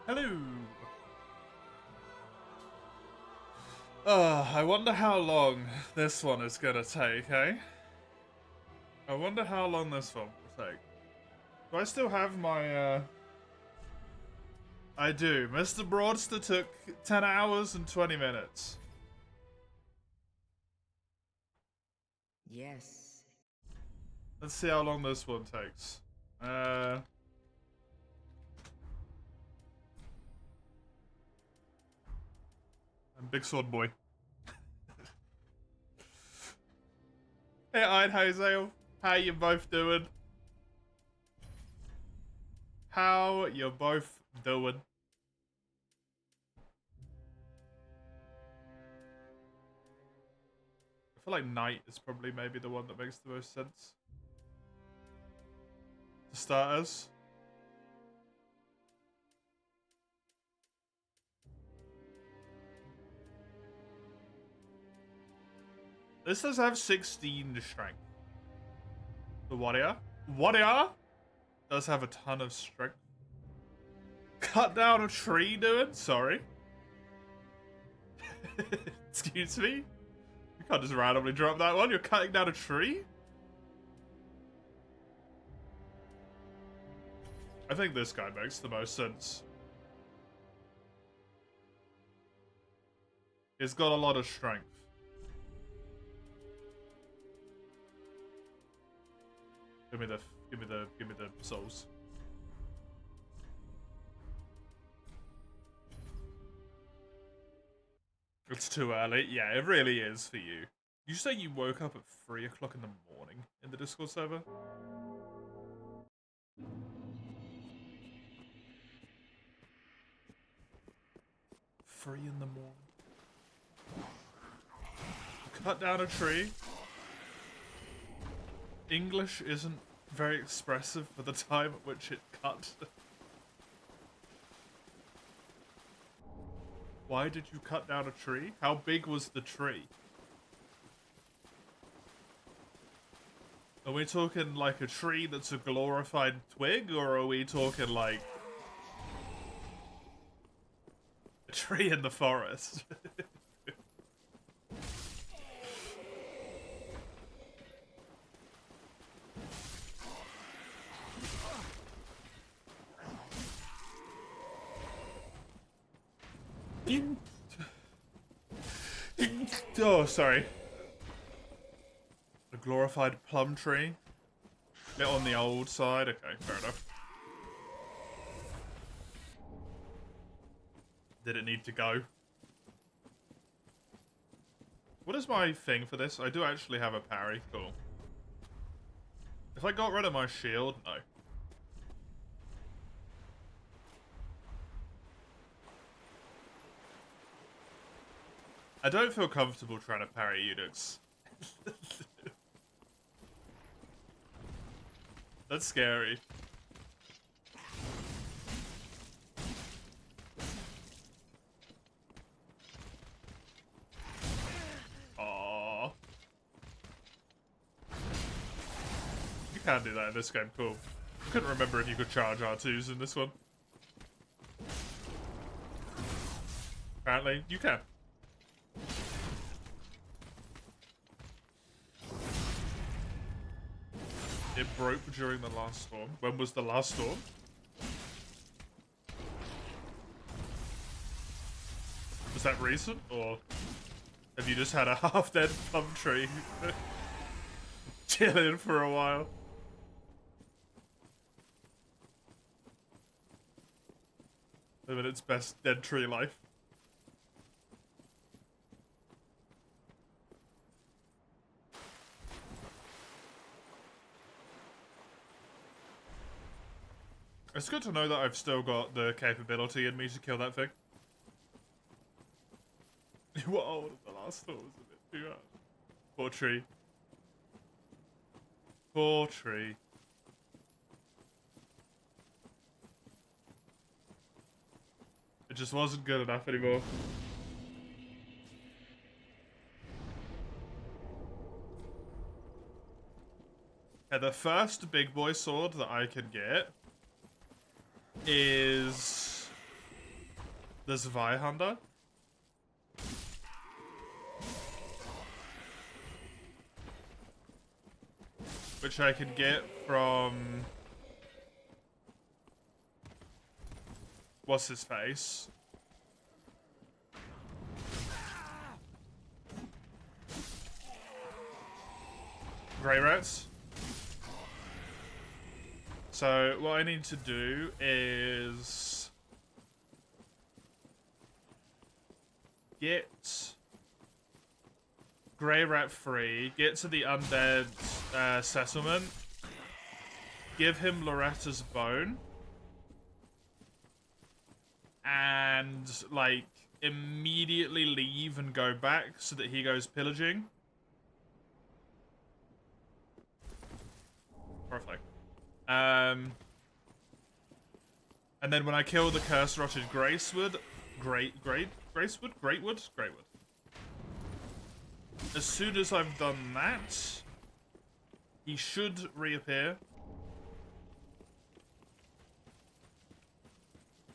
Hello. I wonder how long this one is gonna take, eh? I wonder how long this one will take. Do I still have my, I do. Mr. Broadster took 10 hours and 20 minutes. Yes. Let's see how long this one takes. I'm Big Sword Boy. Hey, Einhazel. How you both doing? How you both doing? I feel like night is probably maybe the one that makes the most sense. To start us. This does have 16 strength. The warrior does have a ton of strength. Cut down a tree, dude? Sorry. Excuse me? You can't just randomly drop that one. You're cutting down a tree? I think this guy makes the most sense. He's got a lot of strength. Give me the souls. It's too early. Yeah, it really is for you. You say you woke up at 3 o'clock in the morning in the Discord server? 3 in the morning. Cut down a tree. English isn't very expressive for the time at which it cut. Why did you cut down a tree? How big was the tree? Are we talking like a tree that's a glorified twig, or are we talking like a tree in the forest? Oh, sorry. A glorified plum tree? Bit on the old side? Okay, fair enough. Did it need to go? What is my thing for this? I do actually have a parry. Cool. If I got rid of my shield, no. I don't feel comfortable trying to parry eunuchs. That's scary. Aww. You can do that in this game, cool. I couldn't remember if you could charge R2s in this one. Apparently, you can. It broke during the last storm. When was the last storm? Was that recent, or have you just had a half-dead plum tree chilling for a while? Living its best dead tree life. It's good to know that I've still got the capability in me to kill that thing. Whoa, the last storm was a bit too hard. Poor tree. Poor tree. It just wasn't good enough anymore. Yeah, the first big boy sword that I can get is this Vihunter. Which I can get from... What's his face? Grey Rats. So what I need to do is get Grey Rat free, get to the undead settlement, give him Loretta's bone, and like immediately leave and go back so that he goes pillaging. Perfect. And then when I kill the Curse Rotted Greatwood. As soon as I've done that, he should reappear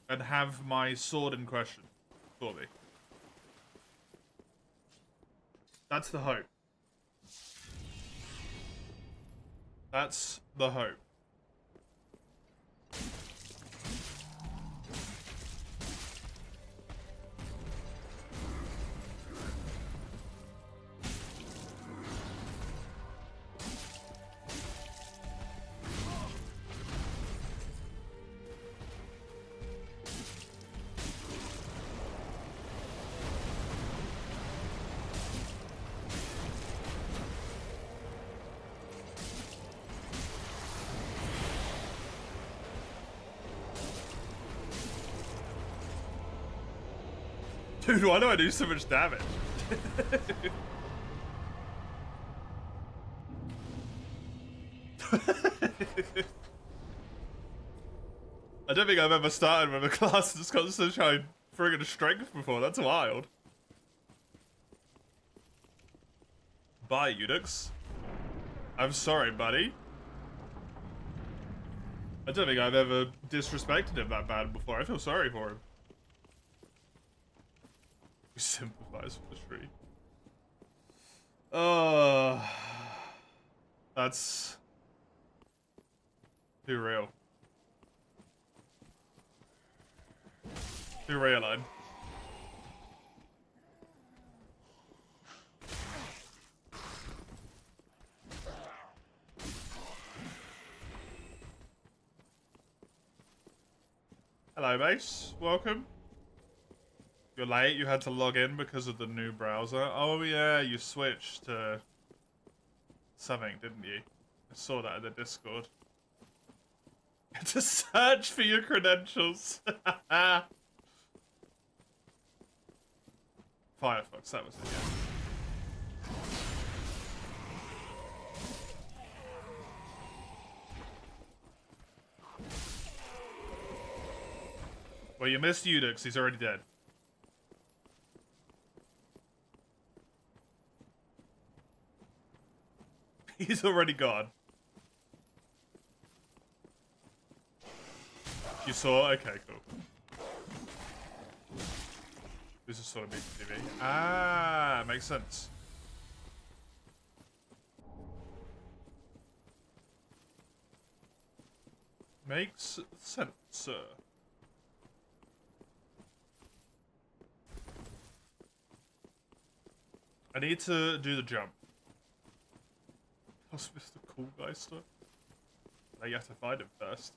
and have my sword in question for me. That's the hope. That's the hope. Dude, why do I do so much damage? I don't think I've ever started with a class that's got such high friggin' strength before. That's wild. Bye, Unix. I'm sorry, buddy. I don't think I've ever disrespected him that bad before. I feel sorry for him. We sympathize with the tree. That's too real. Too real, Line. Hello, Mace. Welcome. You're late. You had to log in because of the new browser. Oh yeah, you switched to something, didn't you? I saw that in the Discord. You had to search for your credentials. Firefox, that was it, yeah. Well, you missed Udix. He's already dead. He's already gone. You saw? Okay, cool. This is sort of big TV. Ah, makes sense. Makes sense, sir. I need to do the jump. Plus Mr. Cool Guy stuff. Now you have to find him first.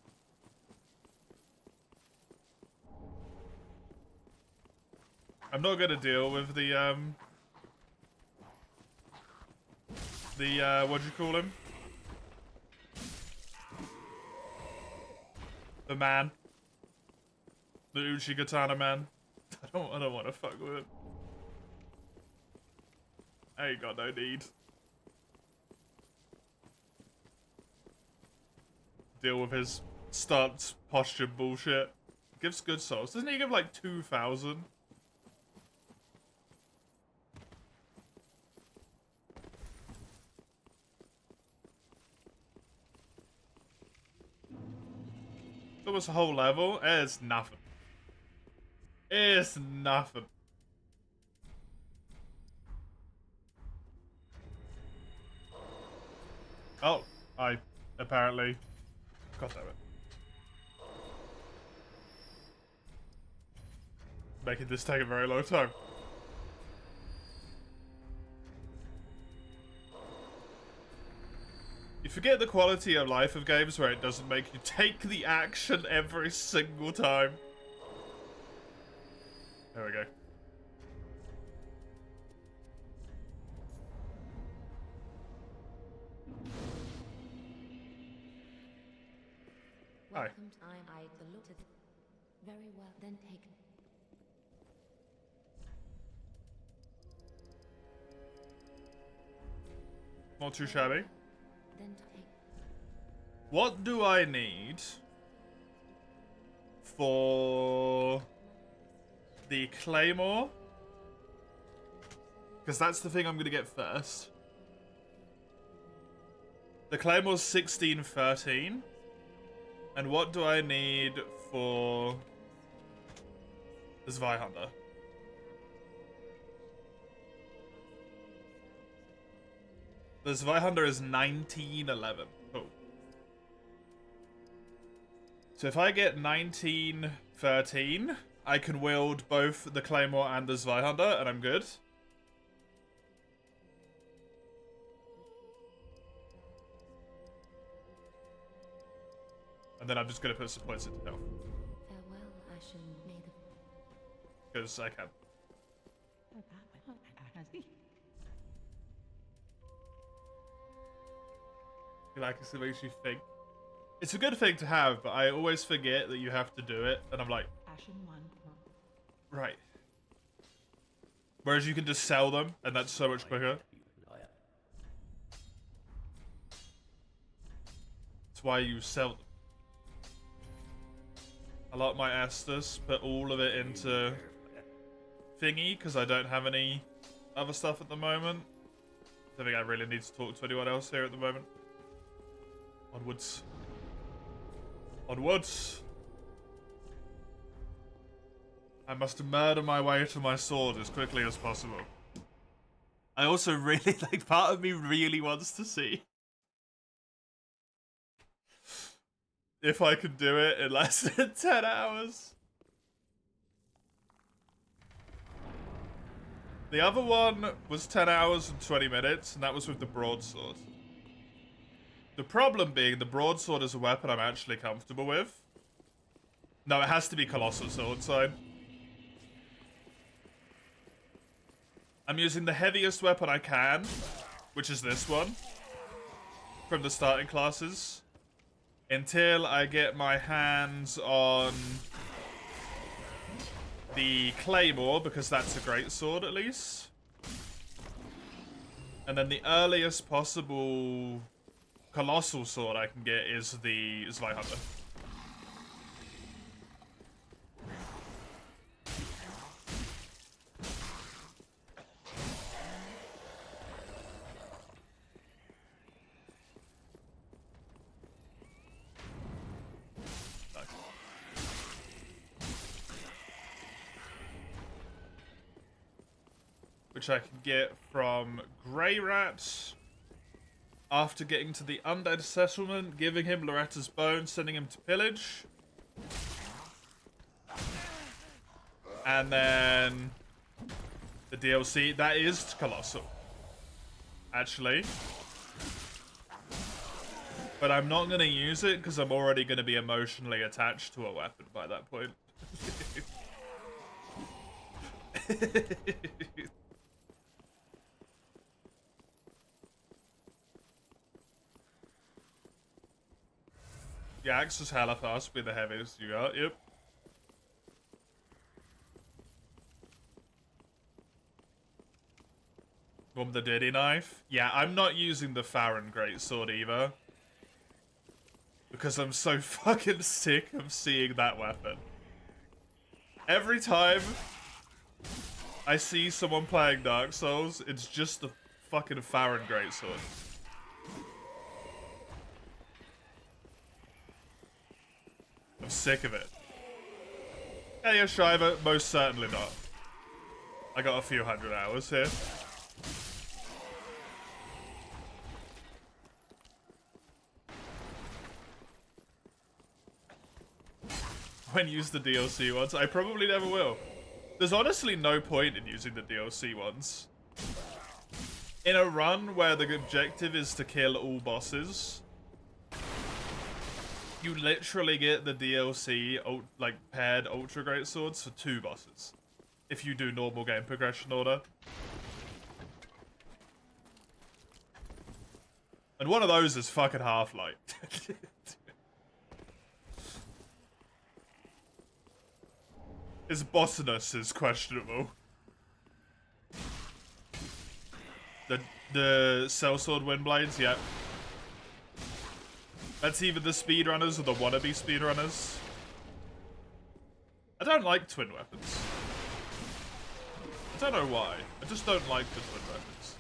I'm not gonna deal with the what'd you call him? The man. The Uchigatana man. I don't wanna fuck with him. I ain't got no need. Deal with his stance posture bullshit. Gives good souls. Doesn't he give like 2,000? Almost a whole level. It's nothing. It's nothing. Oh, I apparently... God damn it. Making this take a very long time. You forget the quality of life of games where it doesn't make you take the action every single time. There we go. Hi. I saluted. Very well, then take. Not too shabby. Then take. What do I need for the Claymore? Because that's the thing I'm going to get first. The Claymore's 1613. And what do I need for the Zweihander? The Zweihander is 1911. Cool. So if I get 1913, I can wield both the Claymore and the Zweihander, and I'm good. And then I'm just going to put some points into health. Farewell, Ashen. May the... Because I can. Like, it makes you think. It's a good thing to have, but I always forget that you have to do it, and I'm like, right. Whereas you can just sell them, and that's so much quicker. That's why you sell them. I like my Estus, put all of it into thingy, because I don't have any other stuff at the moment. I don't think I really need to talk to anyone else here at the moment. Onwards. Onwards! I must murder my way to my sword as quickly as possible. I also really, like, part of me really wants to see if I can do it in less than 10 hours. The other one was 10 hours and 20 minutes, and that was with the broadsword. The problem being, the broadsword is a weapon I'm actually comfortable with. No, it has to be Colossal Swordside. I'm using the heaviest weapon I can, which is this one, from the starting classes, until I get my hands on the Claymore, because that's a great sword at least. And then the earliest possible Colossal sword I can get is the Zweihander. Nice. Which I can get from Greyrat. After getting to the Undead Settlement, giving him Loretta's Bone, sending him to pillage. And then the DLC, that is Colossal. Actually. But I'm not going to use it because I'm already going to be emotionally attached to a weapon by that point. Yeah, Axis Halathas be the heaviest you got, yep. From the Dirty Knife? Yeah, I'm not using the Farron Greatsword either. Because I'm so fucking sick of seeing that weapon. Every time I see someone playing Dark Souls, it's just the fucking Farron Greatsword. I'm sick of it. Yeah, Shiva, most certainly not. I got a few hundred hours here. When use the DLC ones, I probably never will. There's honestly no point in using the DLC ones. In a run where the objective is to kill all bosses, you literally get the DLC, like, paired Ultra Great Swords for 2 bosses. If you do normal game progression order. And one of those is fucking Half-Light. His bossiness is questionable. The Sellsword Windblades, yep. That's either the speedrunners or the wannabe speedrunners. I don't like twin weapons. I don't know why. I just don't like the twin weapons.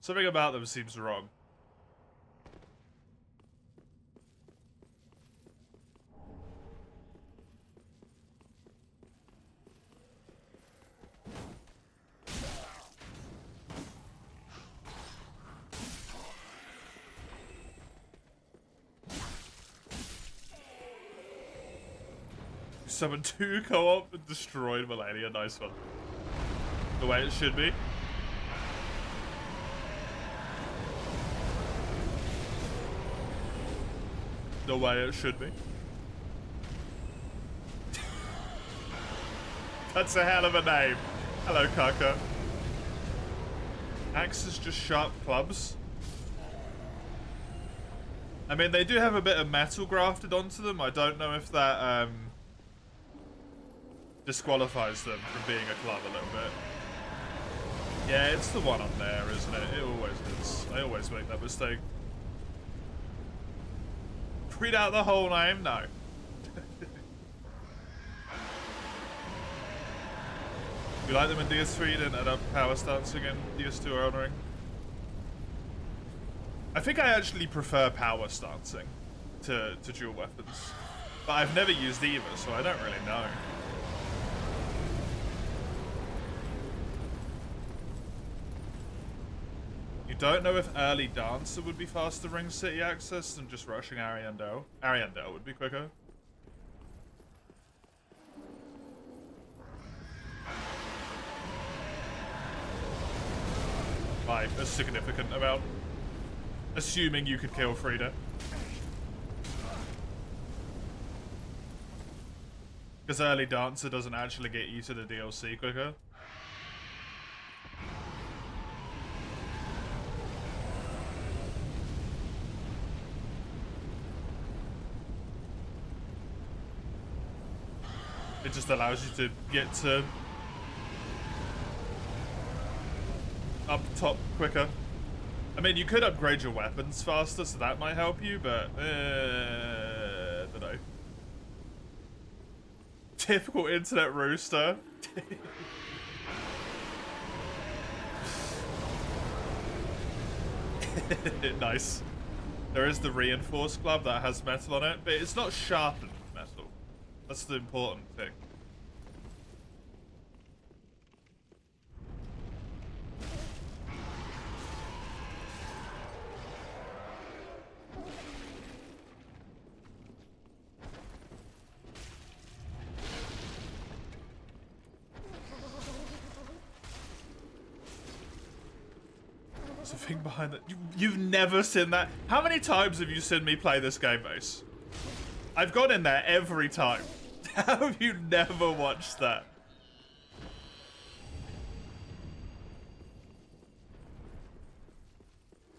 Something about them seems wrong. Summoned 2 co-op and destroyed Millennia. Nice one. The way it should be. The way it should be. That's a hell of a name. Hello, Kaka. Axes just sharp clubs. I mean, they do have a bit of metal grafted onto them. I don't know if that, disqualifies them from being a club a little bit. Yeah, it's the one on there, isn't it? It always is. I always make that mistake. Read out the whole name? No. You like them in DS3, didn't end up power stancing in DS2 or Elden Ring? I think I actually prefer power stancing to dual weapons. But I've never used either, so I don't really know. You don't know if early Dancer would be faster Ring City access than just rushing Ariandel? Ariandel would be quicker. By a significant amount. Assuming you could kill Frida. Because early Dancer doesn't actually get you to the DLC quicker. It just allows you to get to up top quicker. I mean, you could upgrade your weapons faster, so that might help you, but I don't know. Typical internet rooster. Nice. There is the reinforced glove that has metal on it, but it's not sharpened metal. That's the important thing. There's a thing behind that. You've never seen that? How many times have you seen me play this game, Mace? I've gone in there every time. How have you never watched that?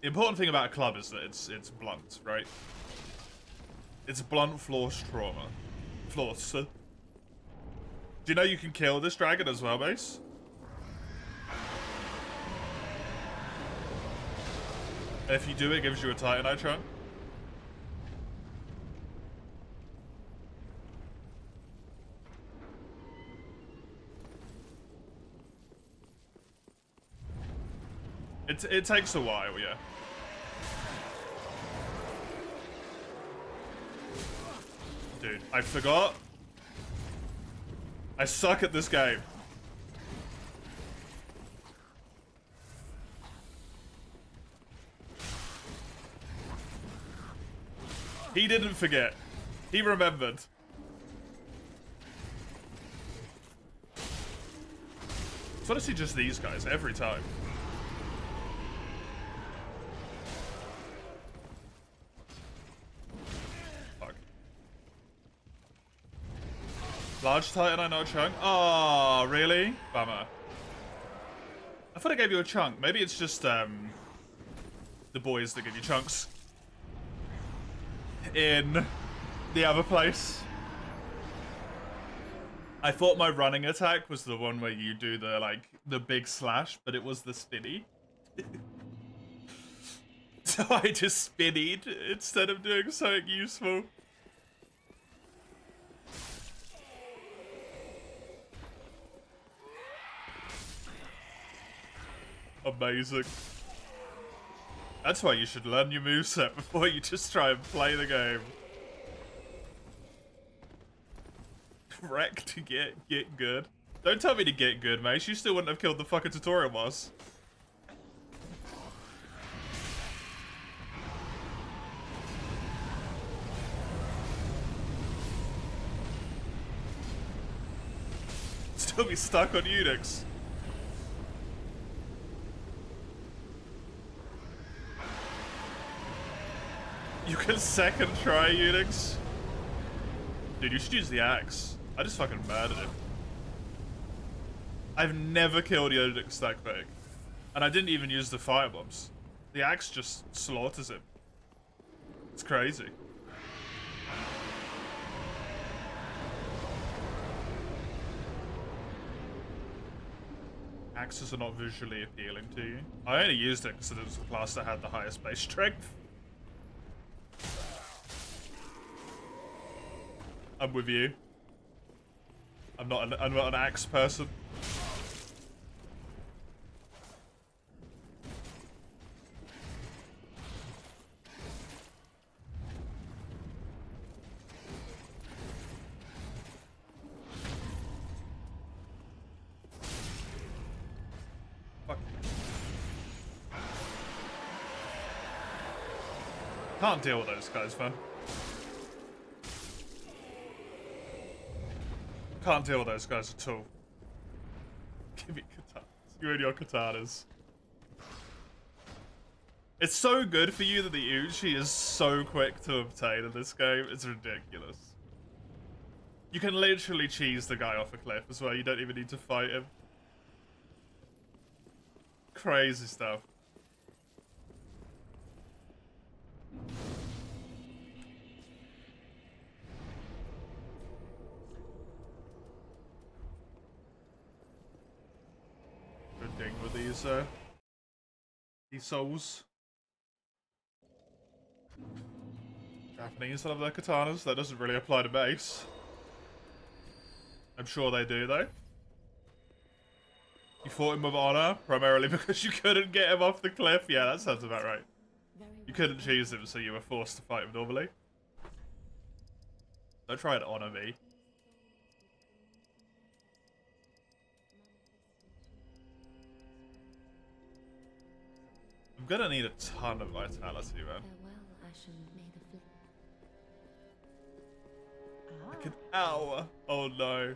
The important thing about a club is that it's blunt, right? It's blunt force trauma. Force. Do you know you can kill this dragon as well, Mace? And if you do, it gives you a Titanite trunk. It takes a while, yeah. Dude, I forgot. I suck at this game. He didn't forget. He remembered. It's honestly just these guys every time. Fuck. Large Titan, I know a chunk. Oh, really? Bummer. I thought I gave you a chunk. Maybe it's just, the boys that give you chunks. In the other place. I thought my running attack was the one where you do the, like, the big slash, but it was the spinny. So I just spinnied instead of doing something useful. Amazing. That's why you should learn your moveset before you just try and play the game. Wreck to get good. Don't tell me to get good, mate. You still wouldn't have killed the fucking tutorial boss. Still be stuck on Unix. You can second try Unix. Dude, you should use the axe. I just fucking murdered him. I've never killed Unix that quick. And I didn't even use the firebombs. The axe just slaughters him. It's crazy. Axes are not visually appealing to you. I only used it because it was the class that had the highest base strength. I'm with you. I'm not an axe person. Fuck. Can't deal with those guys, man. Can't deal with those guys at all. Give me katanas. You and your katanas. It's so good for you that the Uchi is so quick to obtain in this game. It's ridiculous. You can literally cheese the guy off a cliff as well. You don't even need to fight him. Crazy stuff. Ding with these souls. Japanese love their katanas. That doesn't really apply to base. I'm sure they do though. You fought him with honor primarily because you couldn't get him off the cliff. Yeah, that sounds about right. You couldn't choose him, so you were forced to fight him normally. Don't try to honor me. I'm gonna need a ton of vitality, man. Like an hour. Oh no.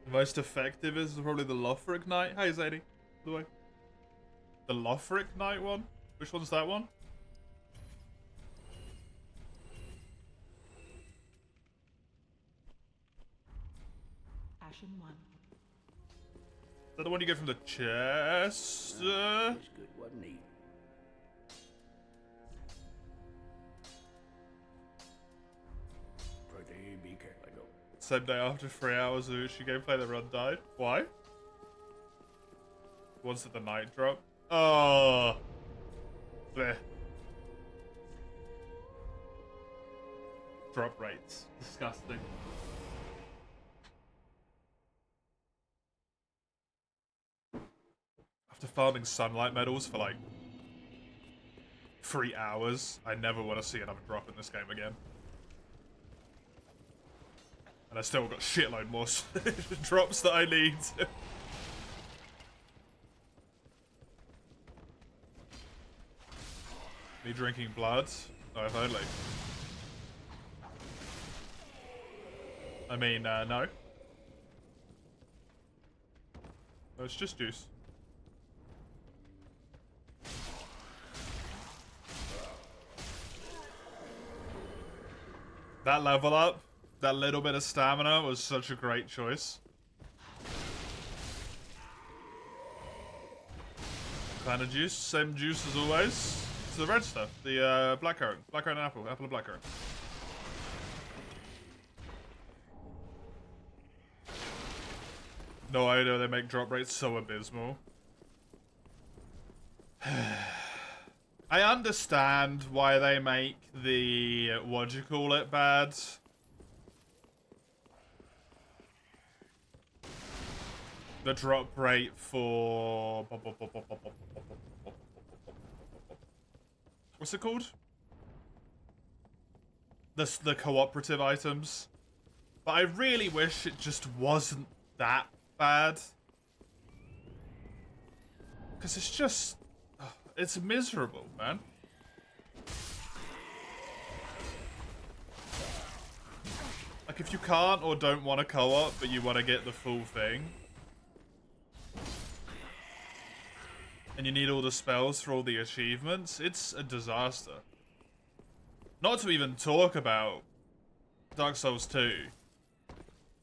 The most effective is probably the Lothric Knight. Hey Zadie, by the way. The Lothric Knight one? Which one's that one? Ashen 1. Is that the one you get from the chest? Good, wasn't he? Pretty be careful. I go. Same day after 3 hours of Uchi gameplay, the run died. Why? Once at the night drop. Oh. Bleh. Drop rates. Disgusting. After farming sunlight medals for like 3 hours, I never want to see another drop in this game again. And I still got shitload more drops that I need. Me drinking blood? Oh, if only. I mean, no. No, it's just juice. That level up, that little bit of stamina was such a great choice. Kind of juice, same juice as always. It's the red stuff, the blackcurrant and apple and blackcurrant. No idea they make drop rates so abysmal. I understand why they make the, what'd you call it, bad? The drop rate for... What's it called? The cooperative items. But I really wish it just wasn't that bad. Because it's just... It's miserable, man. Like, if you can't or don't want to co-op, but you want to get the full thing, and you need all the spells for all the achievements, it's a disaster. Not to even talk about Dark Souls 2,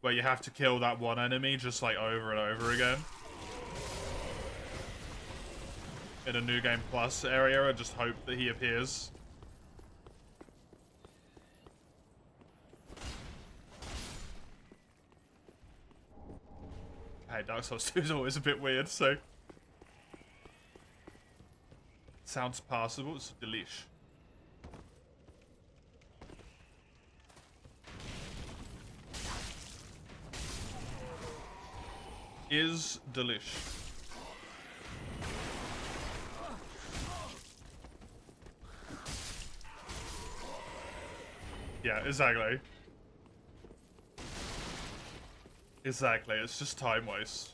where you have to kill that one enemy just like over and over again. In a New Game Plus area, and just hope that he appears. Hey, Dark Souls 2 is always a bit weird, so... Sounds passable, it's delish. Is delish. Yeah, exactly. Exactly, it's just time waste.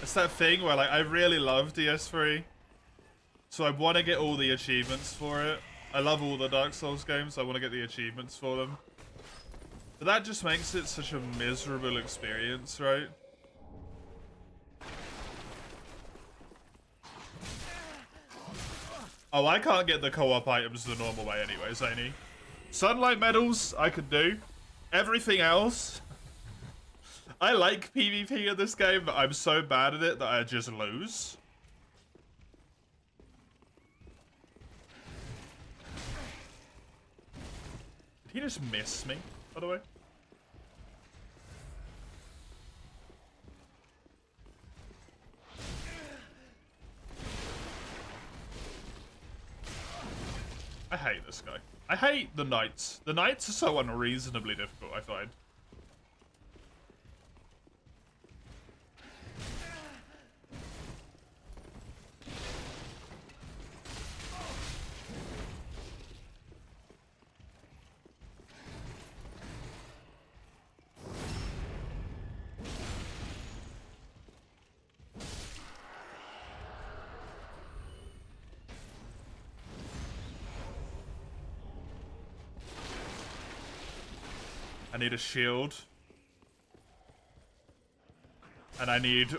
It's that thing where, like, I really love DS3, so I want to get all the achievements for it. I love all the Dark Souls games, I want to get the achievements for them. But that just makes it such a miserable experience, right? Oh, I can't get the co-op items the normal way anyway, Zany. Sunlight medals, I could do. Everything else... I like PvP in this game, but I'm so bad at it that I just lose. Did he just miss me, by the way? I hate this guy. I hate the knights. The knights are so unreasonably difficult, I find. I need a shield. And I need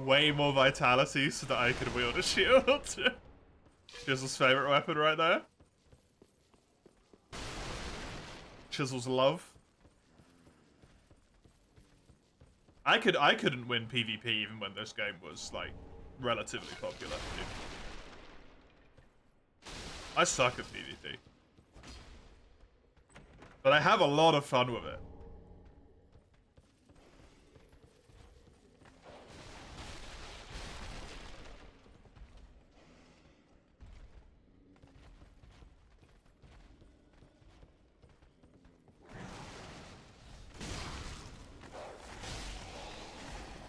way more vitality so that I can wield a shield. Chisel's favorite weapon right there. Chisel's love. I couldn't win PvP even when this game was, like, relatively popular. I suck at PvP. But I have a lot of fun with it.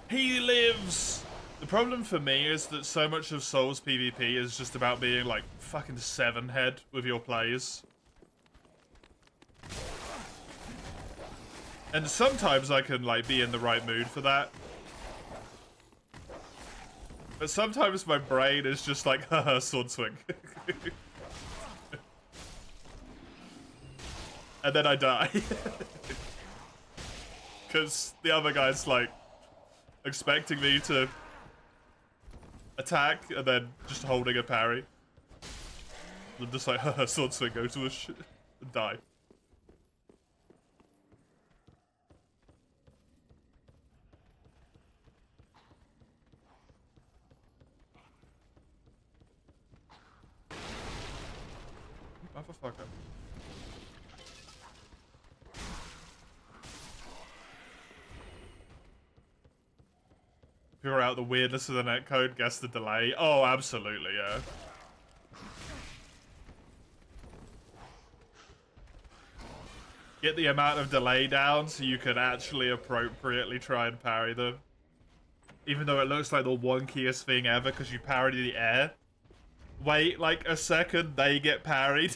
He lives! The problem for me is that so much of Souls PvP is just about being like fucking 7-head with your plays. And sometimes I can like be in the right mood for that. But sometimes my brain is just like, haha, sword swing. And then I die. Because the other guy's like expecting me to attack and then just holding a parry. I'm just like, haha, sword swing, go to a and die. Motherfucker. Figure out the weirdness of the netcode, guess the delay. Oh, absolutely, yeah. Get the amount of delay down so you can actually appropriately try and parry them. Even though it looks like the wonkiest thing ever because you parry the air. Wait like a second, they get parried.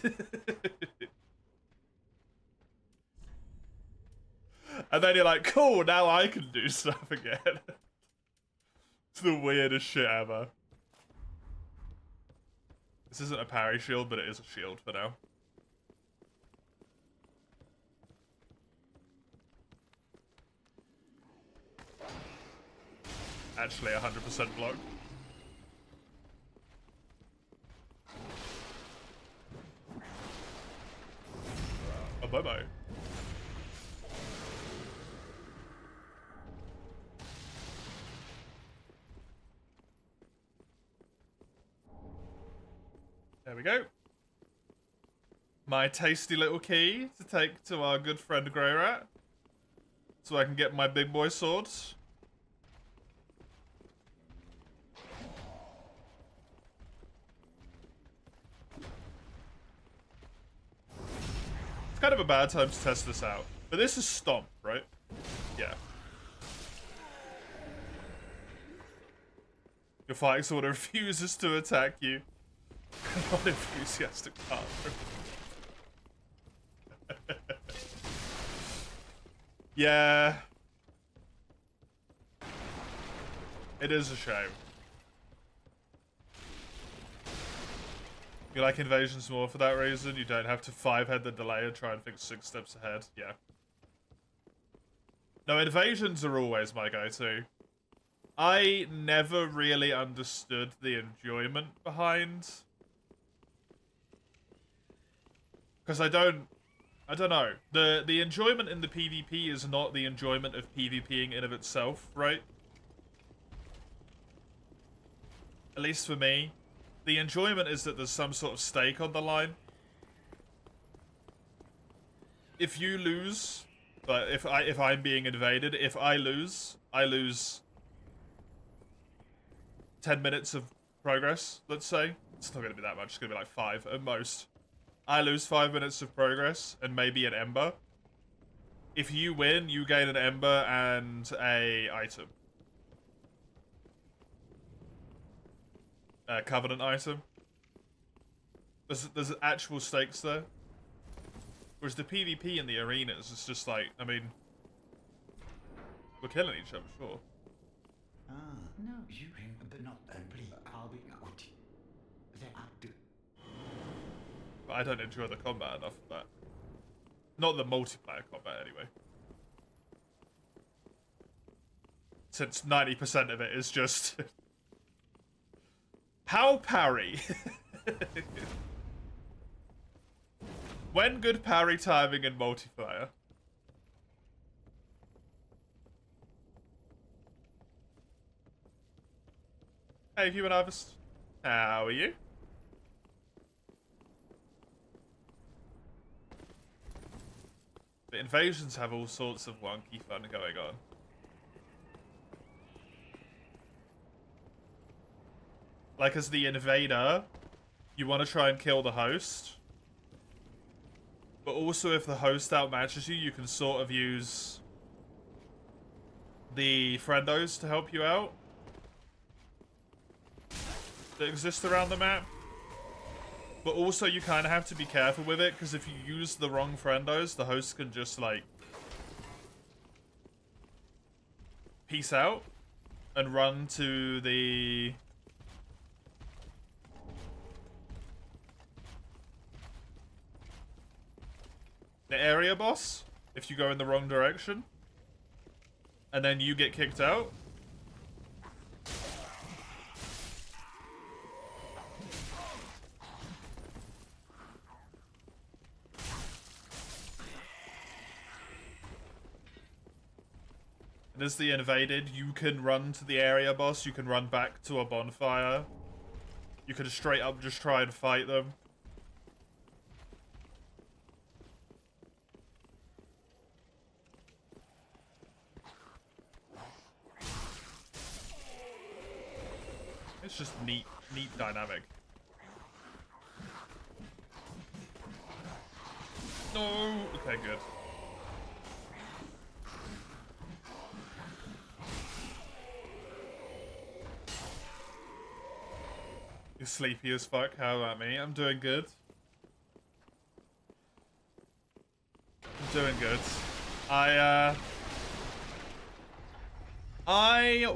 And then you're like, cool, now I can do stuff again. It's the weirdest shit ever. This isn't a parry shield, but it is a shield for now. Actually, 100% block. Oh, bye-bye. There we go. My tasty little key to take to our good friend Greyrat. So I can get my big boy swords. It's kind of a bad time to test this out. But this is Stomp, right? Yeah. Your fighting sword refuses to attack you. Not enthusiastic partner. Yeah. It is a shame. You like Invasions more for that reason? You don't have to 5-head the delay and try and think 6 steps ahead. Yeah. No, Invasions are always my go-to. I never really understood the enjoyment behind... Because I don't know. The enjoyment in the PvP is not the enjoyment of PvPing in of itself, right? At least for me. The enjoyment is that there's some sort of stake on the line. If you lose, but if I'm being invaded, if I lose 10 minutes of progress, let's say. It's not going to be that much, it's going to be like 5 at most. I lose 5 minutes of progress and maybe an ember. If you win, you gain an ember and a item. A covenant item. There's actual stakes there. Whereas the PvP in the arenas is just like, I mean, we're killing each other, sure. No, you but not only I'll be good. They are do. But I don't enjoy the combat enough for that. Not the multiplayer combat, anyway. Since 90% of it is just... How parry? When good parry timing in multiplayer? Hey, Human Harvest. How are you? The invasions have all sorts of wonky fun going on. Like, as the invader, you want to try and kill the host. But also, if the host outmatches you, you can sort of use the friendos to help you out. that exist around the map. But also you kind of have to be careful with it, because if you use the wrong friendos, the host can just like peace out and run to the area boss if you go in the wrong direction, and then you get kicked out. And as the invaded, you can run to the area boss, you can run back to a bonfire, you can straight up just try and fight them. It's just neat dynamic. No! Okay, good. You're sleepy as fuck. How about me? I'm doing good. I'm doing good. I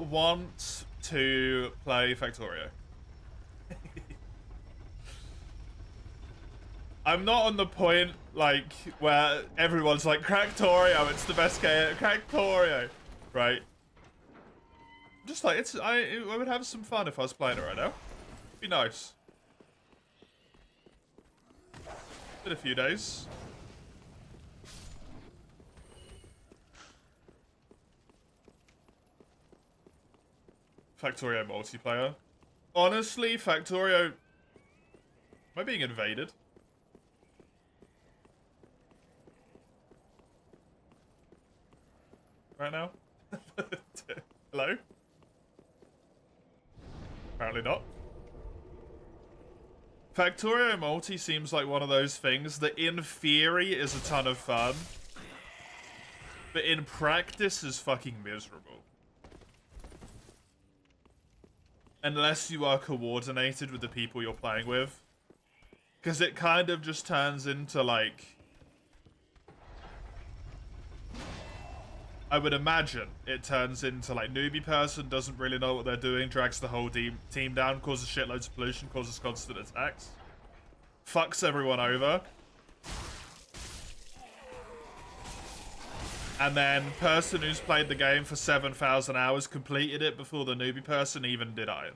want to play Factorio. I'm not on the point, like, where everyone's like, Cracktorio, it's the best game, Cracktorio, right? Just like, I would have some fun if I was playing it right now. Be nice. Been a few days. Factorio multiplayer. Honestly, Factorio... Am I being invaded? Right now? Hello? Apparently not. Factorio multi seems like one of those things that in theory is a ton of fun, but in practice is fucking miserable. Unless you are coordinated with the people you're playing with. Because it kind of just turns into like... I would imagine it turns into like newbie person doesn't really know what they're doing, drags the whole team down, causes shitloads of pollution, causes constant attacks, fucks everyone over, and then person who's played the game for 7,000 hours completed it before the newbie person even did iron.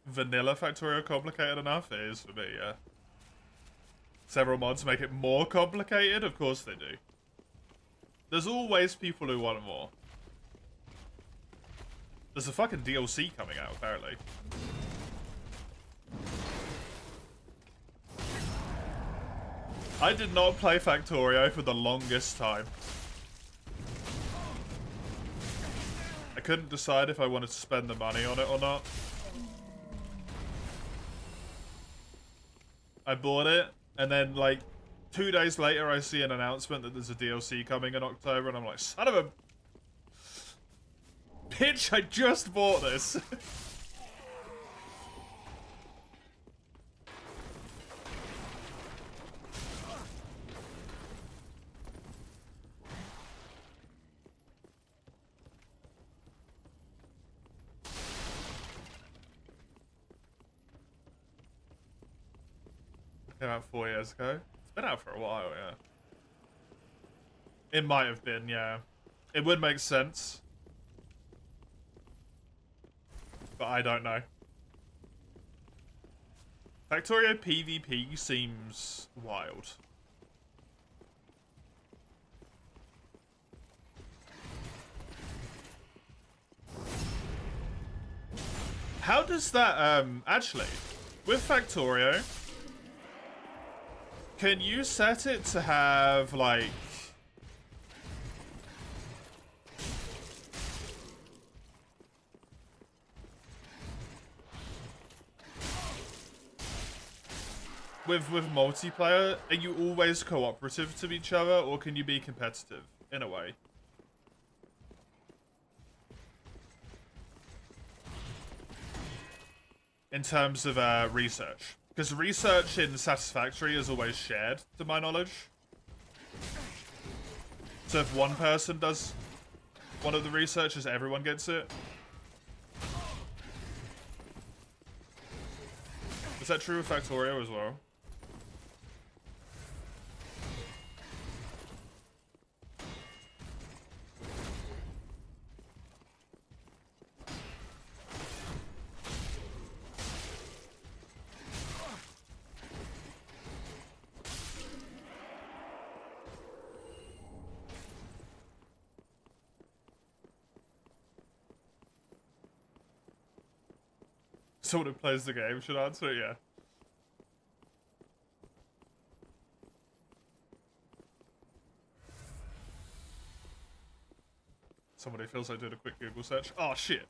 Vanilla Factorio complicated enough? It is for me, yeah. Several mods make it more complicated? Of course they do. There's always people who want more. There's a fucking DLC coming out, apparently. I did not play Factorio for the longest time. I couldn't decide if I wanted to spend the money on it or not. I bought it, and then like 2 days later I see an announcement that there's a DLC coming in October, and I'm like, son of a bitch, I just bought this. Came out 4 years ago. It's been out for a while, yeah. It might have been, yeah. It would make sense. But I don't know. Factorio PvP seems wild. How does that, actually, with Factorio, can you set it to have, like... with multiplayer, are you always cooperative to each other, or can you be competitive in a way? In terms of research, because research in Satisfactory is always shared, to my knowledge. So if one person does one of the researches, everyone gets it. Is that true with Factorio as well? Someone who plays the game should answer, yeah. Somebody feels like doing a quick Google search. Oh shit.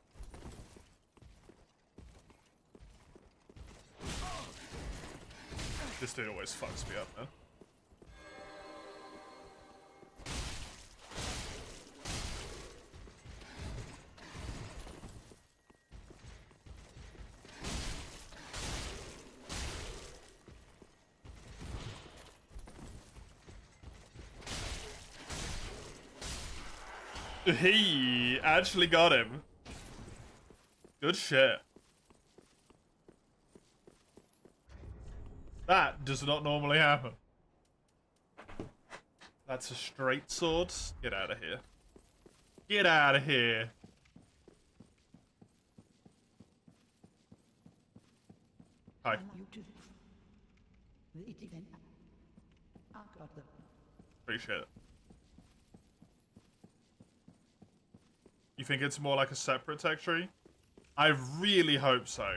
This dude always fucks me up, man. He actually got him. Good shit. That does not normally happen. That's a straight sword. Get out of here. Get out of here. Hi. Appreciate it. You think it's more like a separate tech tree? I really hope so.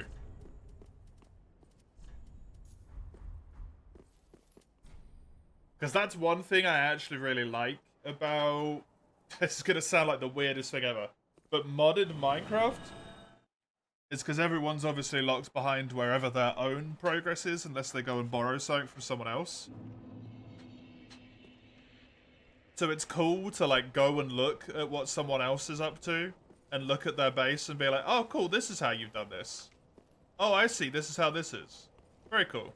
Because that's one thing I actually really like about... This is going to sound like the weirdest thing ever. But modded Minecraft is because everyone's obviously locked behind wherever their own progress is, unless they go and borrow something from someone else. So it's cool to like go and look at what someone else is up to and look at their base and be like, oh cool, this is how you've done this. Oh, I see, this is how this is. Very cool.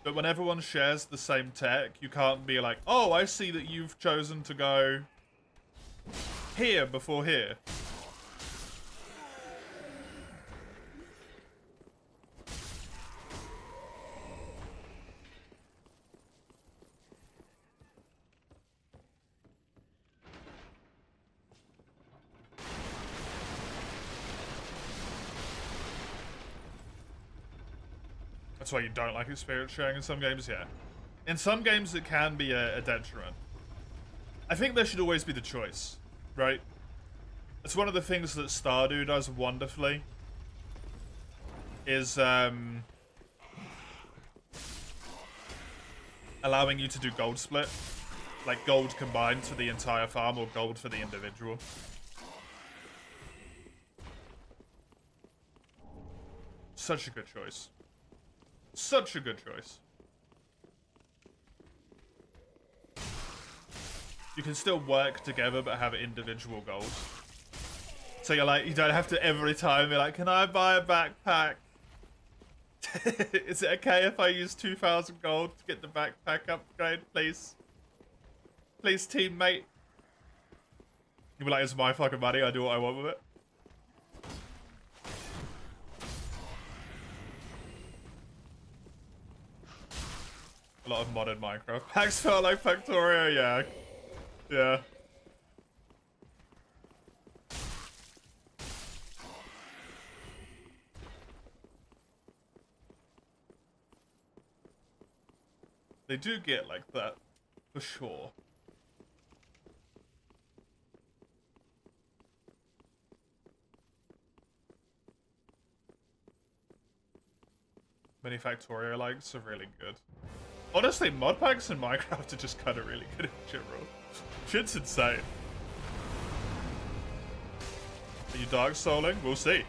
But when everyone shares the same tech, you can't be like, oh, I see that you've chosen to go here before here. That's why you don't like experience sharing in some games, yeah. In some games it can be a detriment. I think there should always be the choice, right? It's one of the things that Stardew does wonderfully. Is allowing you to do gold split. Like gold combined for the entire farm or gold for the individual. Such a good choice. Such a good choice. You can still work together but have individual goals. So you're like, you don't have to every time be like, can I buy a backpack? Is it okay if I use 2,000 gold to get the backpack upgrade, please? Please, teammate. You'll be like, it's my fucking money, I do what I want with it. A lot of modded Minecraft. Packs felt like Factorio, yeah. Yeah. They do get like that, for sure. Many Factorio likes are really good. Honestly, mod packs in Minecraft are just kind of really good in general. Shit's insane. Are you Dark Souling? We'll see.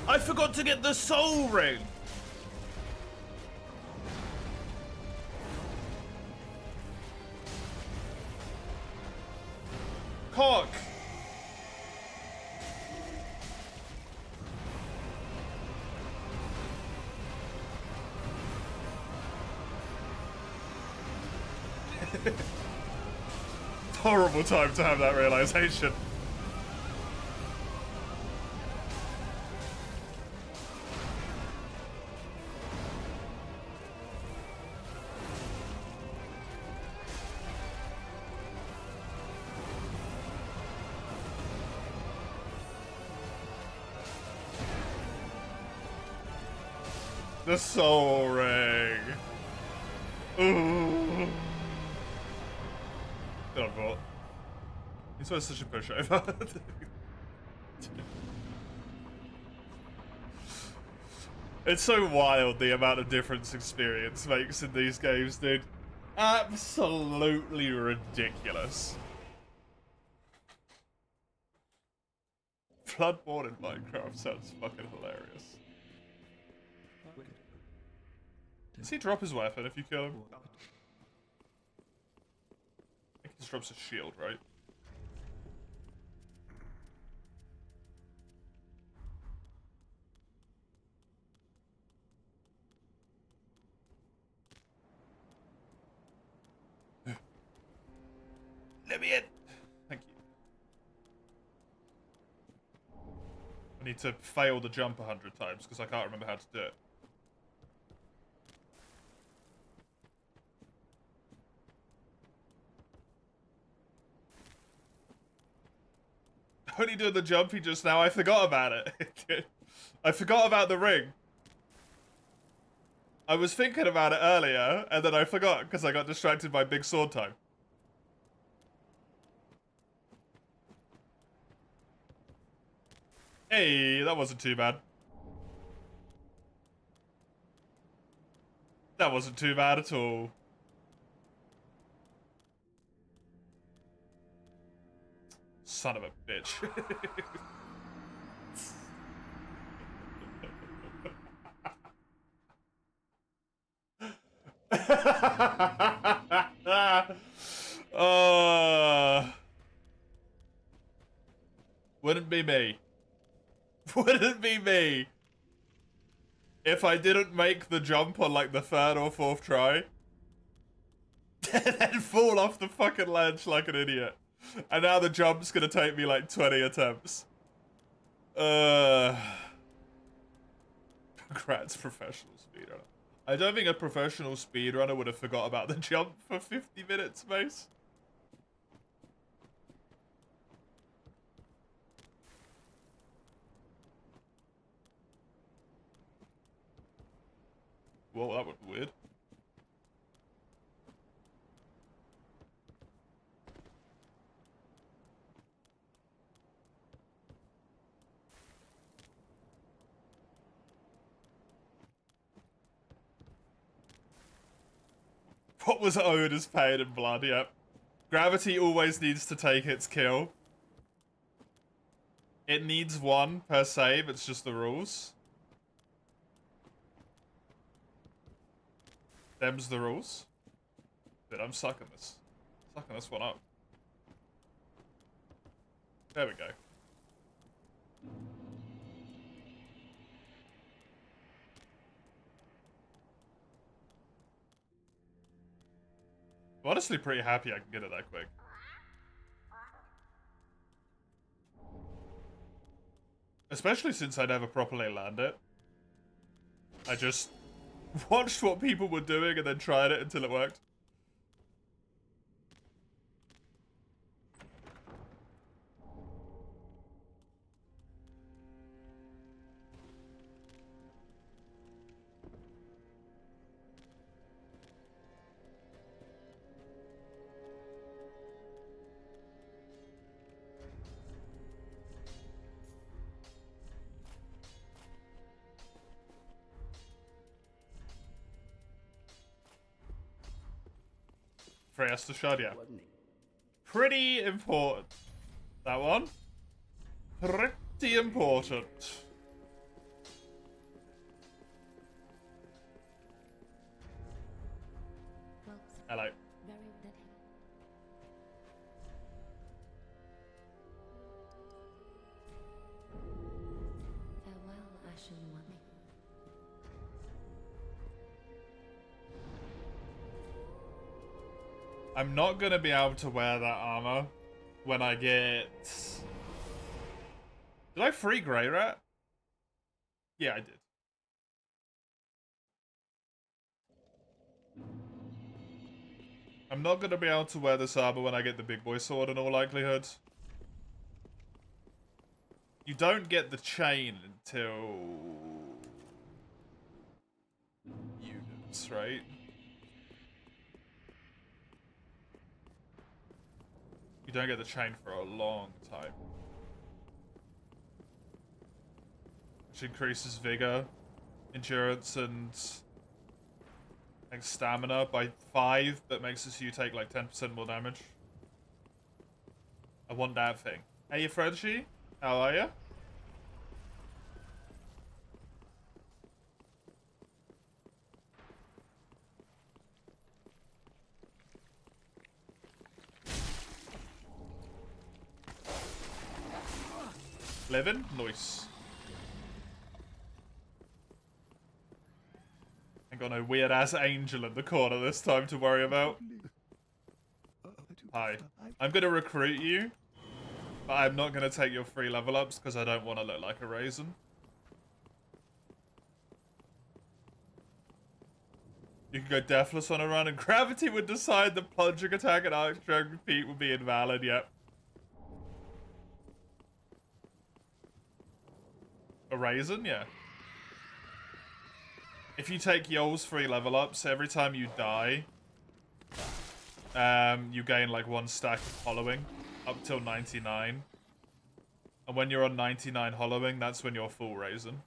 I forgot to get the soul ring. Cock. Horrible time to have that realization. The soul ring. Ooh. God, bot. This was such a pushover. It's so wild the amount of difference experience makes in these games, dude. Absolutely ridiculous. Bloodborne in Minecraft sounds fucking hilarious. Does he drop his weapon if you kill him? I think he just drops a shield, right? Let me in! Thank you. I need to fail the jump 100 times because I can't remember how to do it. Only doing the jumpy just now, I forgot about it. I forgot about the ring. I was thinking about it earlier, and then I forgot because I got distracted by big sword time. Hey, that wasn't too bad. That wasn't too bad at all. Son of a bitch. Wouldn't be me. Wouldn't be me. If I didn't make the jump on like the 3rd or 4th try. And then fall off the fucking ledge like an idiot. And now the jump's gonna take me like 20 attempts. Congrats, professional speedrunner. I don't think a professional speedrunner would have forgot about the jump for 50 minutes, Mace. Whoa, that was weird. What was owed is pain and blood, yep. Gravity always needs to take its kill. It needs one per save, it's just the rules. Them's the rules. Dude, I'm sucking this. Sucking this one up. There we go. I'm honestly pretty happy I can get it that quick. Especially since I never properly land it. I just watched what people were doing and then tried it until it worked. Fiesta shard, yeah. Wasn't it? Pretty important. That one. Pretty important. Well, Hello. very then. Farewell, Ashen One. I'm not gonna be able to wear that armor when I get... Did I free Grey Rat? Yeah, I did. I'm not gonna be able to wear this armor when I get the big boy sword in all likelihood. You don't get the chain until... units, right? You don't get the chain for a long time. Which increases vigor, endurance, and like stamina by 5, but makes it so you take like 10% more damage. I want that thing. Hey, Frenchie, how are you? Living? Nice. Ain't got no weird ass angel in the corner this time to worry about. Hi. I'm gonna recruit you, but I'm not gonna take your free level ups because I don't want to look like a raisin. You can go deathless on a run and gravity would decide the plunging attack and Archdragon repeat would be invalid, yep. A raisin? Yeah. If you take Yol's free level ups, every time you die, you gain like 1 stack of hollowing up till 99. And when you're on 99 hollowing, that's when you're full raisin.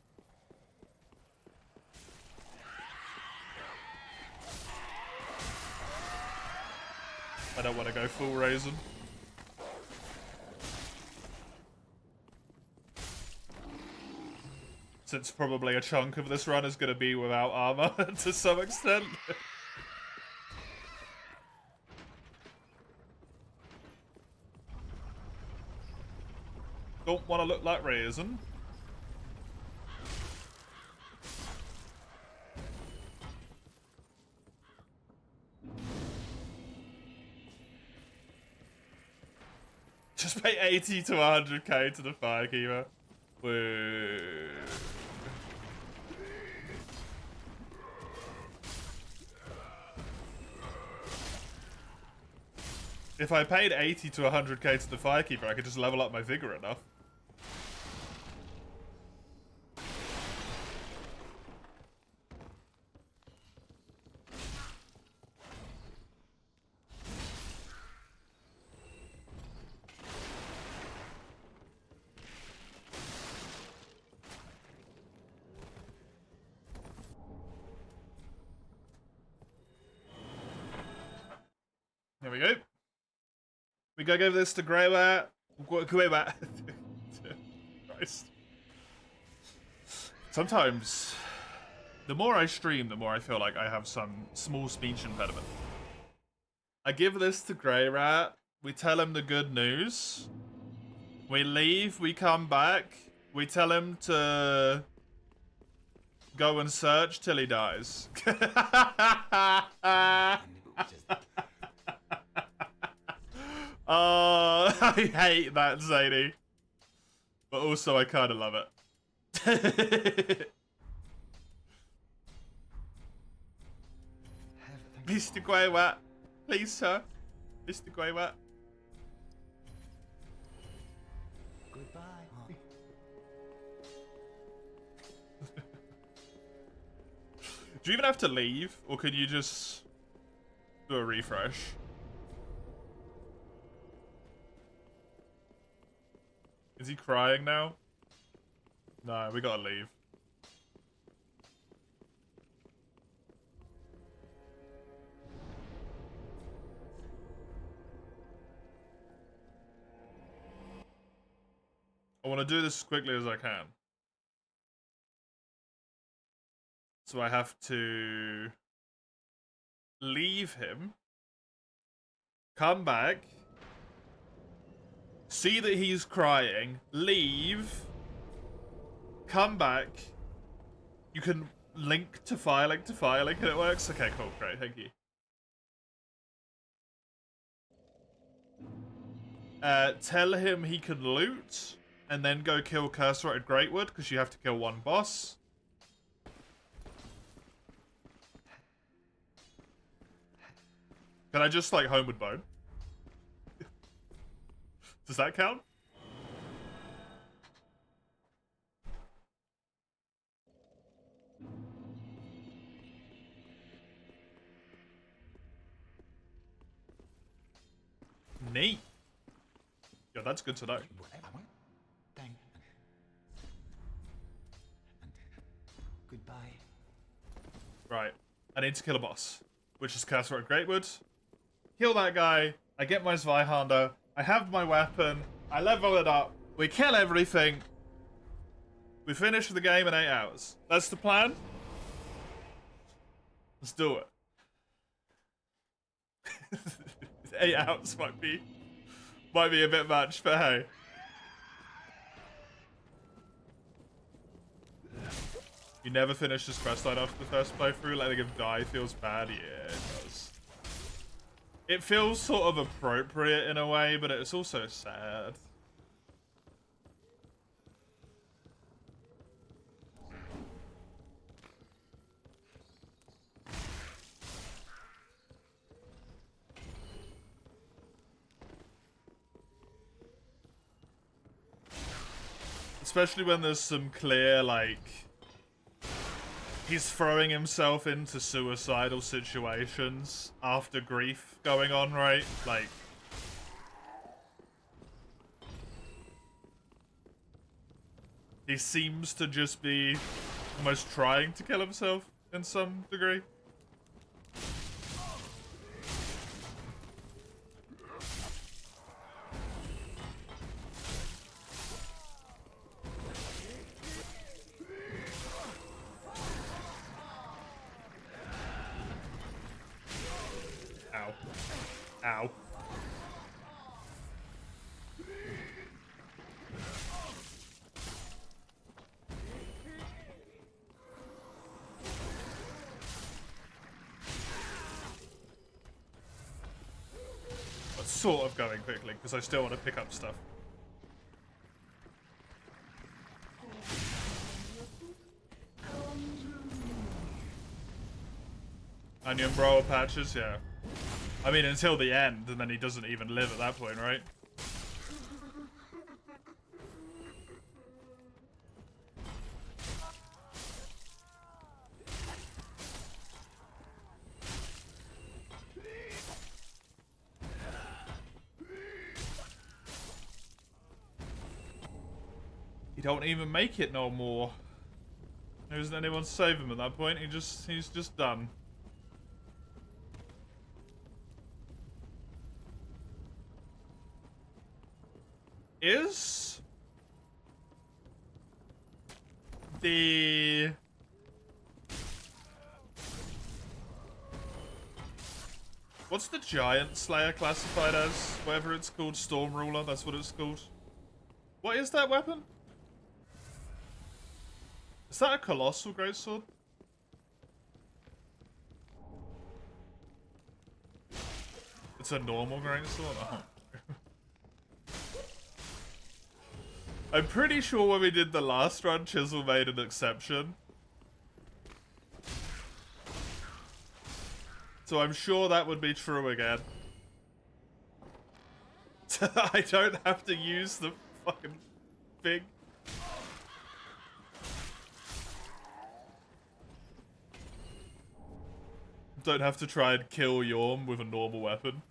I don't want to go full raisin. Since probably a chunk of this run is going to be without armor to some extent. Don't want to look like raisin. Just pay 80 to 100k to the Firekeeper. Woo. If I paid 80 to 100k to the Firekeeper, I could just level up my vigor enough. There we go. We gotta give this to Greybat. Greybat. Christ. Sometimes, the more I stream, the more I feel like I have some small speech impediment. I give this to Greyrat. We tell him the good news. We leave. We come back. We tell him to go and search till he dies. I hate that, Zadie. But also, I kind of love it. Mr. Greybat. Please, sir. Mr. Greybat. Goodbye. Do you even have to leave? Or can you just do a refresh? Is he crying now? No, we gotta leave. want to do this as quickly as I can. So I have to leave him, come back, see that he's crying, leave, come back. You can link to Firelink and it works? Okay, cool, great, thank you. Tell him he can loot, and then go kill Curse-Rotted Greatwood, because you have to kill one boss. Can I just, like, Homeward Bone? Does that count? Neat. Yeah, that's good to know. Thank. And goodbye. Right. I need to kill a boss, which is Curse-Rotted Greatwood. Kill that guy. I get my Zweihander. I have my weapon. I level it up. We kill everything. We finish the game in 8 hours. That's the plan. Let's do it. 8 hours might be a bit much, but hey. You never finish this questline after the first playthrough. Letting him die feels bad. Yeah, it does. It feels sort of appropriate in a way, but it's also sad. Especially when there's some clear, like, he's throwing himself into suicidal situations after grief going on, right? Like, he seems to just be almost trying to kill himself in some degree. Ow. Ow. But sort of going quickly, because I still want to pick up stuff. Onion Brower patches, yeah. I mean, until the end, and then he doesn't even live at that point, right? He don't even make it no more. There isn't anyone to save him at that point. He's just done. Is the what's the Giant Slayer classified as? Whatever it's called, Storm Ruler, that's what it's called. What is that weapon? Is that a Colossal Greatsword? It's a normal Greatsword? Oh. I'm pretty sure when we did the last run, Chisel made an exception. So I'm sure that would be true again. I don't have to use the fucking thing. Don't have to try and kill Yorm with a normal weapon.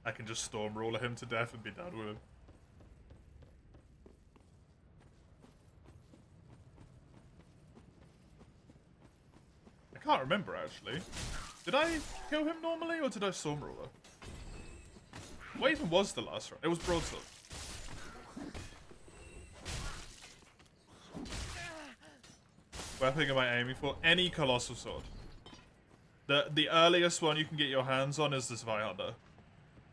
I can just Storm Ruler him to death and be done with him. I can't remember, actually. Did I kill him normally, or did I Storm Ruler? What even was the last rank? It was broadsword. Weapon am I aiming for? Any colossal sword. The earliest one you can get your hands on is the Zweihander,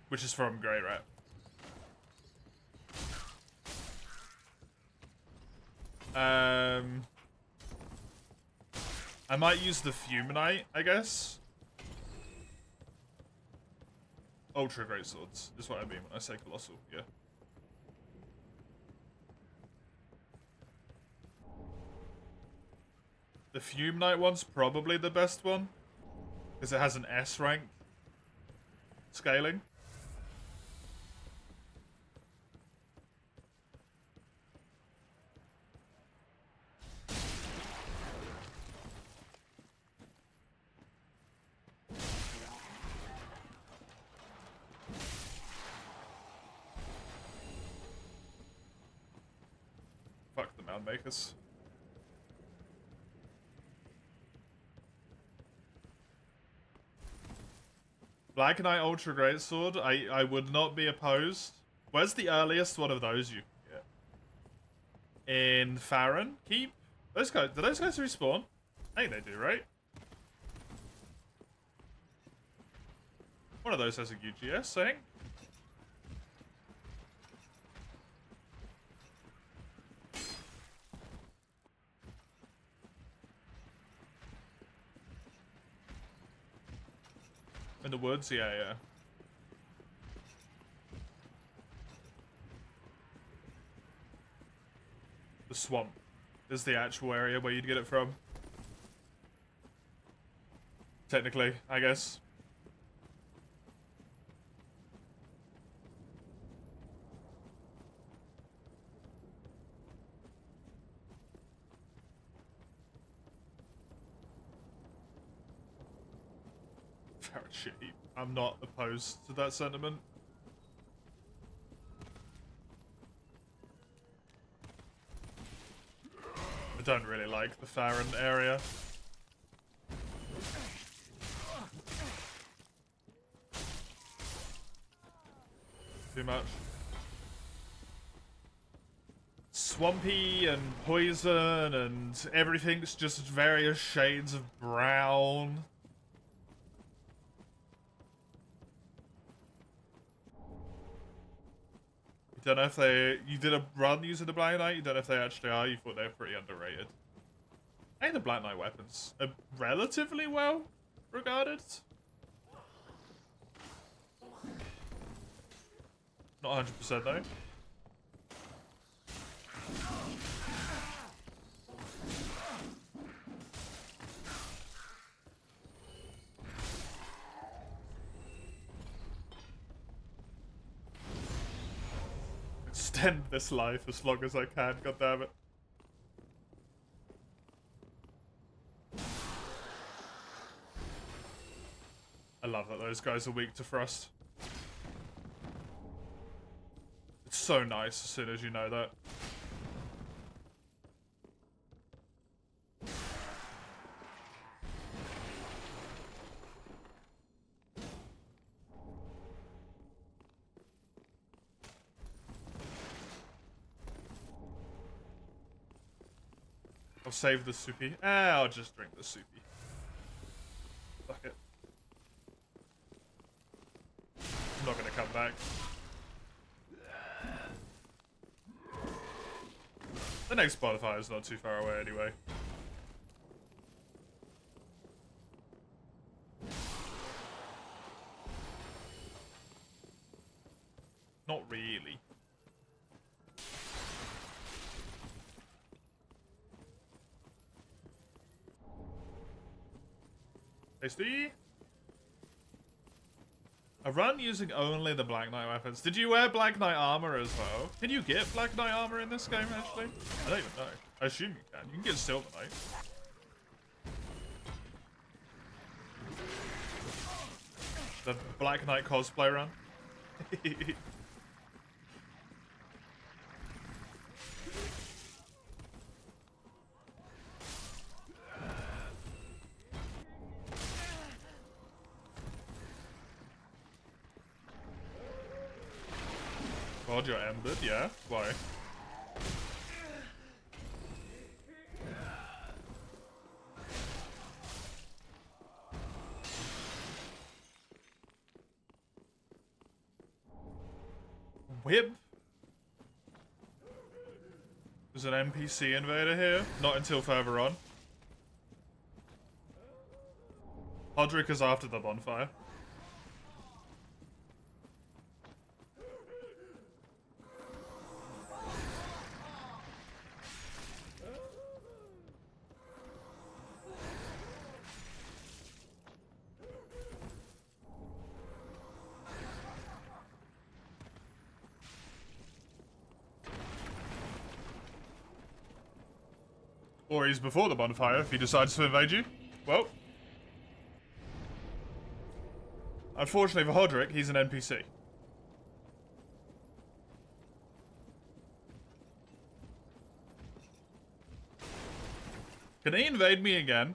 which is from Grey Rat. I might use the Fuminite, I guess. Ultra Great Swords is what I mean when I say colossal, yeah. The Fuminite one's probably the best one, because it has an S rank scaling. Fuck the Mound Makers. Black Knight Ultra Greatsword, I would not be opposed. Where's the earliest one of those you can get? In Farron Keep? Those guys, do those guys respawn? I think they do, right? One of those has a UGS, I think. In the woods? Yeah, yeah. The swamp is the actual area where you'd get it from. Technically, I guess. Shit, I'm not opposed to that sentiment. I don't really like the Farron area. Too much. Swampy and poison and everything's just various shades of brown. Don't know if you did a run using the Black Knight, you don't know if they actually are, you thought they were pretty underrated. I think the Black Knight weapons are relatively well regarded. Not 100% though. Extend this life as long as I can, goddammit. I love that those guys are weak to Frost. It's so nice as soon as you know that. I'll save the soupy. I'll just drink the soupy. Fuck it. I'm not gonna come back. The next bonfire is not too far away anyway. Not really. Tasty. A run using only the Black Knight weapons. Did you wear Black Knight armor as well? Can you get Black Knight armor in this game, actually? I don't even know. I assume you can. You can get Silver Knight. The Black Knight cosplay run. God, you're embered, yeah? Why? Whip? There's an NPC invader here? Not until further on. Hodrick is after the bonfire. Or he's before the bonfire if he decides to invade you. Well. Unfortunately for Hodrick, he's an NPC. Can he invade me again?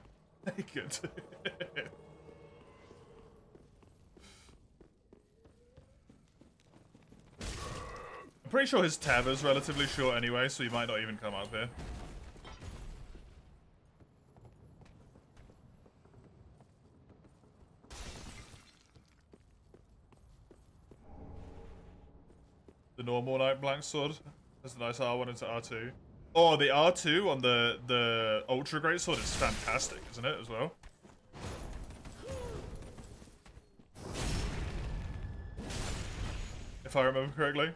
Good. I'm pretty sure his tether's relatively short anyway, so he might not even come up here. The normal Knight Blank Sword has a nice R1 into R2. Oh, the R2 on the Ultra Great Sword is fantastic, isn't it, as well? If I remember correctly.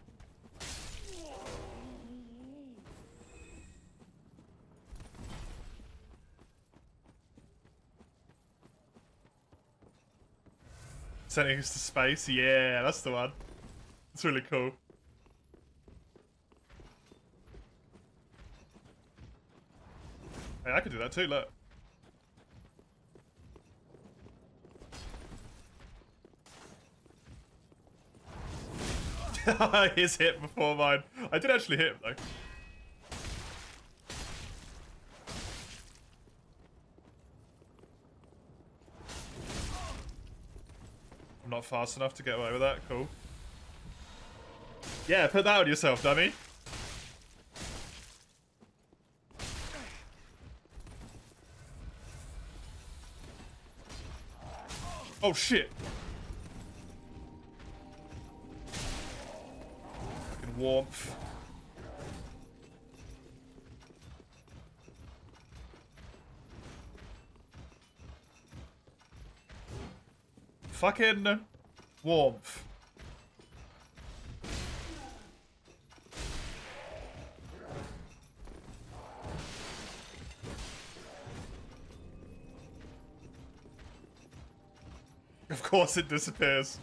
Sending us to space, yeah, that's the one. It's really cool. Hey, I could do that too, look. His hit before mine. I did actually hit him though. I'm not fast enough to get away with that, cool. Yeah, put that on yourself, dummy. Oh shit! Fucking warmth. Fucking warmth. Of course it disappears.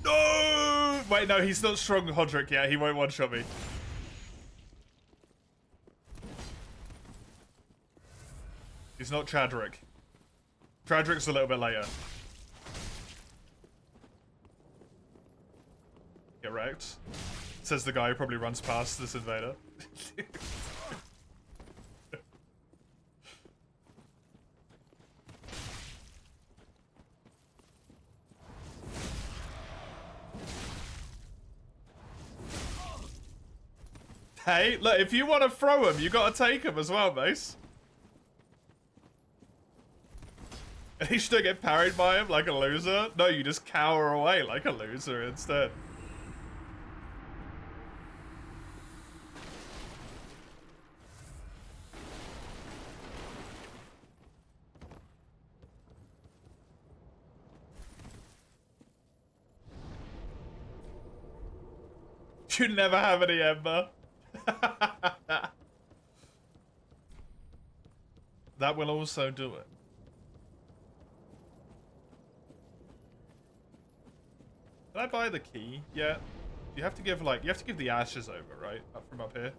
No! Wait, no, he's not strong Hodrick yet. He won't one-shot me. He's not Chadrick. Chadrick's a little bit later. Get wrecked. Says the guy who probably runs past this invader. Hey, look, if you want to throw him, you gotta take him as well, Mace. And you still get parried by him like a loser? No, you just cower away like a loser instead. You never have any Ember. That will also do it. Can I buy the key yet? You have to give like you have to give the ashes over, right? Up from up here.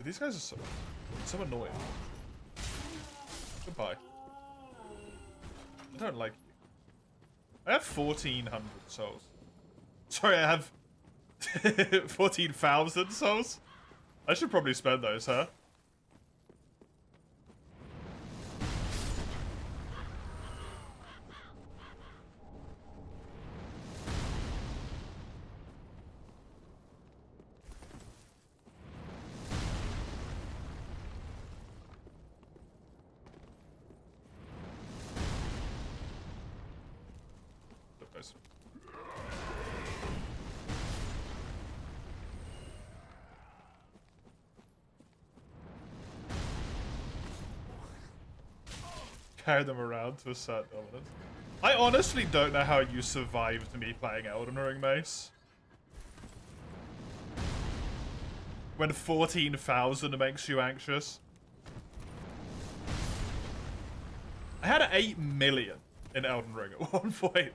these guys are so annoying. Goodbye. I don't like you. I have 1,400 souls. Sorry, I have 14,000 souls. I should probably spend those, huh? Carry them around to assert dominance. I honestly don't know how you survived me playing Elden Ring, Mace. When 14,000 makes you anxious. I had 8 million in Elden Ring at one point.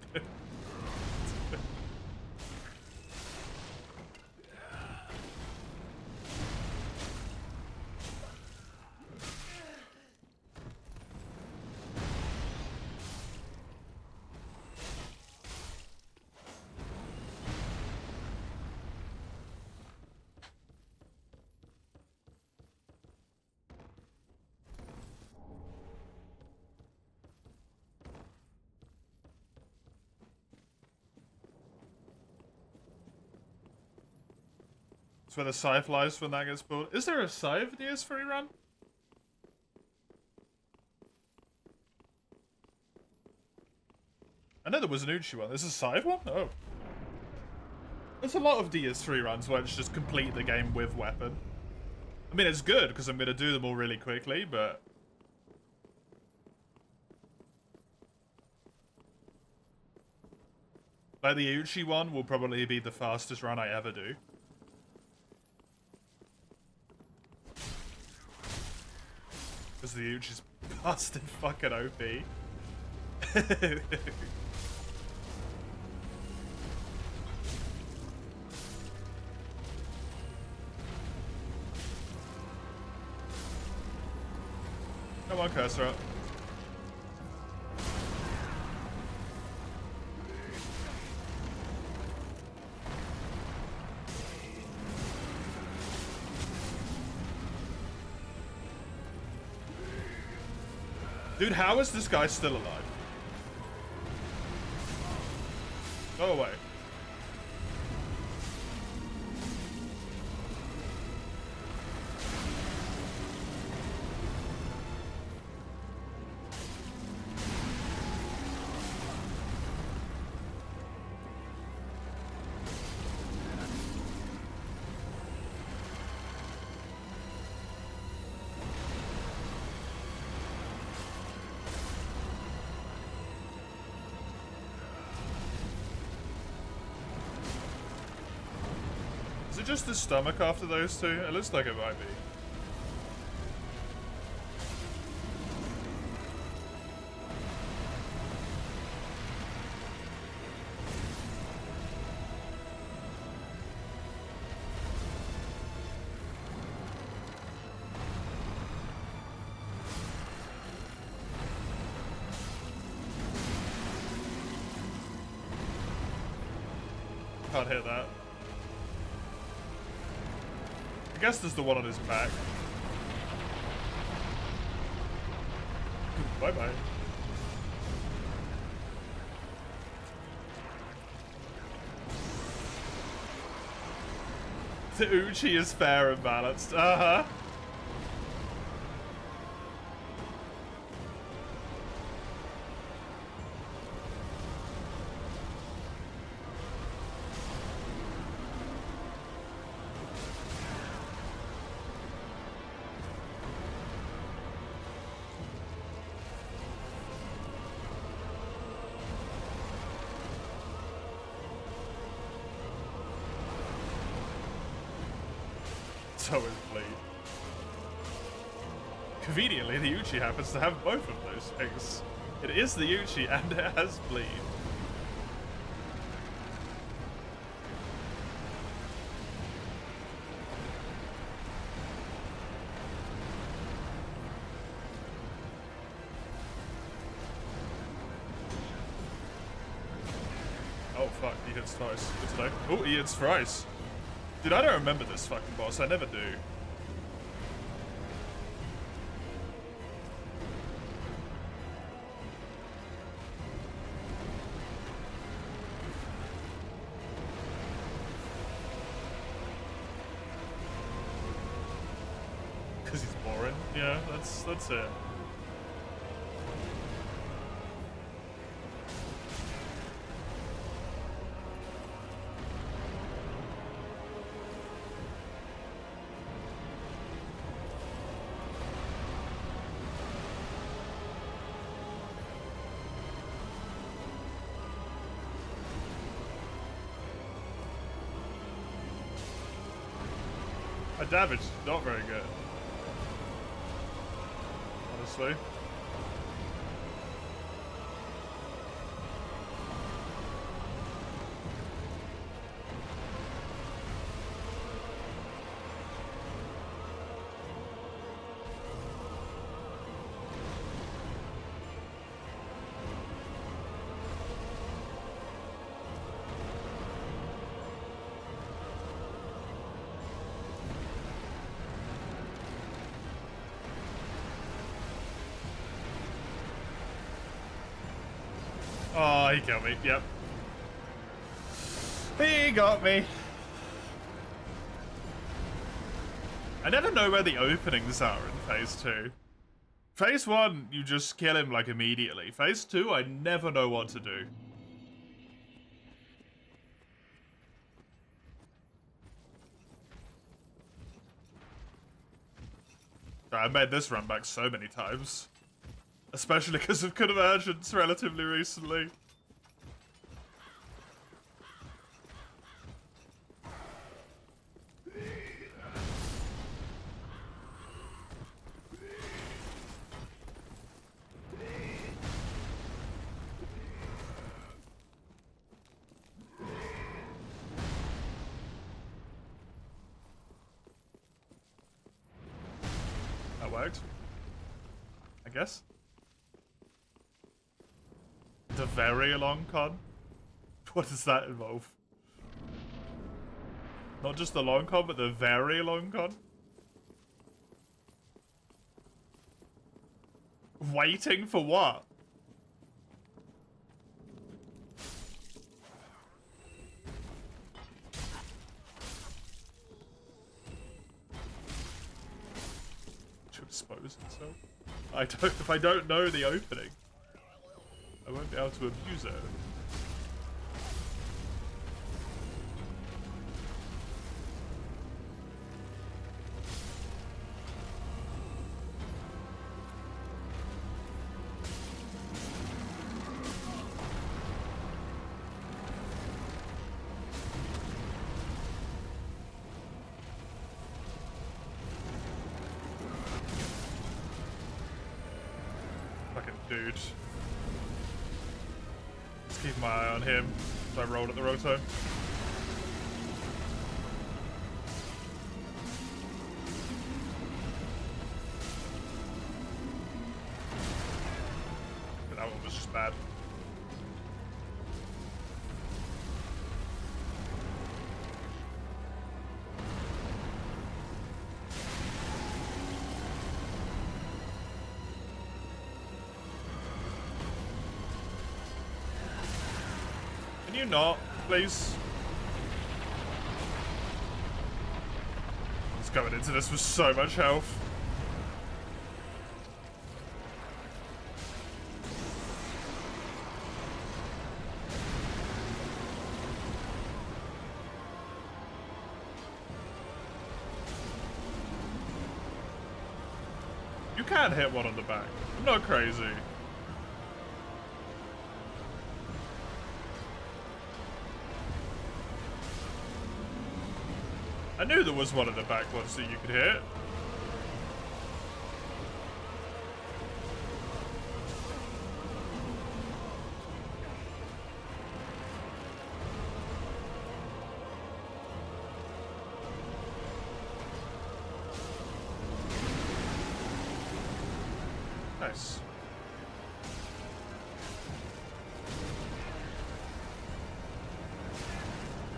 That's where the scythe lies when that gets pulled. Is there a scythe DS3 run? I know there was an Uchi one. There's a scythe one? Oh. There's a lot of DS3 runs where it's just complete the game with weapon. I mean, it's good because I'm going to do them all really quickly, but... like, the Uchi one will probably be the fastest run I ever do. Because the Uchi's busted fucking OP. Come on, cursor up. Dude, how is this guy still alive? Go away. Is it just the stomach after those two? It looks like it might be. Can't hit that. I guess there's the one on his back. Bye-bye. The Uchi is fair and balanced. Uh-huh. So is Bleed. Conveniently, the Uchi happens to have both of those things. It is the Uchi and it has Bleed. Oh fuck, he hits twice. Good to know. Oh, he hits thrice. Dude, I don't remember this fucking boss. I never do. Because he's boring. Yeah, that's it. My damage is not very good. Honestly. Oh, he killed me. Yep. He got me. I never know where the openings are in Phase 2. Phase 1, you just kill him, like, immediately. Phase 2, I never know what to do. I made this run back so many times. Especially because of convergence relatively recently. That worked. I guess. The very long con? What does that involve? Not just the long con, but the very long con? Waiting for what? To expose himself? If I don't know the opening, I won't be able to abuse it. Fucking dude. Just keep my eye on him so I rolled at the wrong time. But that one was just bad. Can you not, please? I was going into this with so much health. You can hit one on the back. I'm not crazy. I knew there was one in the back once that you could hit. Nice.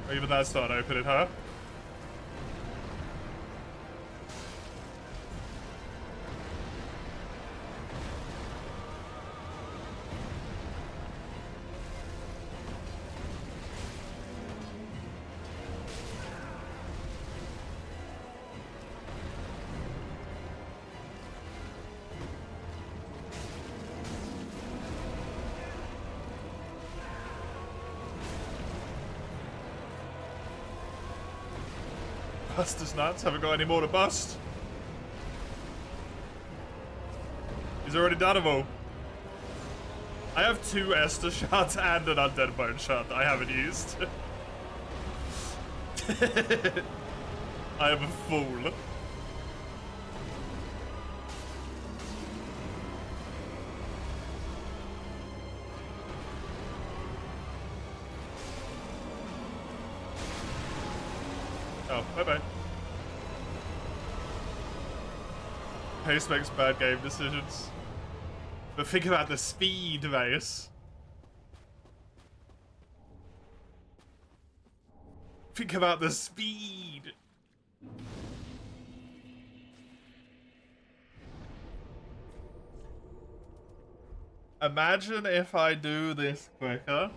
Or even that's not opening, huh? Bust his nuts. Haven't got any more to bust. He's already done them all. I have 2 Esther shards and an Undead Bone shard that I haven't used. I am a fool. Oh, bye-bye. Pace makes bad game decisions. But think about the speed, Mace. Think about the speed. Imagine if I do this quicker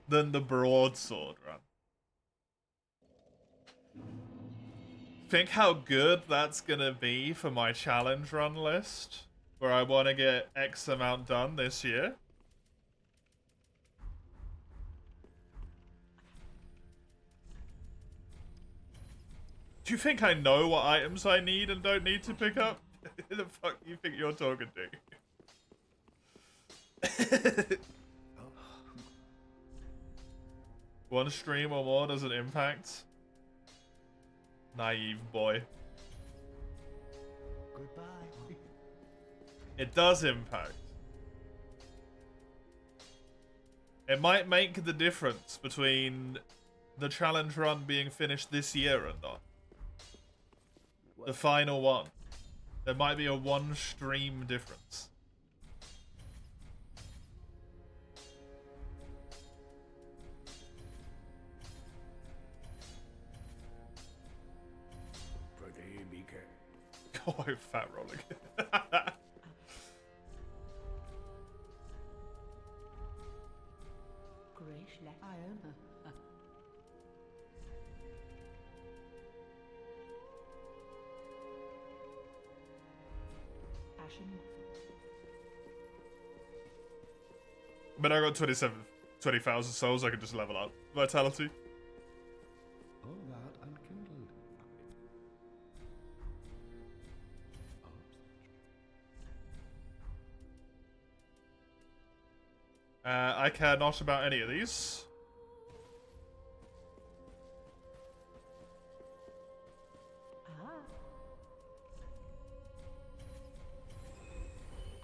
than the broadsword run. Think how good that's gonna be for my challenge run list, where I want to get X amount done this year. Do you think I know what items I need and don't need to pick up? Who the fuck do you think you're talking to? One stream or more doesn't impact. Naive boy. Goodbye. It does impact. It might make the difference between the challenge run being finished this year or not. The final one. There might be a 1 stream difference. Oh, fat rolling. Grace left Iona. Ashen. But I got 20,000 souls, I could just level up. Vitality. All that unkindled. I care not about any of these. Ah.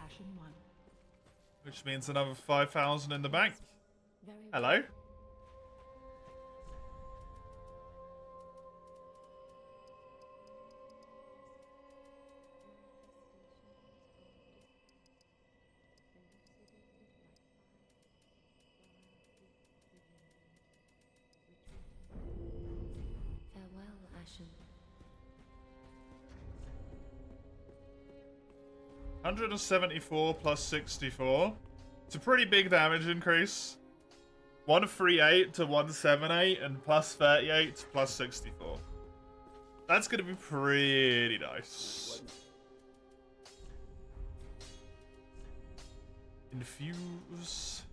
Ashen 1. Which means another 5,000 in the bank. Very Hello? Farewell, Ashen. 174 plus 64. It's a pretty big damage increase. 138 to 178 and plus 38 to plus 64. That's gonna be pretty nice. Infuse.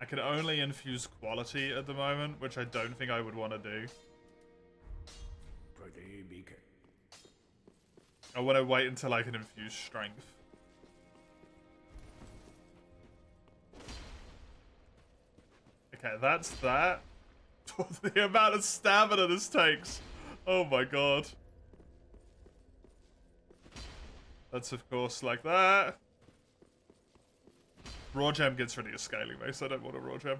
I can only infuse quality at the moment, which I don't think I would want to do. I want to wait until I can infuse strength. Okay, that's that. The amount of stamina this takes. Oh my god. That's of course like that. Raw gem gets rid of your scaling base. I don't want a raw gem.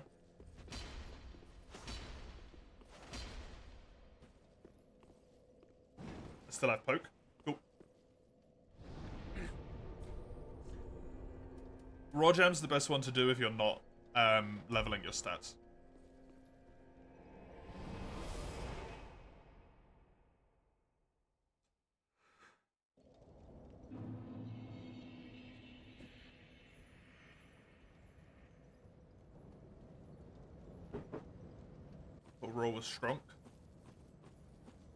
I still have poke. Cool. Raw Gem's the best one to do if you're not leveling your stats. But Raw was strong.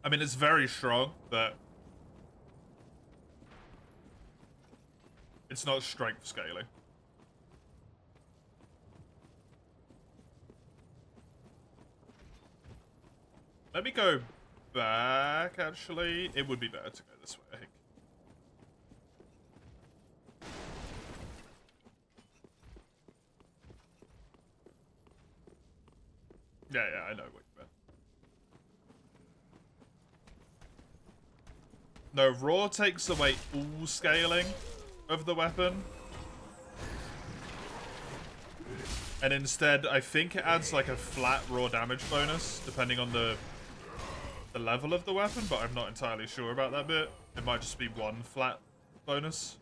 I mean, it's very strong, but it's not strength scaling. Let me go back, actually. It would be better to go this way, I think. Yeah, I know what you meant. No, Raw takes away all scaling of the weapon. And instead, I think it adds like a flat raw damage bonus, depending on the level of the weapon, but I'm not entirely sure about that bit. It might just be one flat bonus.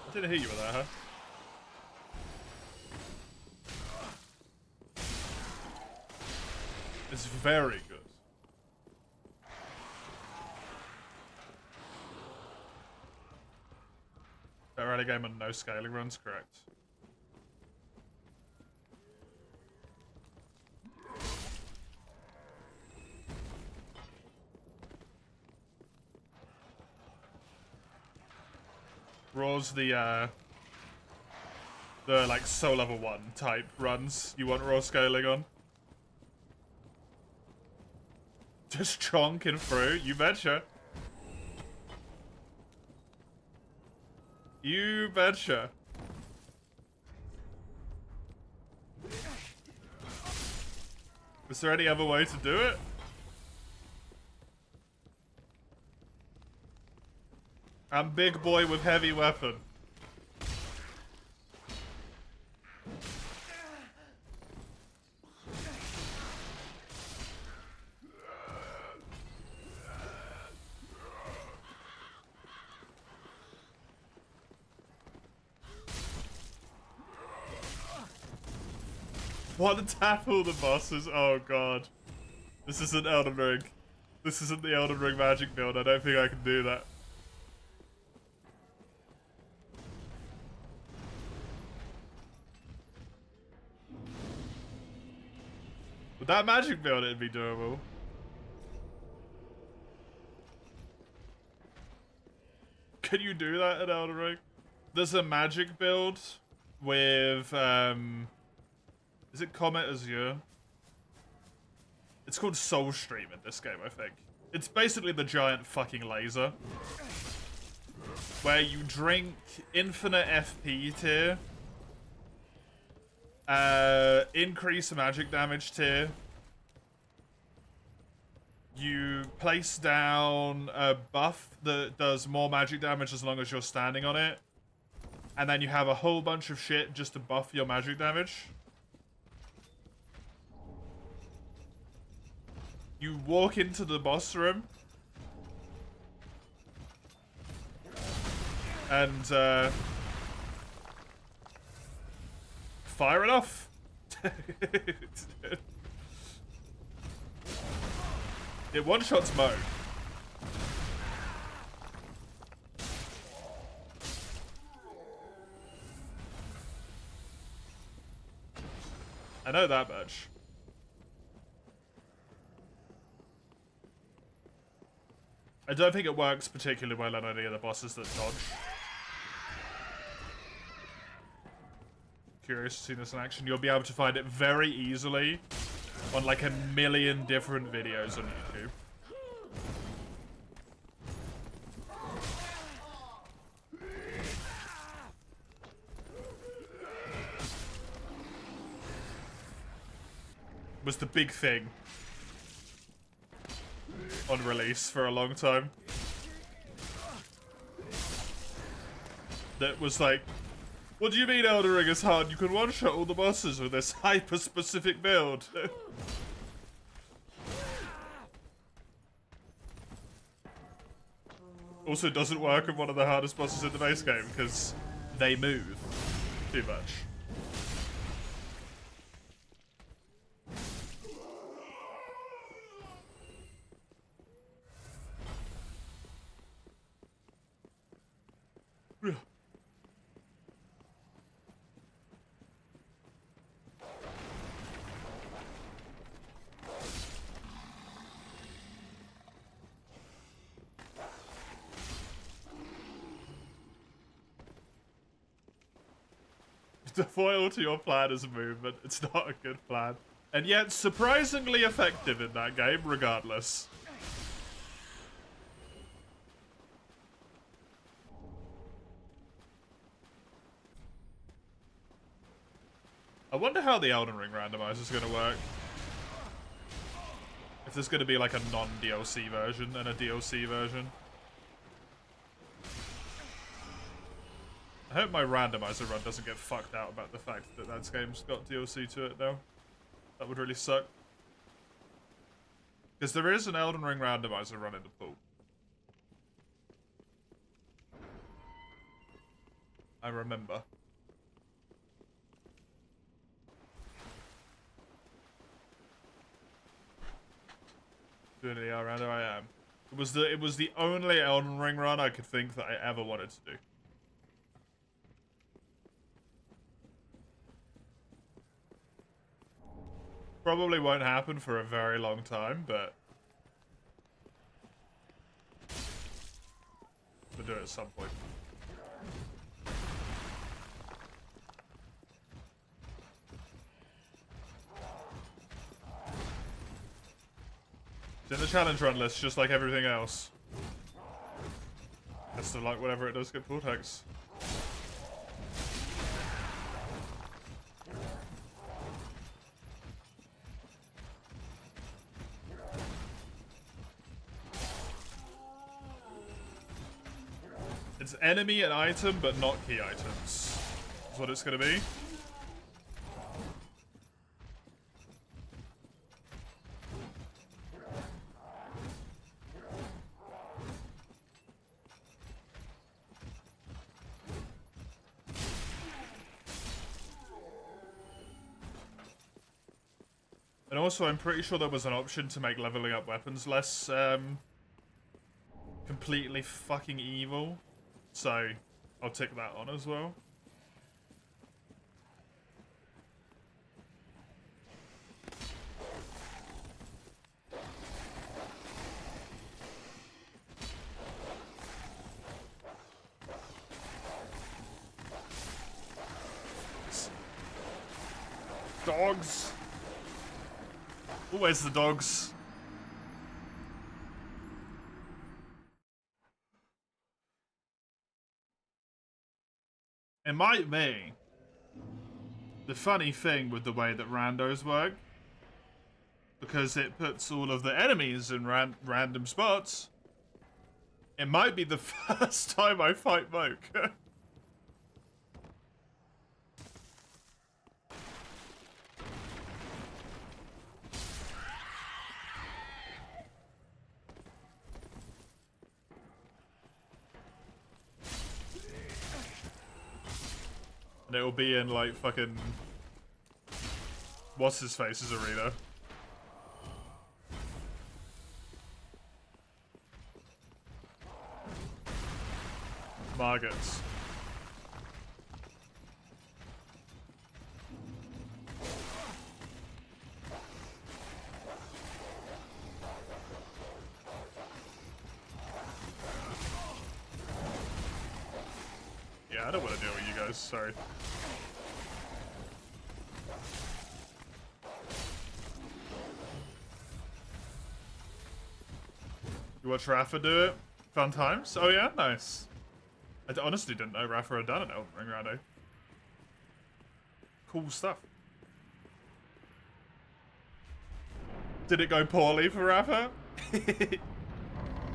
I didn't hit you with that, huh? It's very good. That early game on no scaling runs, correct. Raw's the like soul level 1 type runs you want raw scaling on. Just chonking through, you betcha. You betcha. Is there any other way to do it? I'm big boy with heavy weapon. Want to tap all the bosses? Oh god. This isn't Elden Ring. This isn't the Elden Ring magic build. I don't think I can do that. With that magic build, it'd be doable. Can you do that in Elden Ring? There's a magic build with, is it Comet Azure? It's called Soul Stream in this game, I think. It's basically the giant fucking laser. Where you drink infinite FP tier. Increase magic damage tier. You place down a buff that does more magic damage as long as you're standing on it. And then you have a whole bunch of shit just to buff your magic damage. You walk into the boss room. And, fire it off. It one-shots Mo. I know that much. I don't think it works particularly well on any of the bosses that dodge. Curious to see this in action. You'll be able to find it very easily on like a million different videos on YouTube. Was the big thing on release for a long time. That was like What do you mean Elden Ring is hard? You can one-shot all the bosses with this hyper-specific build. Also doesn't work on one of the hardest bosses in the base game because they move too much. The foil to your plan is movement. It's not a good plan. And yet surprisingly effective in that game, regardless. I wonder how the Elden Ring randomizer is going to work. If there's going to be like a non-DLC version and a DLC version. I hope my randomizer run doesn't get fucked out about the fact that that game's got DLC to it now. That would really suck. Because there is an Elden Ring randomizer run in the pool. I remember. Doing the rando I am. It was the only Elden Ring run I could think that I ever wanted to do. Probably won't happen for a very long time, but we'll do it at some point. It's in the challenge run list, just like everything else. Just to like whatever it does get Vortex. It's enemy and item, but not key items. That's what it's gonna be. And also, I'm pretty sure there was an option to make leveling up weapons less, completely fucking evil. So, I'll tick that on as well. Dogs! Always the dogs. It might be the funny thing with the way that randos work, because it puts all of the enemies in random spots. It might be the first time I fight Moke. And it'll be in, like, fucking... What's-his-face's arena. Margot's. Yeah, I don't want to deal with you guys, sorry. You watch Rafa do it? Fun times? Oh yeah? Nice. I honestly didn't know Rafa had done an Elden Ring rando. Cool stuff. Did it go poorly for Rafa?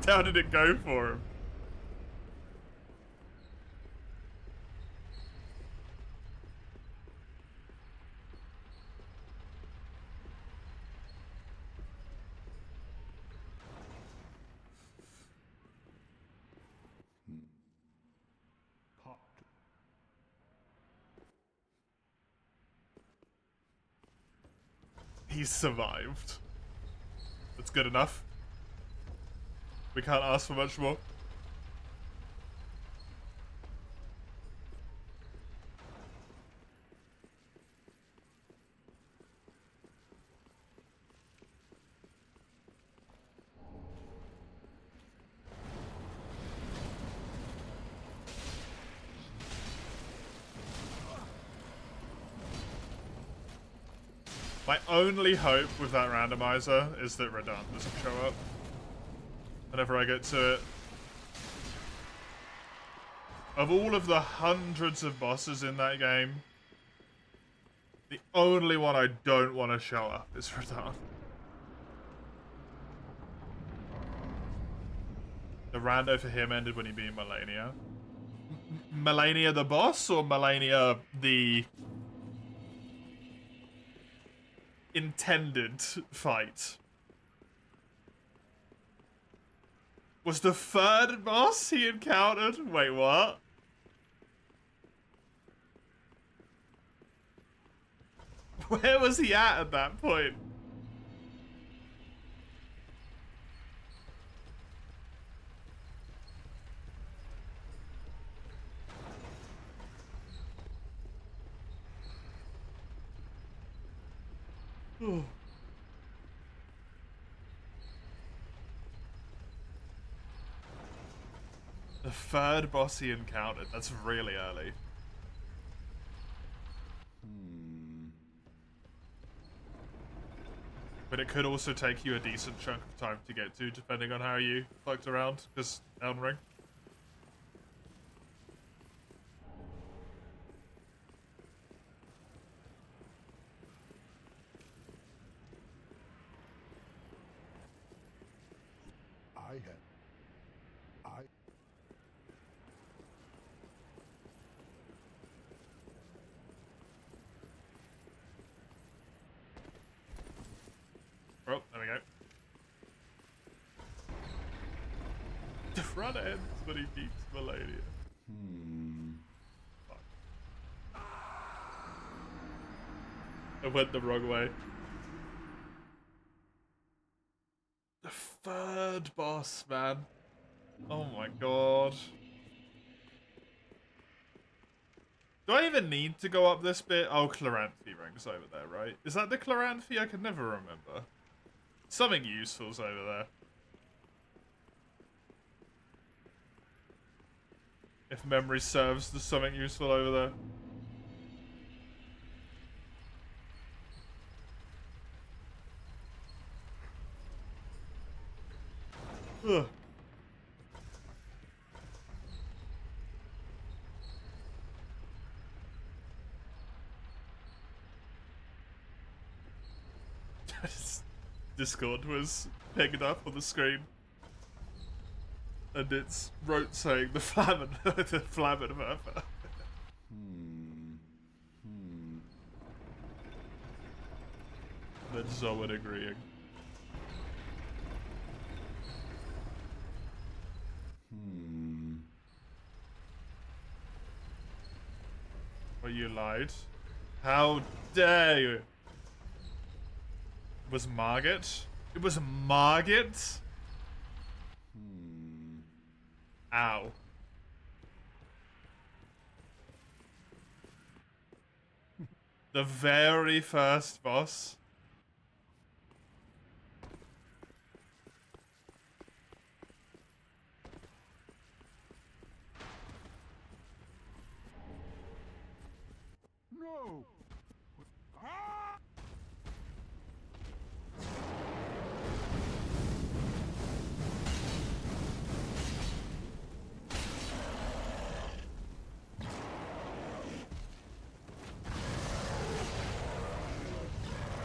How did it go for him? He survived. That's good enough. We can't ask for much more. My only hope with that randomizer is that Radahn doesn't show up whenever I get to it. Of all of the hundreds of bosses in that game, the only one I don't want to show up is Radahn. The rando for him ended when he beat Malenia. Malenia the boss or Malenia the intended fight? Was the third boss he encountered? Wait, what? Where was he at that point? Oh. The third boss he encountered. That's really early. But it could also take you a decent chunk of time to get to, depending on how you fucked around, because Elden Ring. Oh, there we go. The front ends when he beats Malenia. Fuck. I went the wrong way. The third boss, man. Oh my god. Do I even need to go up this bit? Oh, Chloranthy ring's over there, right? Is that the Chloranthy? I can never remember. Something useful's over there. If memory serves, there's something useful over there. Ugh. Discord was picking up on the screen, and it's wrote saying the Flamen, the Flamen Murphy. Then Zoan agreeing. Well, you lied. How dare you? Was Margit? It was Margit? Ow. The very first boss. No!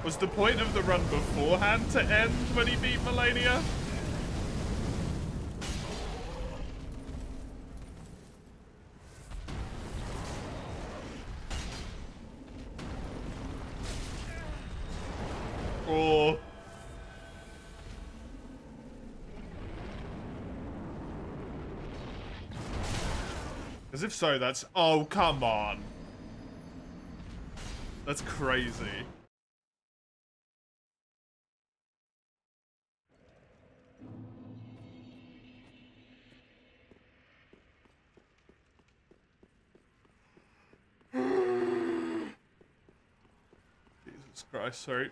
Was the point of the run beforehand to end when he beat Malenia? Or... Because if so, that's... Oh, come on. That's crazy. Jesus Christ, sorry.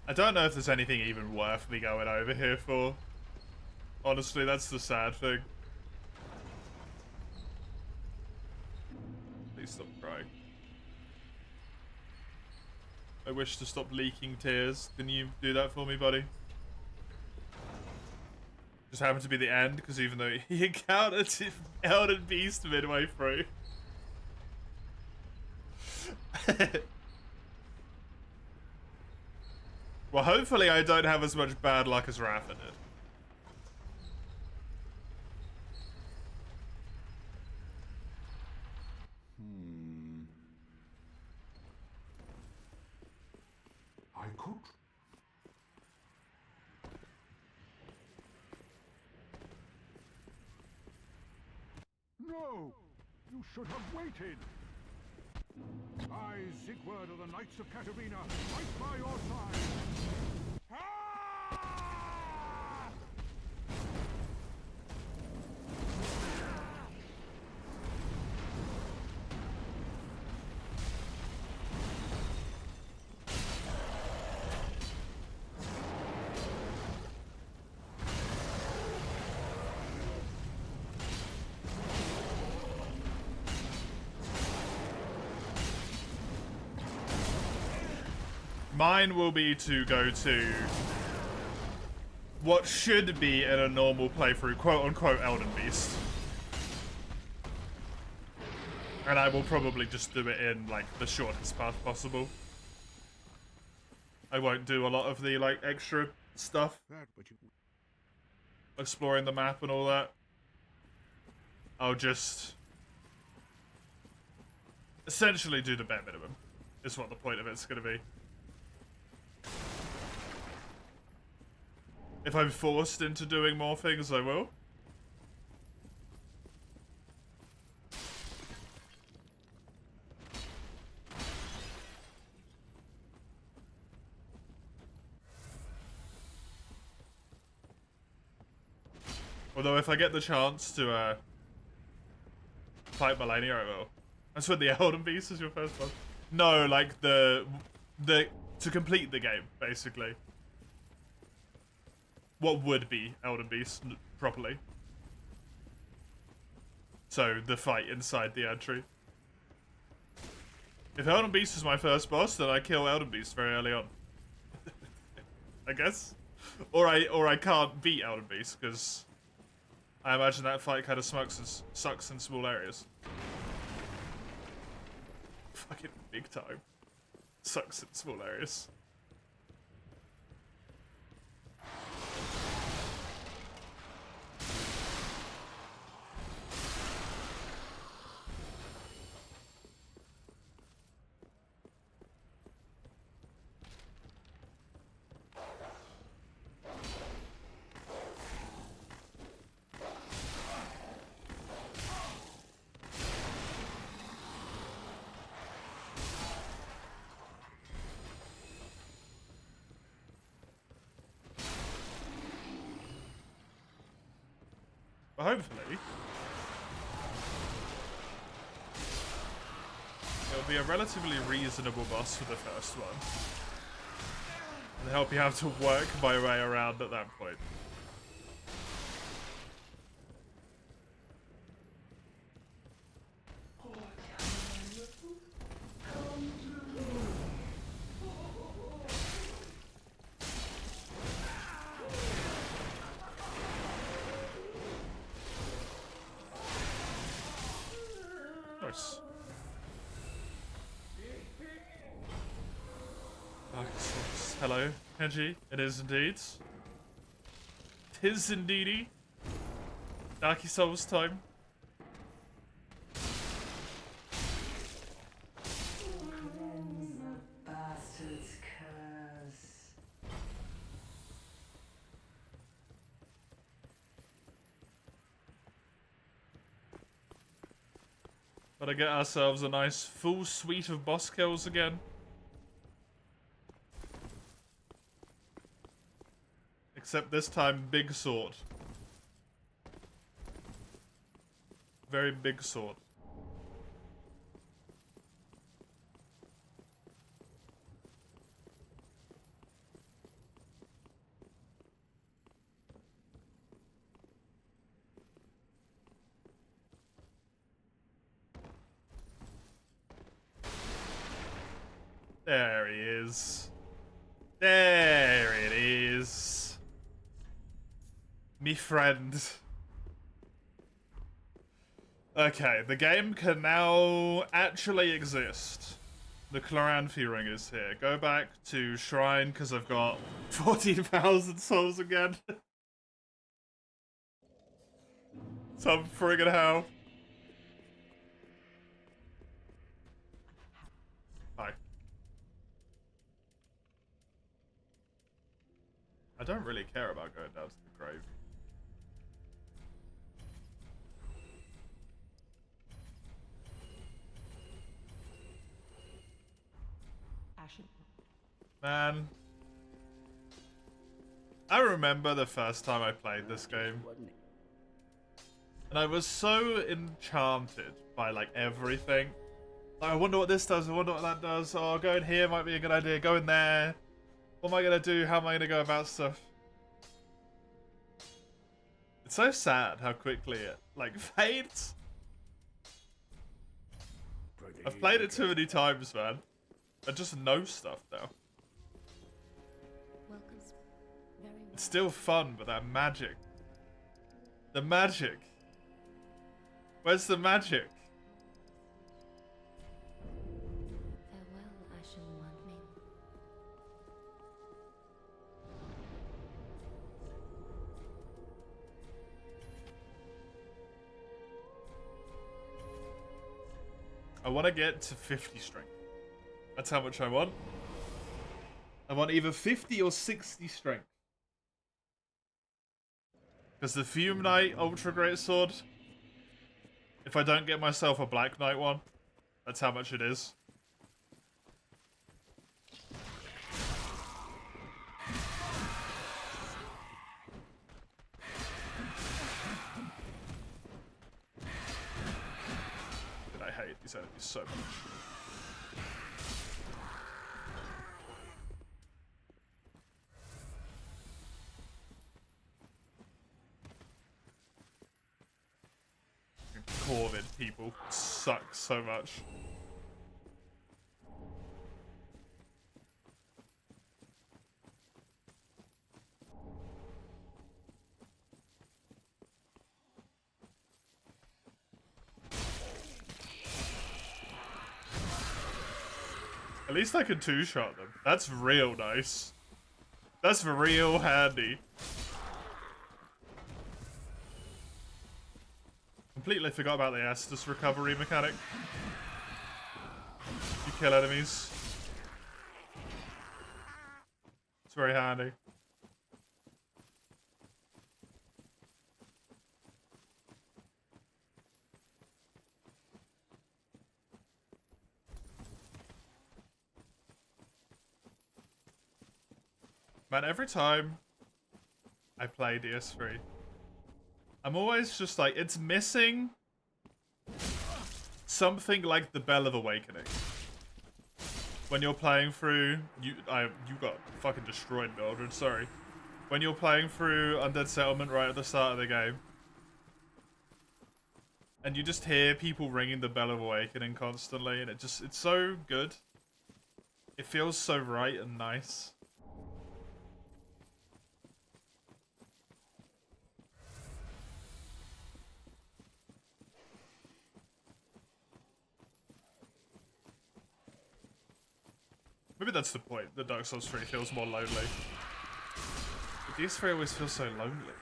I don't know if there's anything even worth me going over here for. Honestly, that's the sad thing. Please stop crying. I wish to stop leaking tears. Can you do that for me, buddy? Just happened to be the end, because even though he encountered Elden Beast midway through. Well, hopefully I don't have as much bad luck as Rafa did. I could. No! You should have waited! I, Sigurd of the Knights of Katarina, fight by your side! Ah! Mine will be to go to what should be in a normal playthrough, quote-unquote Elden Beast. And I will probably just do it in, like, the shortest path possible. I won't do a lot of the, like, extra stuff. Exploring the map and all that. I'll just essentially do the bare minimum, is what the point of it's going to be. If I'm forced into doing more things, I will. Although if I get the chance to fight Malenia, I will. That's what the Elden Beast is your first one. No, like the to complete the game, basically. What would be Elden Beast properly. So, the fight inside the entry. If Elden Beast is my first boss, then I kill Elden Beast very early on. I guess. Or I can't beat Elden Beast, because I imagine that fight kind of sucks in small areas. Fucking big time. Sucks in small areas. But hopefully, it'll be a relatively reasonable boss for the first one. And help you have to work my way around at that point. Nice. Dark Souls. Hello, Kenji. It is indeed. Tis indeedy. Darky Souls time. Bastard's curse. Gotta get ourselves a nice full suite of boss kills again. Except this time, big sword. Very big sword. There he is. There it is. Me friend. Okay, the game can now actually exist. The Chloranthy ring is here. Go back to Shrine, because I've got 14,000 souls again. Some friggin' hell. Hi. I don't really care about going down to the grave. Man. I remember the first time I played this game. And I was so enchanted by, like, everything. Like, I wonder what this does, I wonder what that does. Oh, going here might be a good idea. Go in there. What am I gonna do? How am I gonna go about stuff? It's so sad how quickly it, like, fades. I've played it too many times, man. I just know stuff now. It's still fun, but that magic. The magic. Where's the magic? Farewell, Ashen One. I want to get to 50 strength. That's how much I want. I want either 50 or 60 strength. Because the Fume Knight Ultra Great Sword, if I don't get myself a Black Knight one, that's how much it is. Did I hate these enemies so much? Corvid people suck so much. At least I can two-shot them. That's real nice. That's real handy. Completely forgot about the Estus recovery mechanic. You kill enemies. It's very handy. Man, every time I play DS3, I'm always just like, it's missing something like the Bell of Awakening. When you're playing through, you got fucking destroyed, Mildred, sorry. When you're playing through Undead Settlement right at the start of the game, and you just hear people ringing the Bell of Awakening constantly, and it's so good. It feels so right and nice. Maybe that's the point, that Dark Souls 3 feels more lonely. But DS3 always feels so lonely.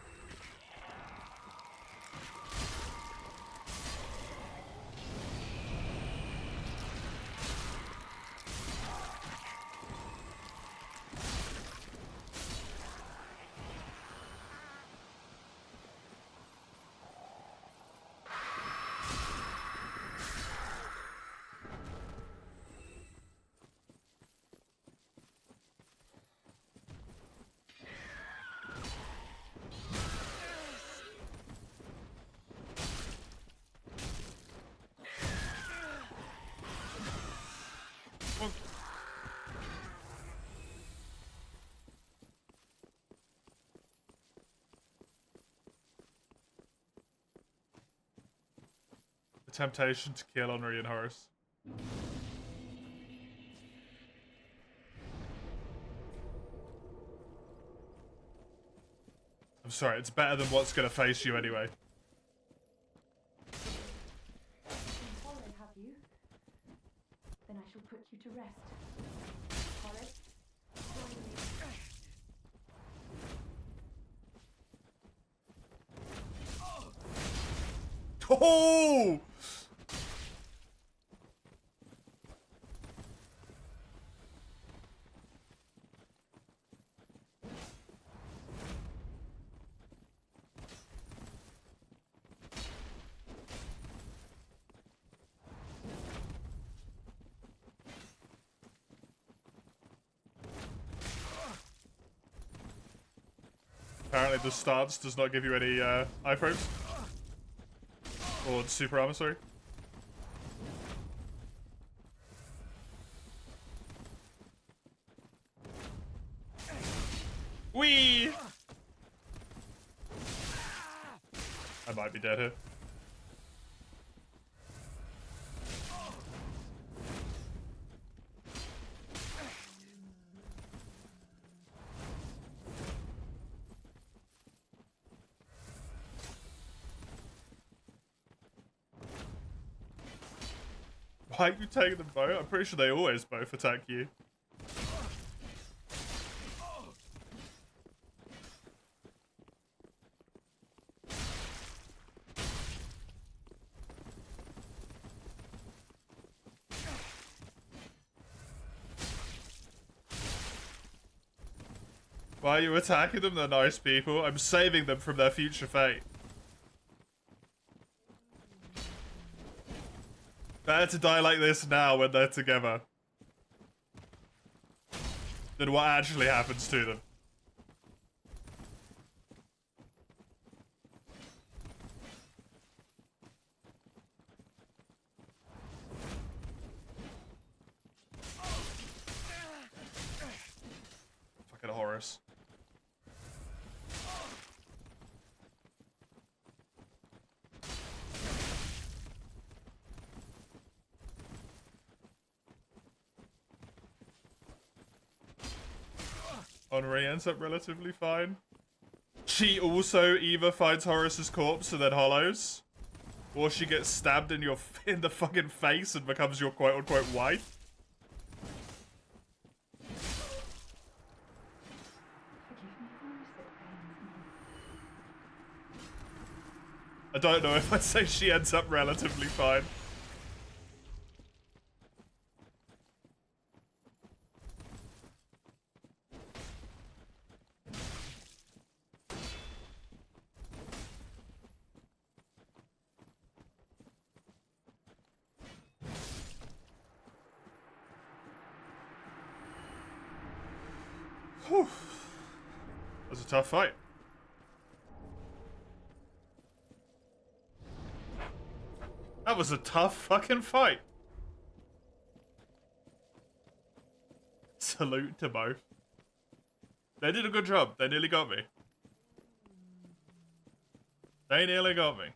The temptation to kill Henri and Horace. I'm sorry, it's better than what's gonna face you anyway. Hollow, have you? Then I shall put you to rest. Hollow, join me. Oh! Apparently the stance does not give you any iframes. Or super armor, sorry. Whee! I might be dead here. Why are you taking them both? I'm pretty sure they always both attack you. Why are you attacking them? They're nice people. I'm saving them from their future fate. Better to die like this now when they're together than what actually happens to them. Fucking Horus. Henri ends up relatively fine. She also either finds Horus's corpse and then hollows, or she gets stabbed in the fucking face and becomes your quote-unquote wife. I don't know if I'd say she ends up relatively fine. Whew. That was a tough fight. That was a tough fucking fight. Salute to both. They did a good job. They nearly got me. They nearly got me.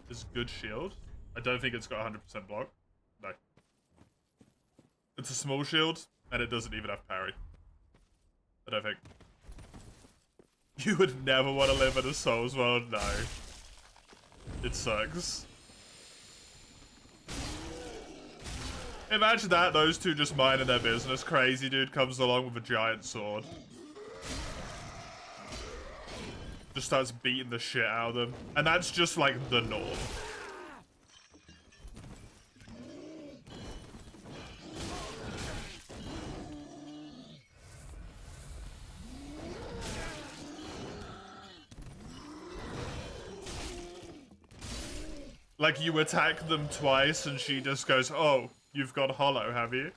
This is good shield. I don't think it's got 100% block. No. It's a small shield, and it doesn't even have parry. I don't think. You would never want to live in a Souls world, no. It sucks. Imagine that, those two just minding their business. Crazy dude comes along with a giant sword. Just starts beating the shit out of them. And that's just like the norm. Like, you attack them twice and she just goes, oh, you've got hollow, have you?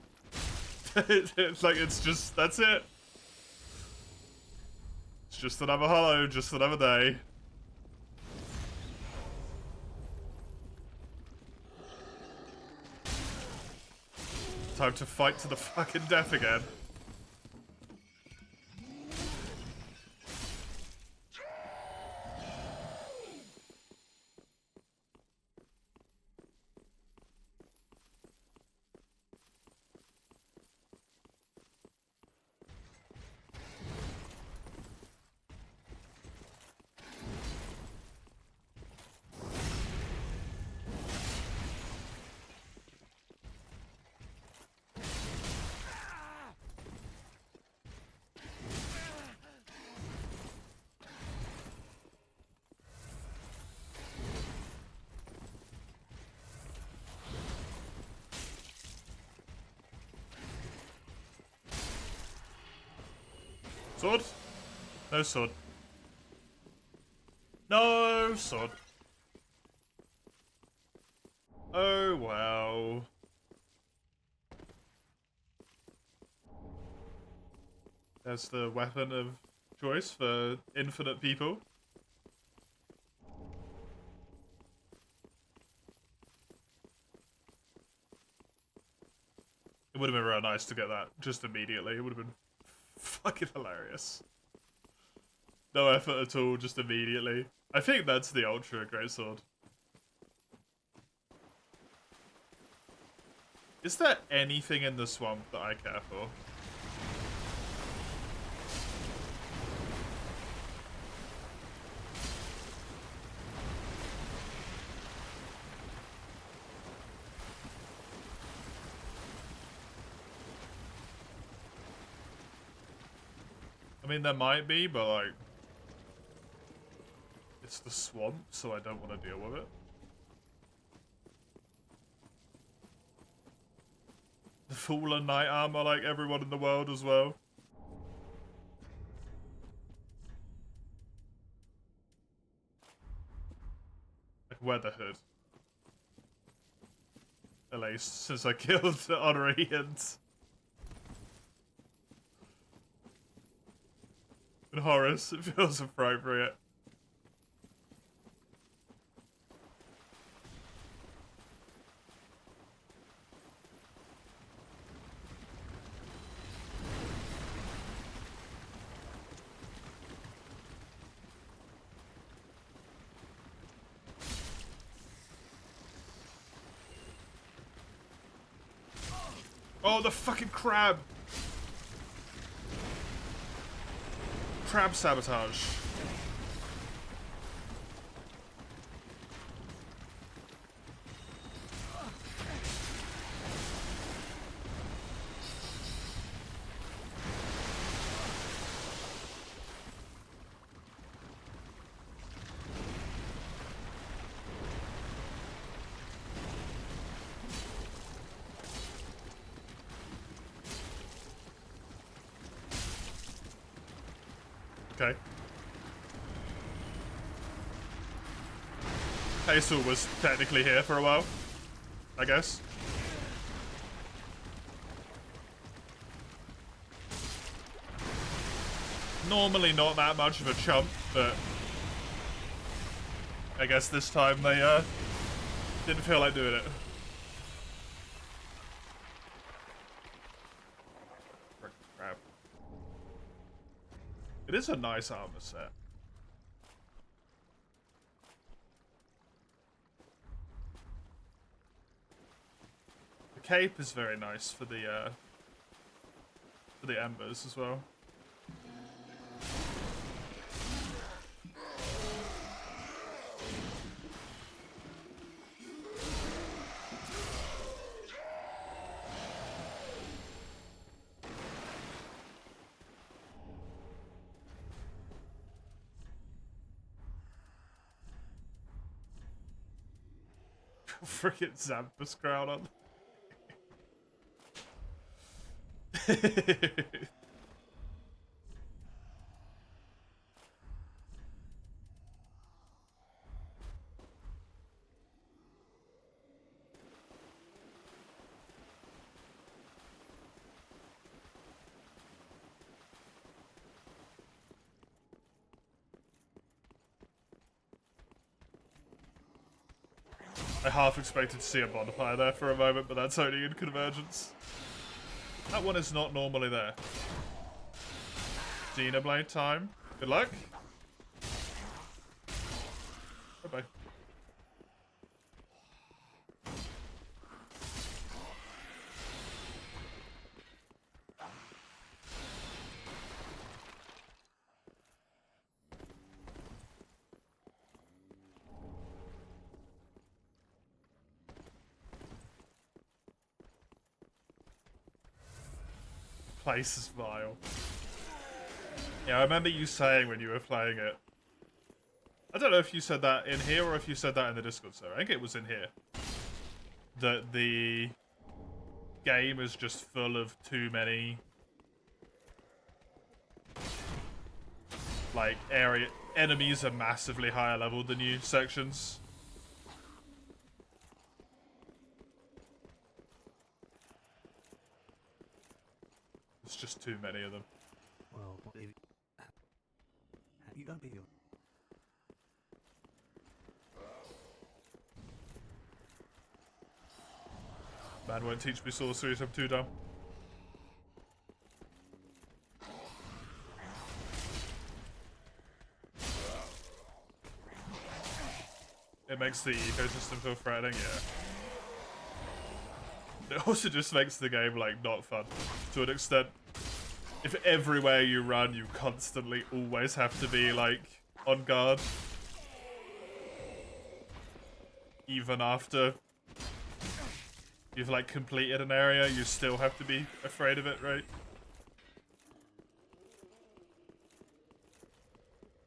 It's like, it's just, that's it. It's just another hollow, just another day. Time to fight to the fucking death again. Sword? No sword. No sword. Oh well. There's the weapon of choice for infinite people. It would have been real nice to get that just immediately. It would have been fucking hilarious. No effort at all, just immediately. I think that's the ultra greatsword. Is there anything in the swamp that I care for? I mean, there might be, but like, it's the swamp, so I don't want to deal with it. The Fallen Knight armor, like everyone in the world as well. Like Weatherhood. At least, since I killed Honoree and Horus, it feels appropriate. Oh, the fucking crab! Crab sabotage. Okay. Hazel was technically here for a while, I guess. Normally not that much of a chump, but I guess this time they didn't feel like doing it. Crap. It is a nice armor set. The cape is very nice for the embers as well. Freaking Zampus crown on. I half expected to see a bonfire there for a moment, but that's only in Convergence. That one is not normally there. Xenoblade time. Good luck. Bye-bye. Place is vile. Yeah, I remember you saying when you were playing it. I don't know if you said that in here or if you said that in the Discord server. I think it was in here. That the game is just full of too many like area enemies are massively higher level than you sections. It's just too many of them. Well, what if you don't be your Man won't teach me sorceries, I'm too dumb. It makes the ecosystem feel threatening, yeah. It also just makes the game, like, not fun, to an extent. If everywhere you run, you constantly always have to be, like, on guard. Even after you've, like, completed an area, you still have to be afraid of it, right?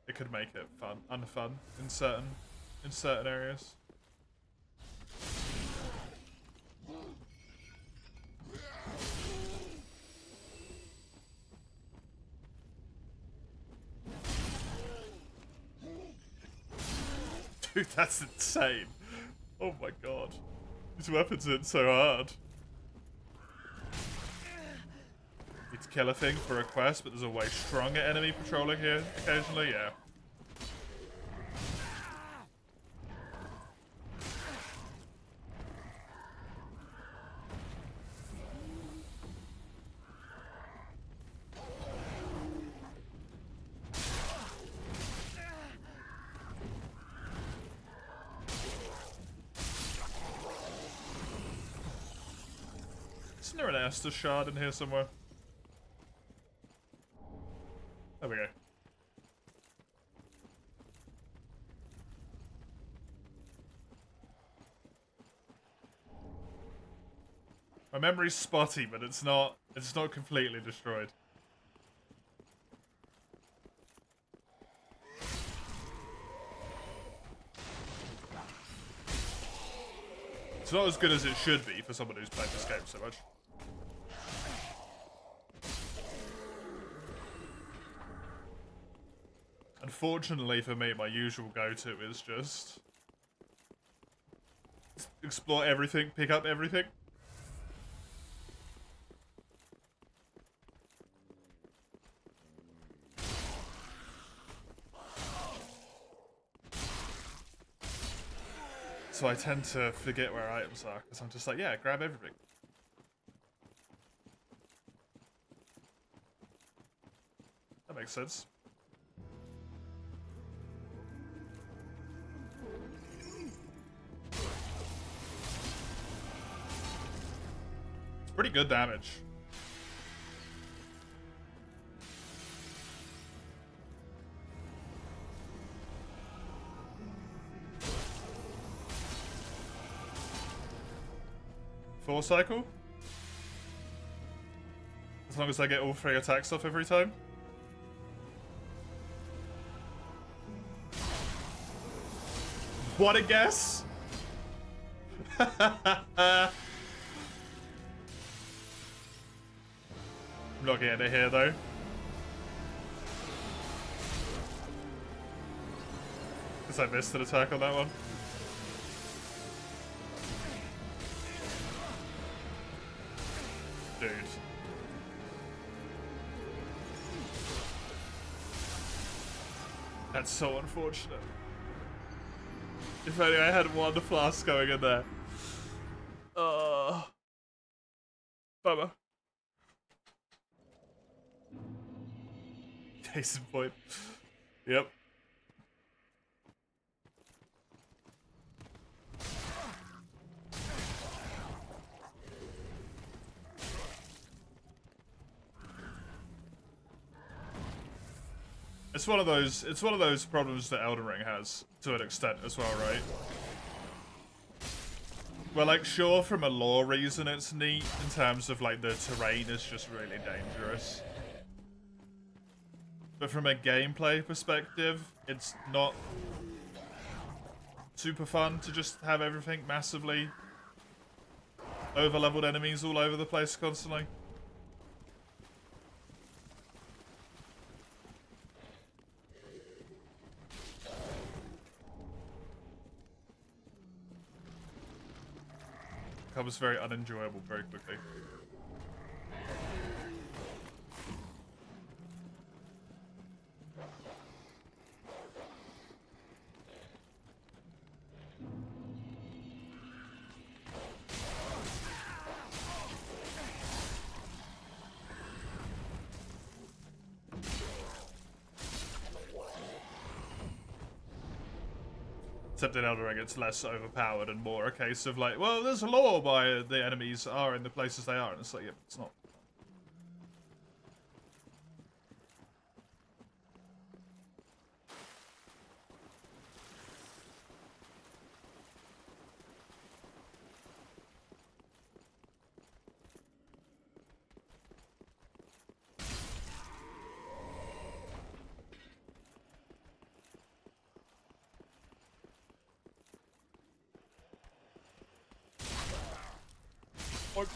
It could make it fun, unfun in certain areas. Dude, that's insane. Oh my god. These weapons hit so hard. Need to kill a thing for a quest, but there's a way stronger enemy patrolling here occasionally, yeah. Isn't there an Estus shard in here somewhere? There we go. My memory's spotty, but it's not completely destroyed. It's not as good as it should be for someone who's played this game so much. Unfortunately for me, my usual go-to is just explore everything, pick up everything. So I tend to forget where items are, because I'm just like, yeah, grab everything. That makes sense. It's pretty good damage. Full cycle? As long as I get all 3 attacks off every time? What a guess! I'm not getting it here though. Because I missed an attack on that one. Dude. That's so unfortunate. If only I had one flask going in there. Bummer. Case in point. Yep. It's one of those problems that Elden Ring has to an extent as well, right? Well, like, sure, from a lore reason it's neat in terms of, like, the terrain is just really dangerous. But from a gameplay perspective, it's not super fun to just have everything massively over-leveled enemies all over the place constantly. becomes very unenjoyable very quickly. Except in Elden Ring, it's less overpowered and more a case of like, well, there's a law why the enemies are in the places they are, and it's like, yeah, it's not. Fuck.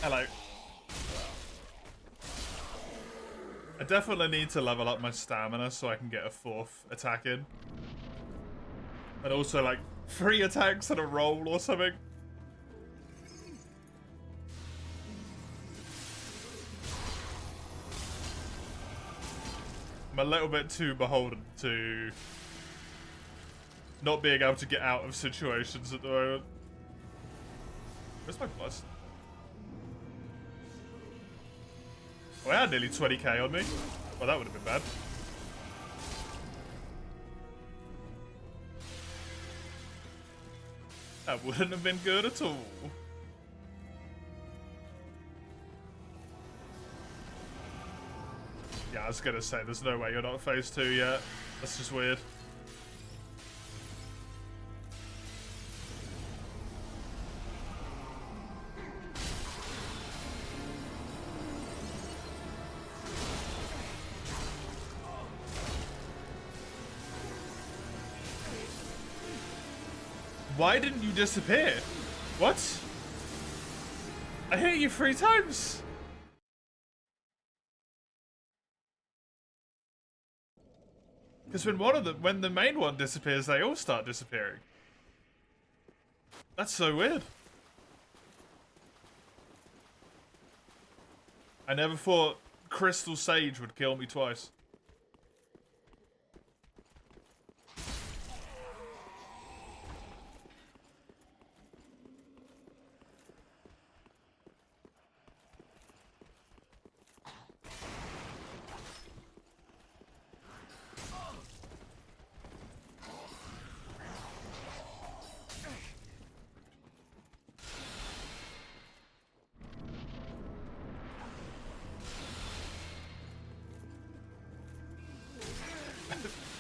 Hello. I definitely need to level up my stamina so I can get a 4th attack in. And also like 3 attacks in a roll or something. I'm a little bit too beholden to not being able to get out of situations at the moment. Where's my plus? Oh, I had nearly 20k on me. Well, that would have been bad. That wouldn't have been good at all. Yeah, I was gonna say, there's no way you're not phase 2 yet. That's just weird. Why didn't you disappear? What? I hit you 3 times. Because when the main one disappears, they all start disappearing. That's so weird. I never thought Crystal Sage would kill me twice.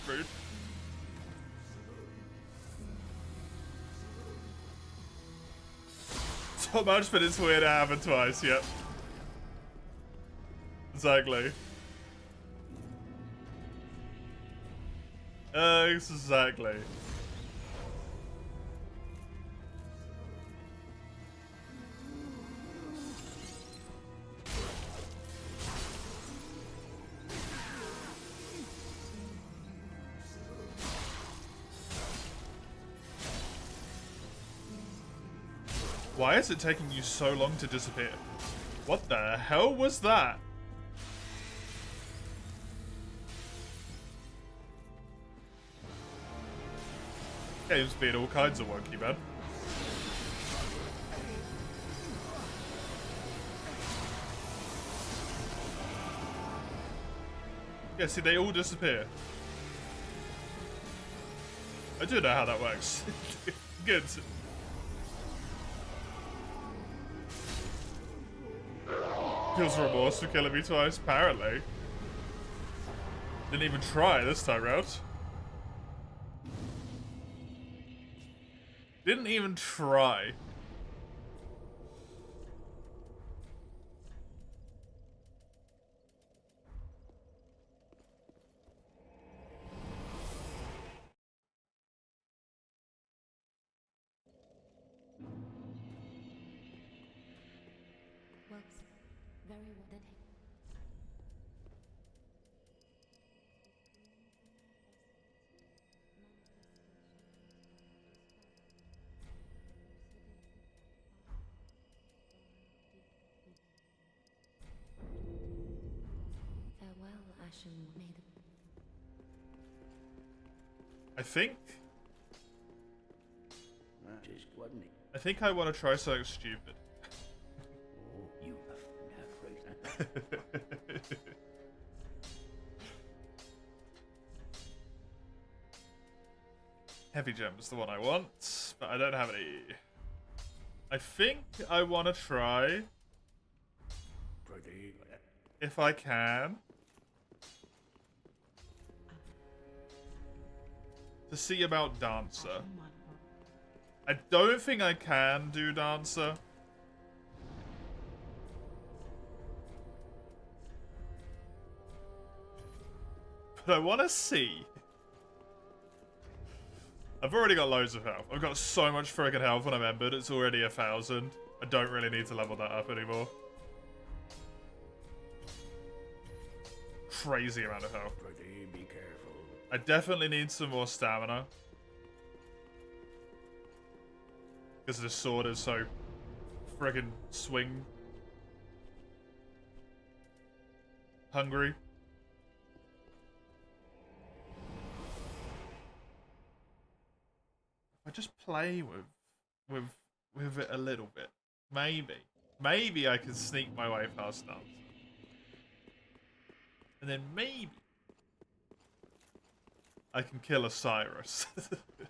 Rude. So much, but it's weird to happen twice, yep. Exactly. Exactly. Why is it taking you so long to disappear? What the hell was that? Game's being all kinds of wonky, man. Yeah, see, they all disappear. I do know how that works. Good. Feels remorse for killing me twice, apparently. Didn't even try this time round. Didn't even try. Farewell, Ashen Maiden. I think I want to try something stupid. Oh, you have right. Heavy gem is the one I want, but I don't have any. I think I want to try, if I can, to see about Dancer. I don't think I can do Dancer. But I want to see. I've already got loads of health. I've got so much friggin' health when I'm embered. It's already 1,000. I don't really need to level that up anymore. Crazy amount of health. Be careful. I definitely need some more stamina. Because this sword is so friggin' swing hungry. I just play with it a little bit. Maybe I can sneak my way past that. And then maybe I can kill Osiris.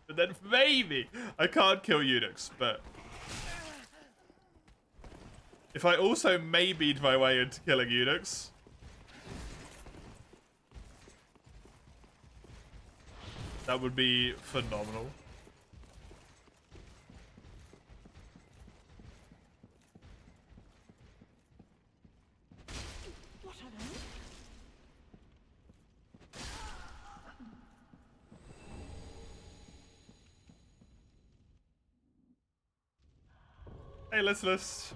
And then maybe I can't kill Eunuchs, but if I also maybe'd my way into killing Eunuchs, that would be phenomenal. Hey, listeners.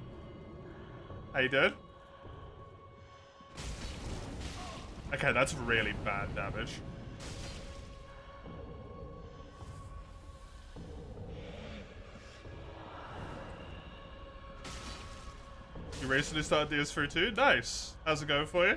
How you doing? Okay, that's really bad damage. You recently started DS3 too? Nice. How's it going for you?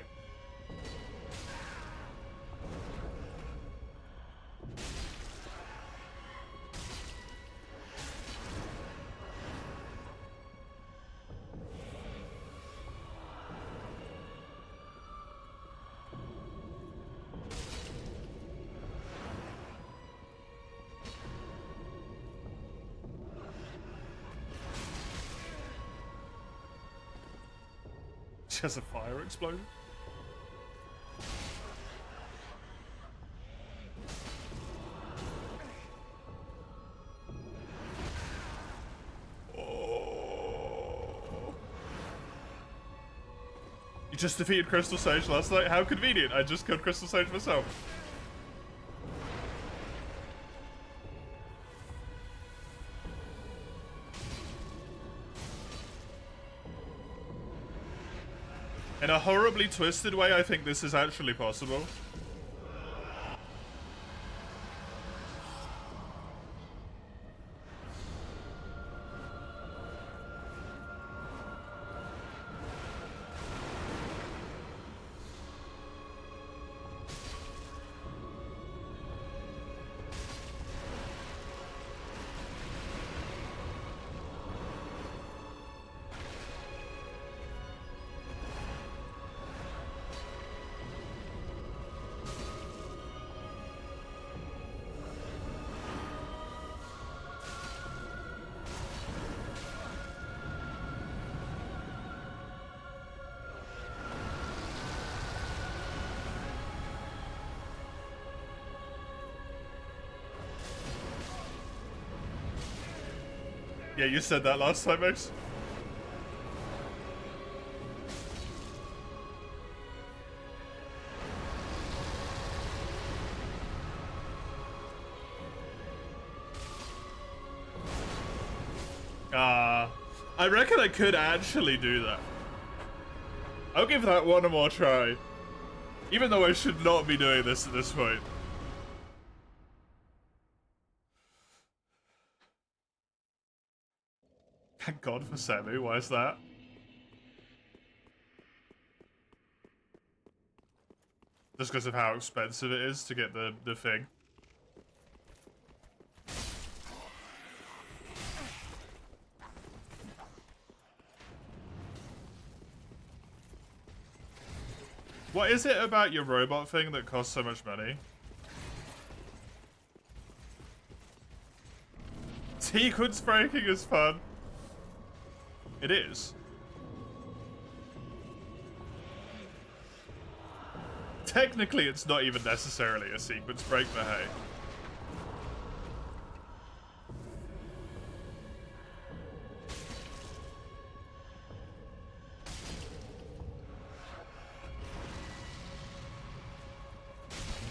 Just a fire explosion. Oh. You just defeated Crystal Sage last night? How convenient. I just killed Crystal Sage myself. In a horribly twisted way, I think this is actually possible. Yeah, you said that last time, Max. I reckon I could actually do that. I'll give that one more try. Even though I should not be doing this at this point. Thank God for Semu, why is that? Just because of how expensive it is to get the thing. What is it about your robot thing that costs so much money? Sequence breaking is fun. It is. Technically, it's not even necessarily a sequence break, but hey.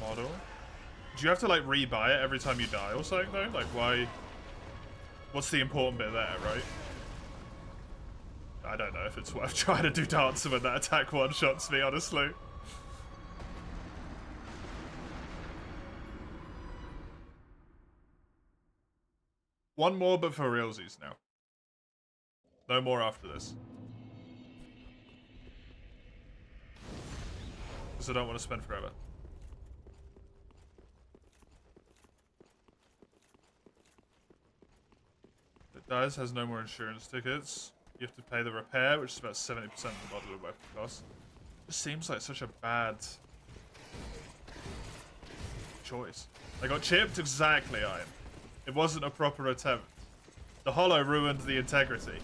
Model. Do you have to like rebuy it every time you die or something though? Like why? What's the important bit there, right? I don't know if it's worth trying to do Dancer when that attack one-shots me, honestly. One more, but for realsies now. No more after this. Because I don't want to spend forever. It dies, has no more insurance tickets. You have to pay the repair, which is about 70% of the modular weapon cost. It seems like such a bad choice. I got chipped? Exactly, Iron. It wasn't a proper attempt. The hollow ruined the integrity.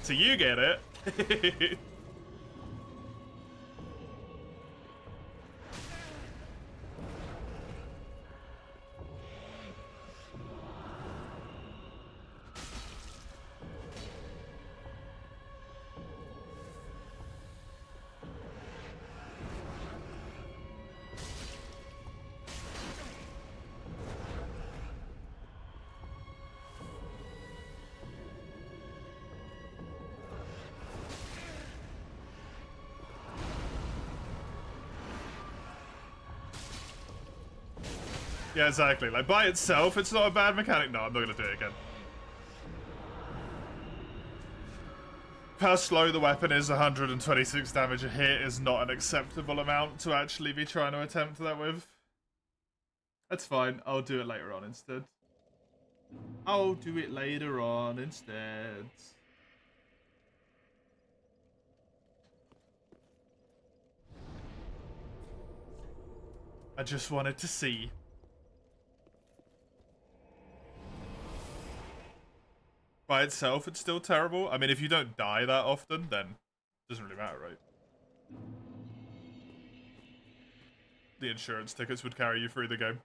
So you get it. Yeah, exactly. Like, by itself, it's not a bad mechanic. No, I'm not going to do it again. How slow the weapon is, 126 damage a hit is not an acceptable amount to actually be trying to attempt that with. That's fine. I'll do it later on instead. I'll do it later on instead. I just wanted to see. By itself, it's still terrible. I mean, if you don't die that often, then it doesn't really matter, right? The insurance tickets would carry you through the game.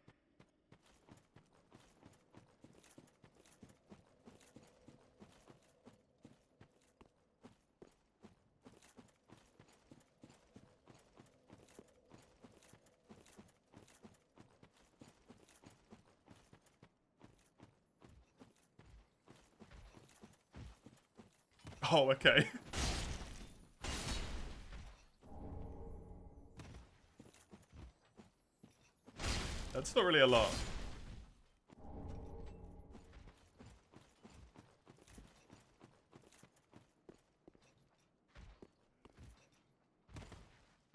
Oh, okay. That's not really a lot.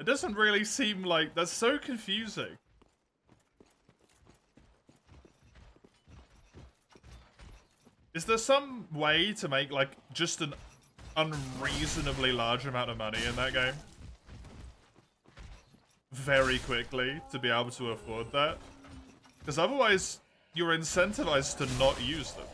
It doesn't really seem like... That's so confusing. Is there some way to make, like, just an unreasonably large amount of money in that game? Very quickly to be able to afford that? Because otherwise, you're incentivized to not use them.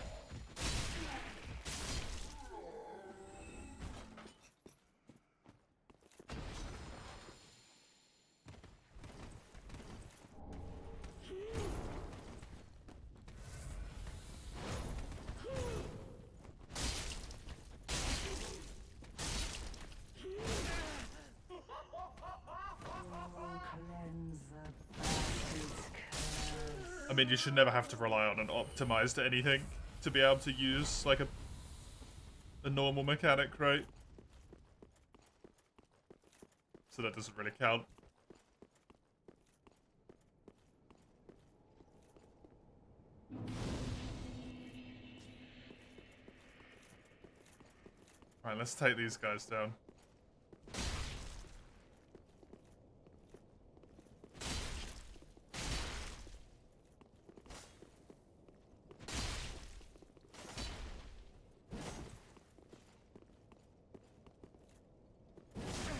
I mean, you should never have to rely on an optimized anything to be able to use, like, a normal mechanic, right? so that doesn't really count. Alright, let's take these guys down.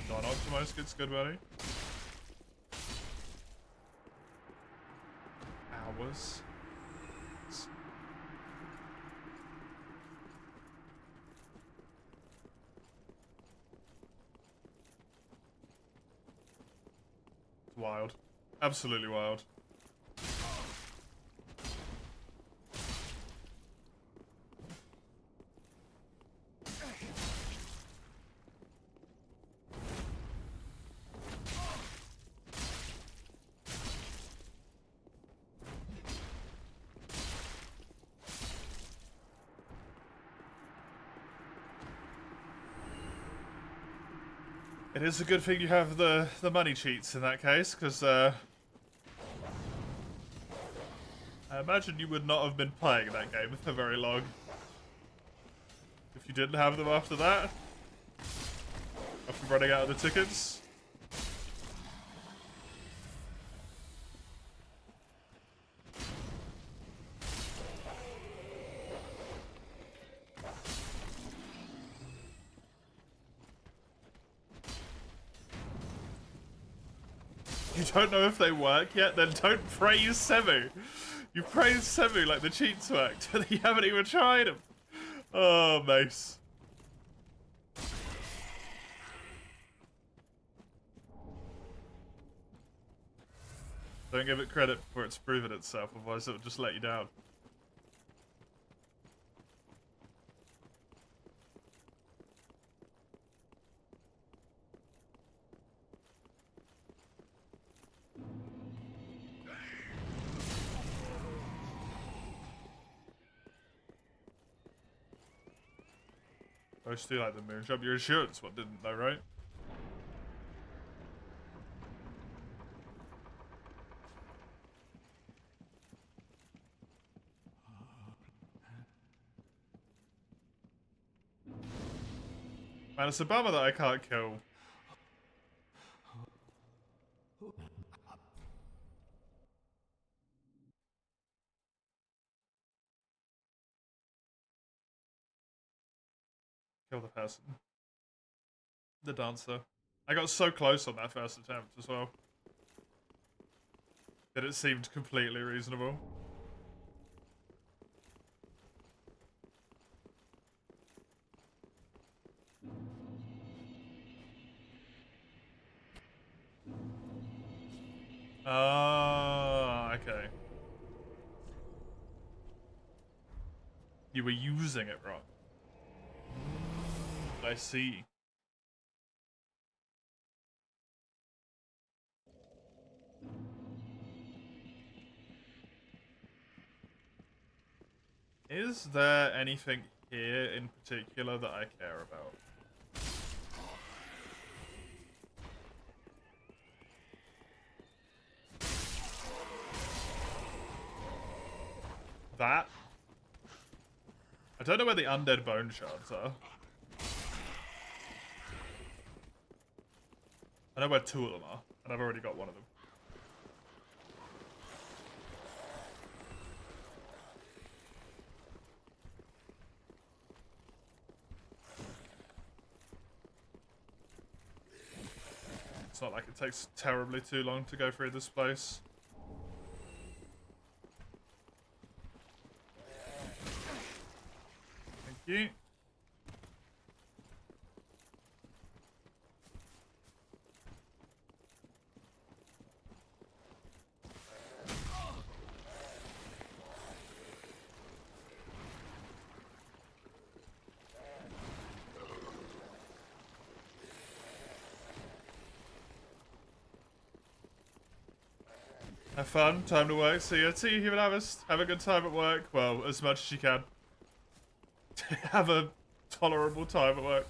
Non-optimized gets good money. Hours. Wild. Absolutely wild. It is a good thing you have the money cheats in that case, because I imagine you would not have been playing that game for very long if you didn't have them after that. After running out of the tickets. You don't know if they work yet? Then don't praise Semu. You praise Semu like the cheats worked, but you haven't even tried them. Oh, Mace. Don't give it credit before it's proven itself, otherwise it'll just let you down. Supposed to like the moon shop. Your insurance one didn't though, right? Man, it's a bummer that I can't kill. Kill the person. The dancer. I got so close on that first attempt as well. That it seemed completely reasonable. Ah, okay. You were using it wrong. I see. Is there anything here in particular that I care about? That? I don't know where the undead bone shards are. I know where two of them are, and I've already got one of them. It's not like it takes terribly too long to go through this place. Thank you. Have fun, time to work, see you Human Harvest. Have a good time at work. Well, as much as you can. Have a tolerable time at work.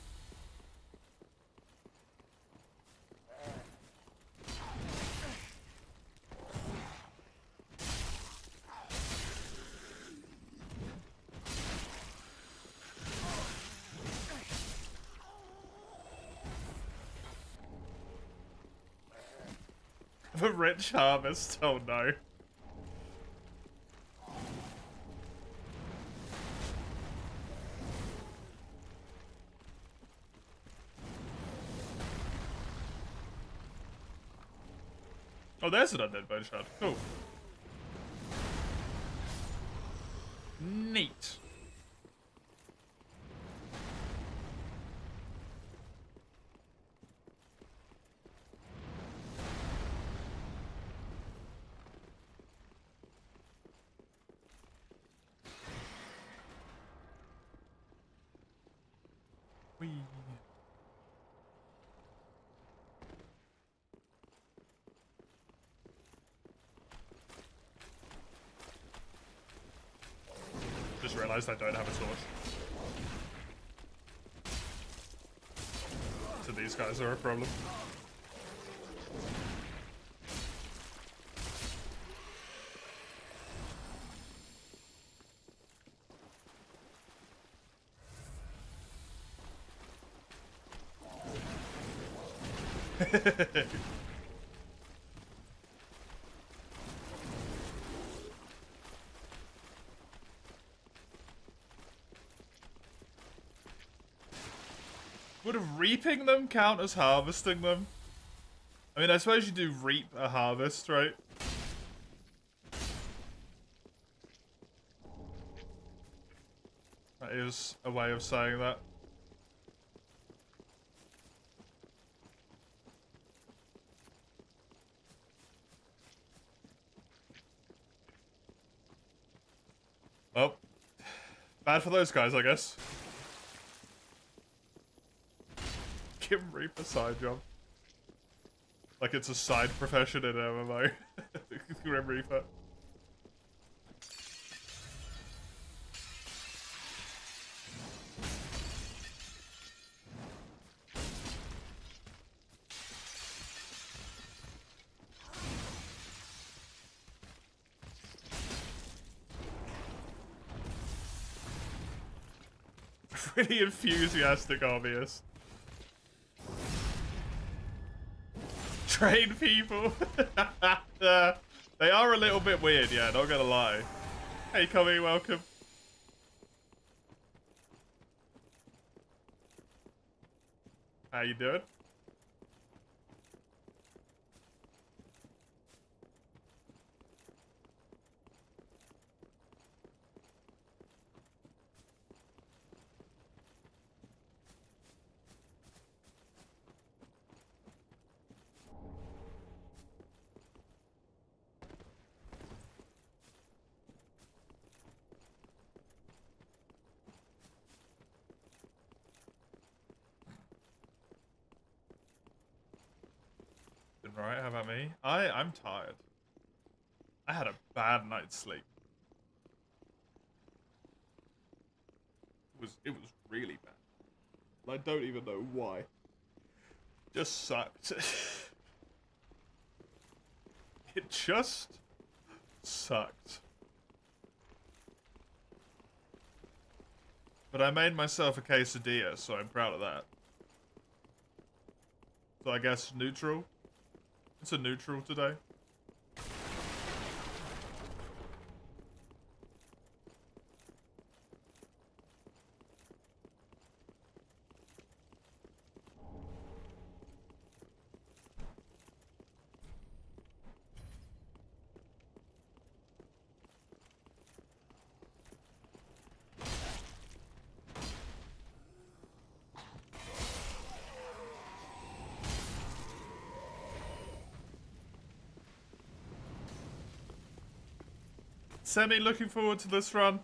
The rich harvest. Oh no. Oh, there's an undead bone shard. Cool. Neat. Whee. Just realized I don't have a sword. So these guys are a problem. Would reaping them count as harvesting them? I mean, I suppose you do reap a harvest, right? That is a way of saying that. Well, bad for those guys, I guess. Give Reaper side job. Like it's a side profession in MMO. Grim Reaper. Really enthusiastic, obvious. Train people. They are a little bit weird, yeah, not gonna lie. Hey, Tommy, welcome. How you doing? Right, how about me? I'm tired. I had a bad night's sleep. It was really bad. I don't even know why. Just sucked. It just sucked. But I made myself a quesadilla, so I'm proud of that. So I guess neutral. It's a neutral today. Semi looking forward to this run.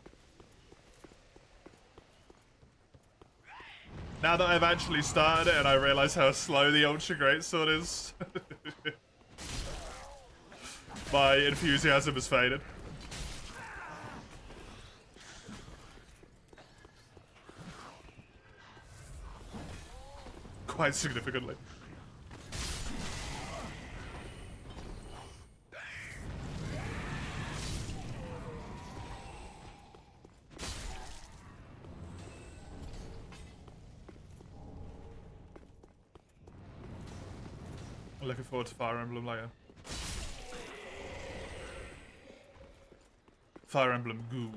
Now that I've actually started it and I realise how slow the Ultra Greatsword is. My enthusiasm has faded. Quite significantly. I'm looking forward to Fire Emblem later. Fire Emblem good.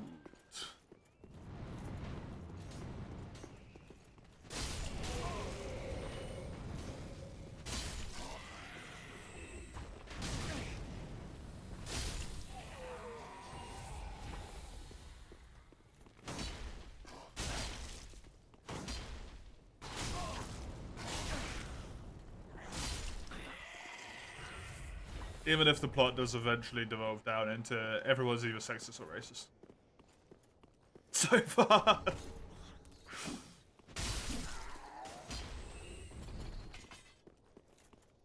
Even if the plot does eventually devolve down into everyone's either sexist or racist. So far.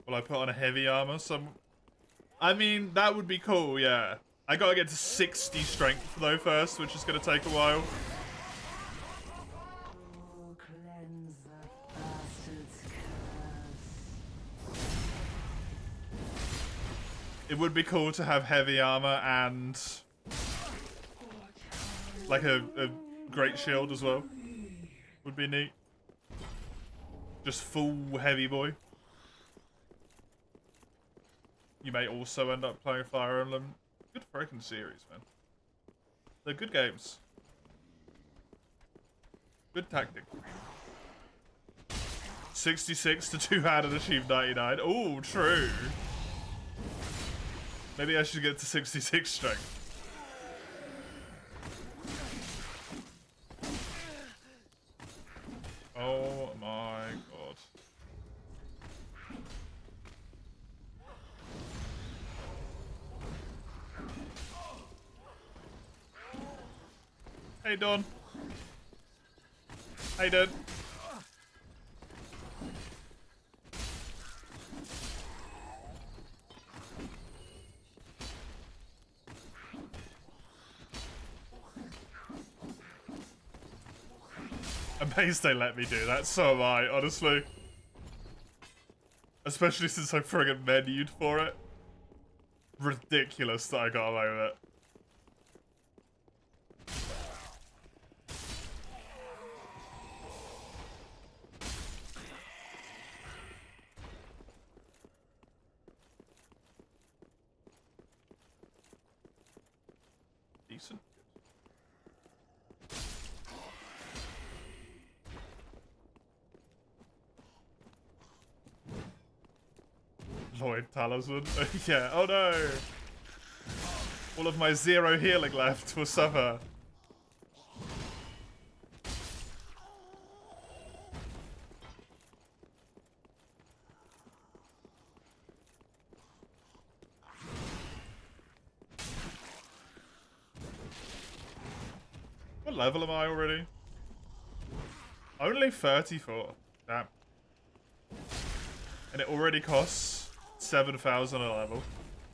Will I put on a heavy armor? I mean, that would be cool, yeah. I gotta get to 60 strength though first, which is gonna take a while. Oh, cleanse the bastard's curse. It would be cool to have heavy armor and like a great shield as well. Would be neat. Just full heavy boy. You may also end up playing Fire Emblem. Good freaking series, man. They're good games. Good tactic. 66 to 2-handed achieve 99. Oh, true. Maybe I should get to 66 strength. Oh my god. Hey, Don. Hey, Don. Amazed they let me do that, so am I, honestly. Especially since I friggin' menued for it. Ridiculous that I got away with it. Decent. Lloyd Talisman. Yeah, oh no! All of my 0 healing left will suffer. What level am I already? Only 34. Damn. And it already costs 7,000 a level.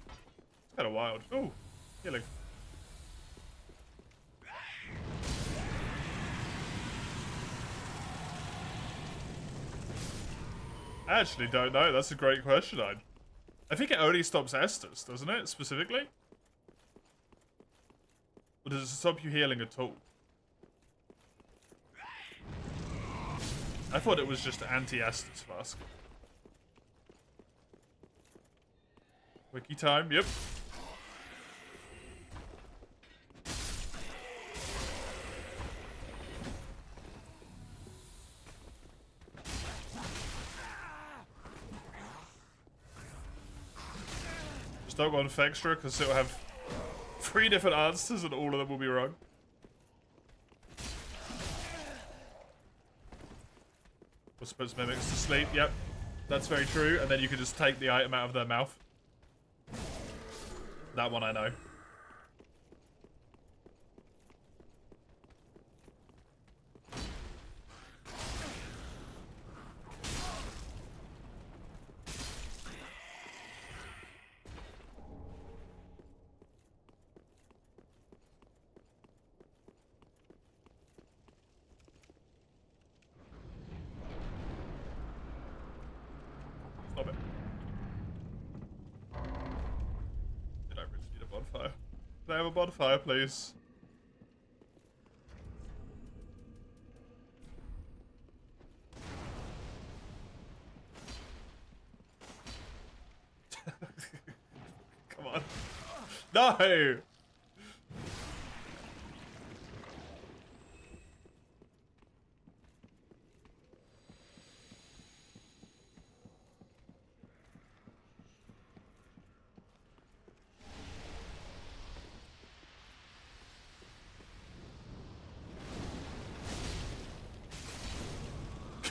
It's kind of wild. Oh, healing. I actually don't know. That's a great question. I think it only stops Estus, doesn't it, specifically? Or does it stop you healing at all? I thought it was just anti-Estus Flask. Wiki time, yep. Just don't go on Fextra because it'll have 3 different answers and all of them will be wrong. We're supposed to mimics to sleep, yep. That's very true, and then you can just take the item out of their mouth. That one I know. Stop it. Did I really need a bonfire? Can I have a bonfire, please? Come on. No!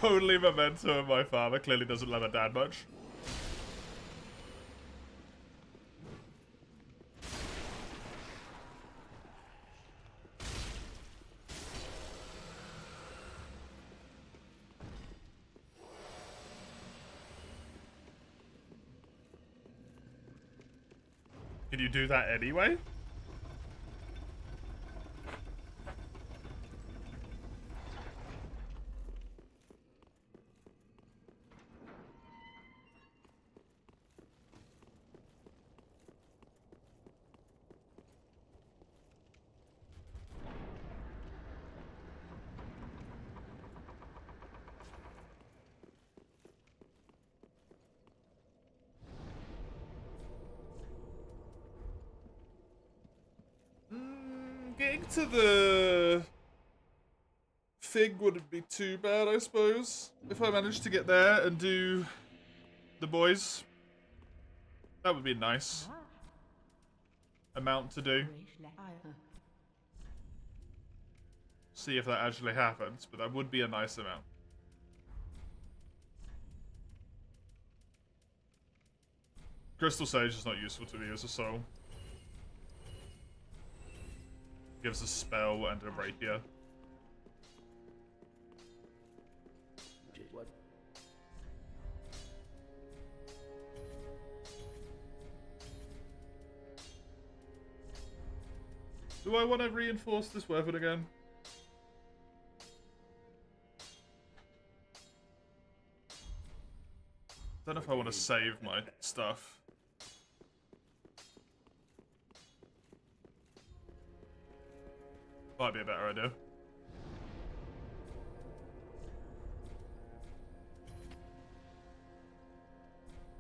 Only Memento and my father clearly doesn't love her dad much. Can you do that anyway? Getting to the thing wouldn't be too bad, I suppose. If I managed to get there and do the boys. That would be a nice amount to do. See if that actually happens, but that would be a nice amount. Crystal Sage is not useful to me as a soul. Gives a spell and a rapier. What? Do I want to reinforce this weapon again? Don't know if I want to save my stuff. Might be a better idea.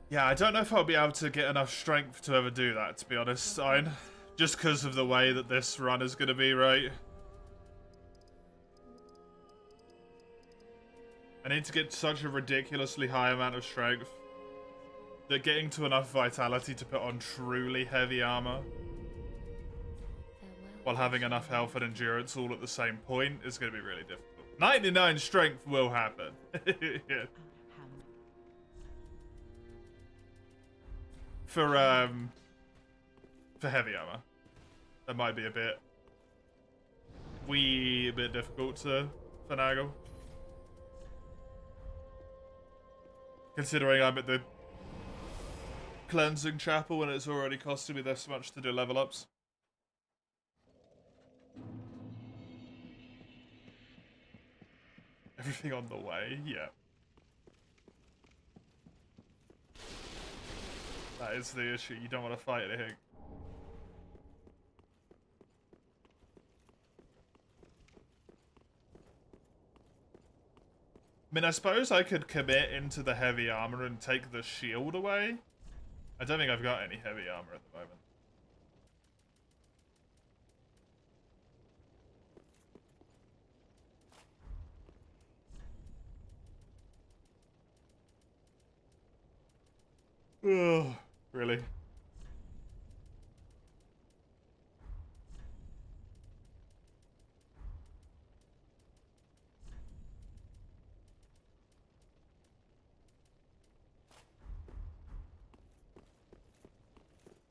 Yeah, I don't know if I'll be able to get enough strength to ever do that, to be honest, Stein. Just because of the way that this run is going to be, right? I need to get such a ridiculously high amount of strength that getting to enough vitality to put on truly heavy armor while having enough health and endurance all at the same point is going to be really difficult. 99 strength will happen. Yeah. For heavy armor. That might be a bit difficult to finagle. Considering I'm at the cleansing chapel and it's already costing me this much to do level ups. Everything on the way, yeah. That is the issue, you don't want to fight anything. I mean, I suppose I could commit into the heavy armor and take the shield away. I don't think I've got any heavy armor at the moment. Ugh, really?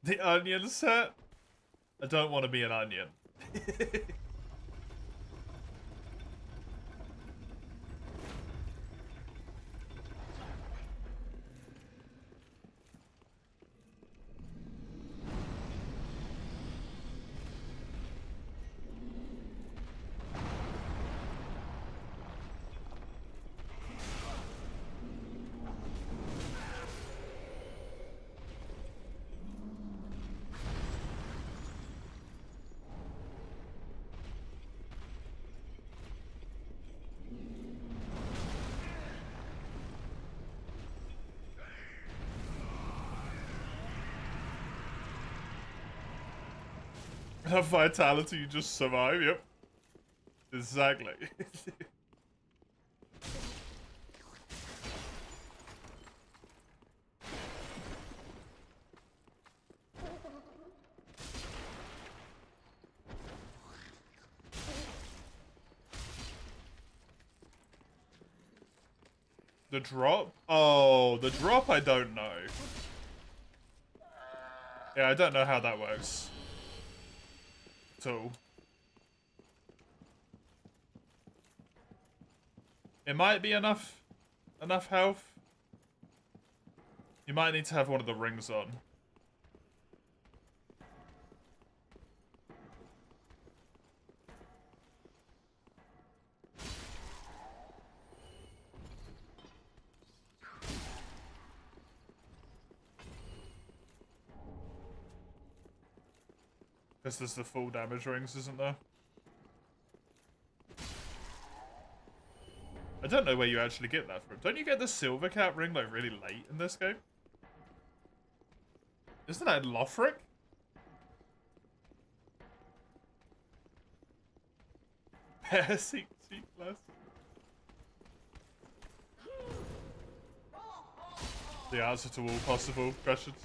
The onion set? I don't want to be an onion. Enough vitality, you just survive, yep. Exactly. The drop? Oh, the drop I don't know. Yeah, I don't know how that works. At all. It might be enough health. You might need to have one of the rings on. Because there's the full damage rings, isn't there? I don't know where you actually get that from. Don't you get the silver cap ring like really late in this game? Isn't that in Lothric? Pear C class. The answer to all possible questions.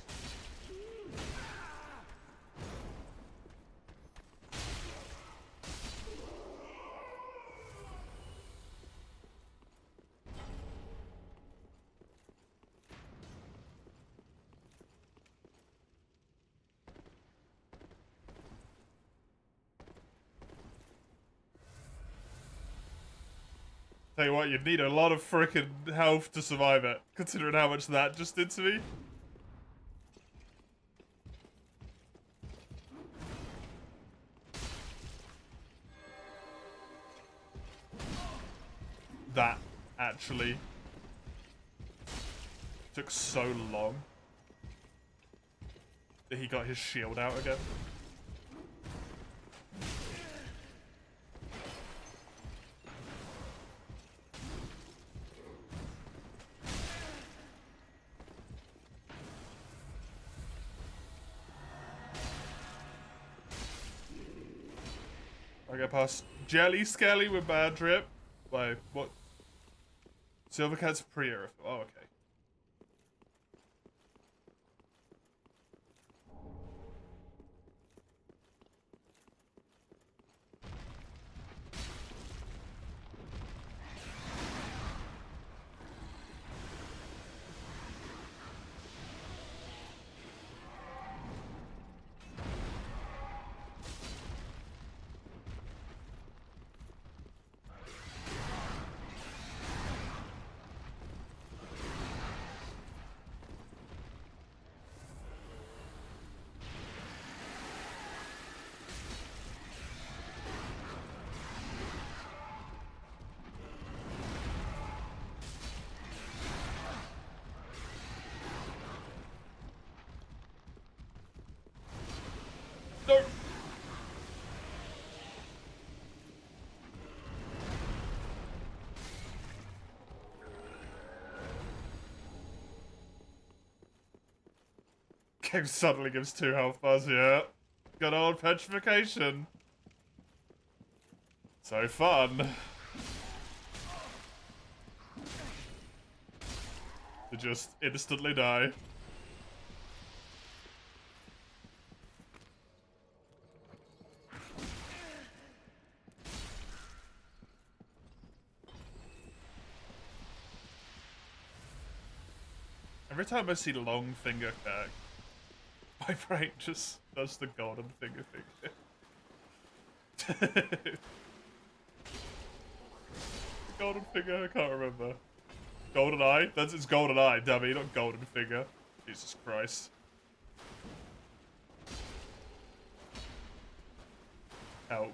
Tell you what, you'd need a lot of frickin' health to survive it, considering how much that just did to me. That actually took so long that he got his shield out again. I get past Jelly Skelly with bad drip. Wait, what? Silvercat's pre-era. Oh, okay. No. Game suddenly gives 2 health bars, yeah. Good old petrification. So fun. To just instantly die. Every time I see long finger back, my brain just does the golden finger thing. The golden finger, I can't remember. Golden eye? That's its golden eye, dummy, not golden finger. Jesus Christ. Help.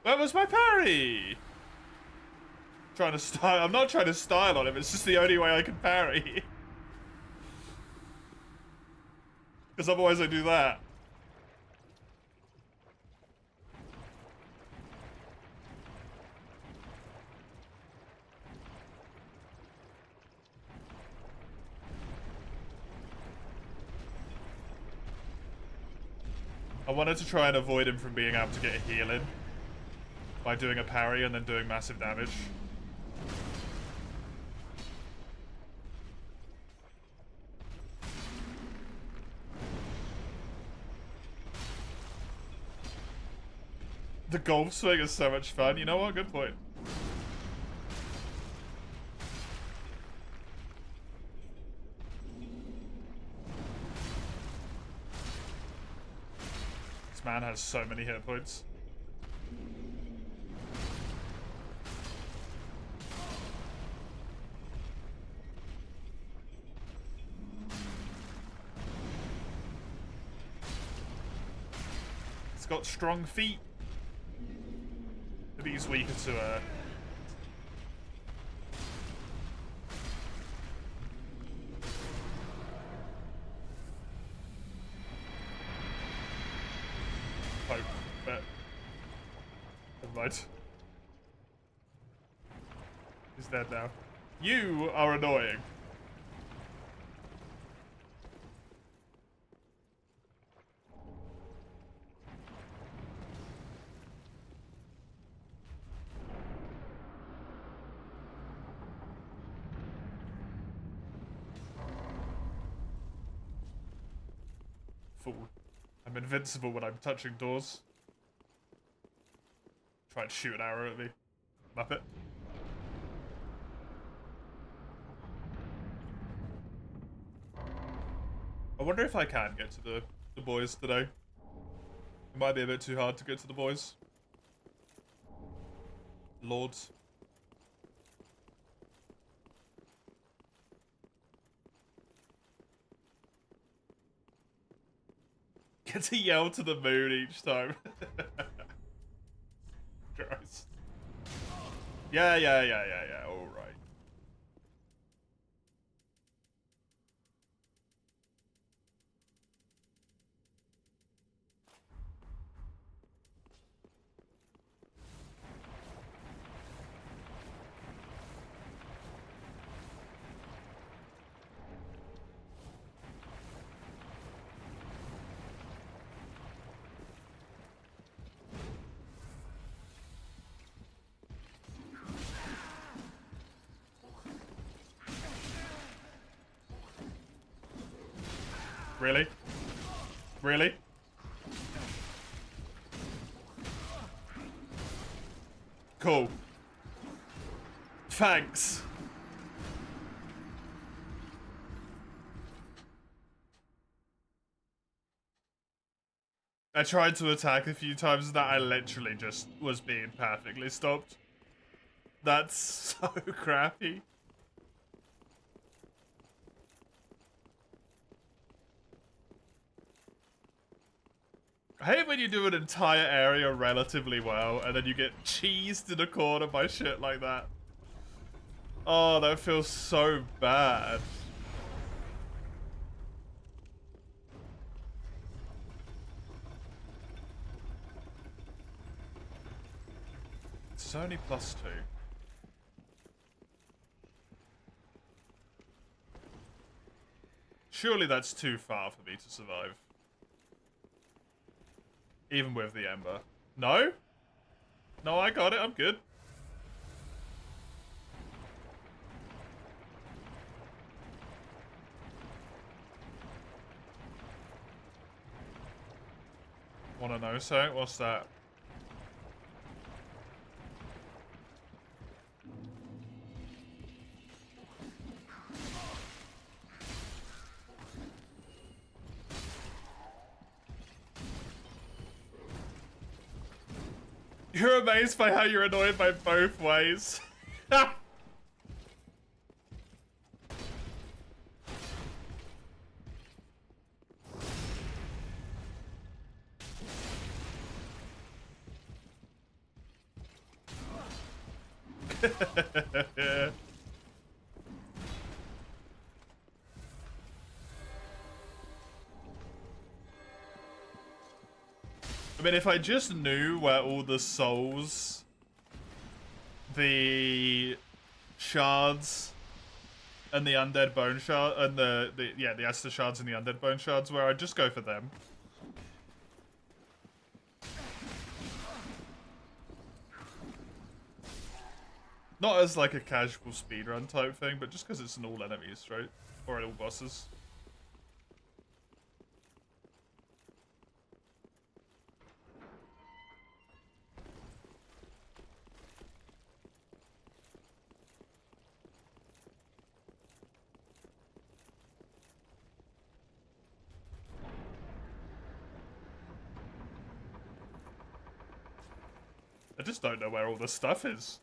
Where was my parry? Trying to style. I'm not trying to style on him. It's just the only way I can parry. Because otherwise I do that. I wanted to try and avoid him from being able to get a heal in by doing a parry and then doing massive damage. The golf swing is so much fun. You know what? Good point. This man has so many hit points. It's got strong feet. Maybe he's weaker to hope, but never mind. He's dead now. You are annoying. Fool. I'm invincible when I'm touching doors. Try and shoot an arrow at me. Muppet. I wonder if I can get to the boys today. It might be a bit too hard to get to the boys. Lords. Get to yell to the moon each time. Gross. Yeah, alright. Really? Really? Cool. Thanks. I tried to attack a few times and that I literally just was being perfectly stopped. That's so crappy. I hate when you do an entire area relatively well and then you get cheesed in a corner by shit like that. Oh, that feels so bad. It's only +2. Surely that's too far for me to survive. Even with the Ember. No? No, I got it. I'm good. Wanna know something? What's that? You're amazed by how you're annoyed by both ways. I mean, if I just knew where all the souls, the shards, and the undead bone shard, and the Estus shards and the undead bone shards were, I'd just go for them. Not as like a casual speedrun type thing, but just because it's in all enemies, right? Or in all bosses. I just don't know where all the stuff is.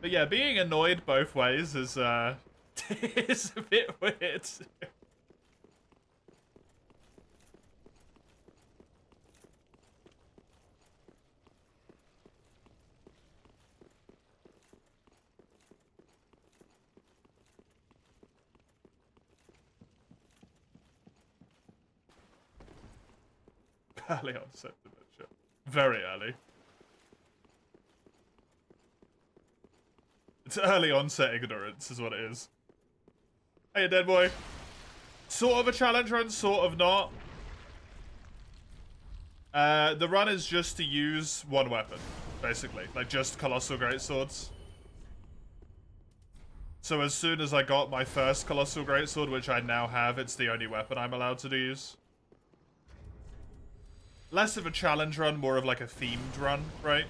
But yeah, being annoyed both ways is is a bit weird. Early onset dementia. Very early. It's early onset ignorance is what it is. Hey, dead boy. Sort of a challenge run, sort of not. The run is just to use one weapon, basically. Like, just Colossal Greatswords. So as soon as I got my first Colossal Greatsword, which I now have, it's the only weapon I'm allowed to use. Less of a challenge run, more of like a themed run, right?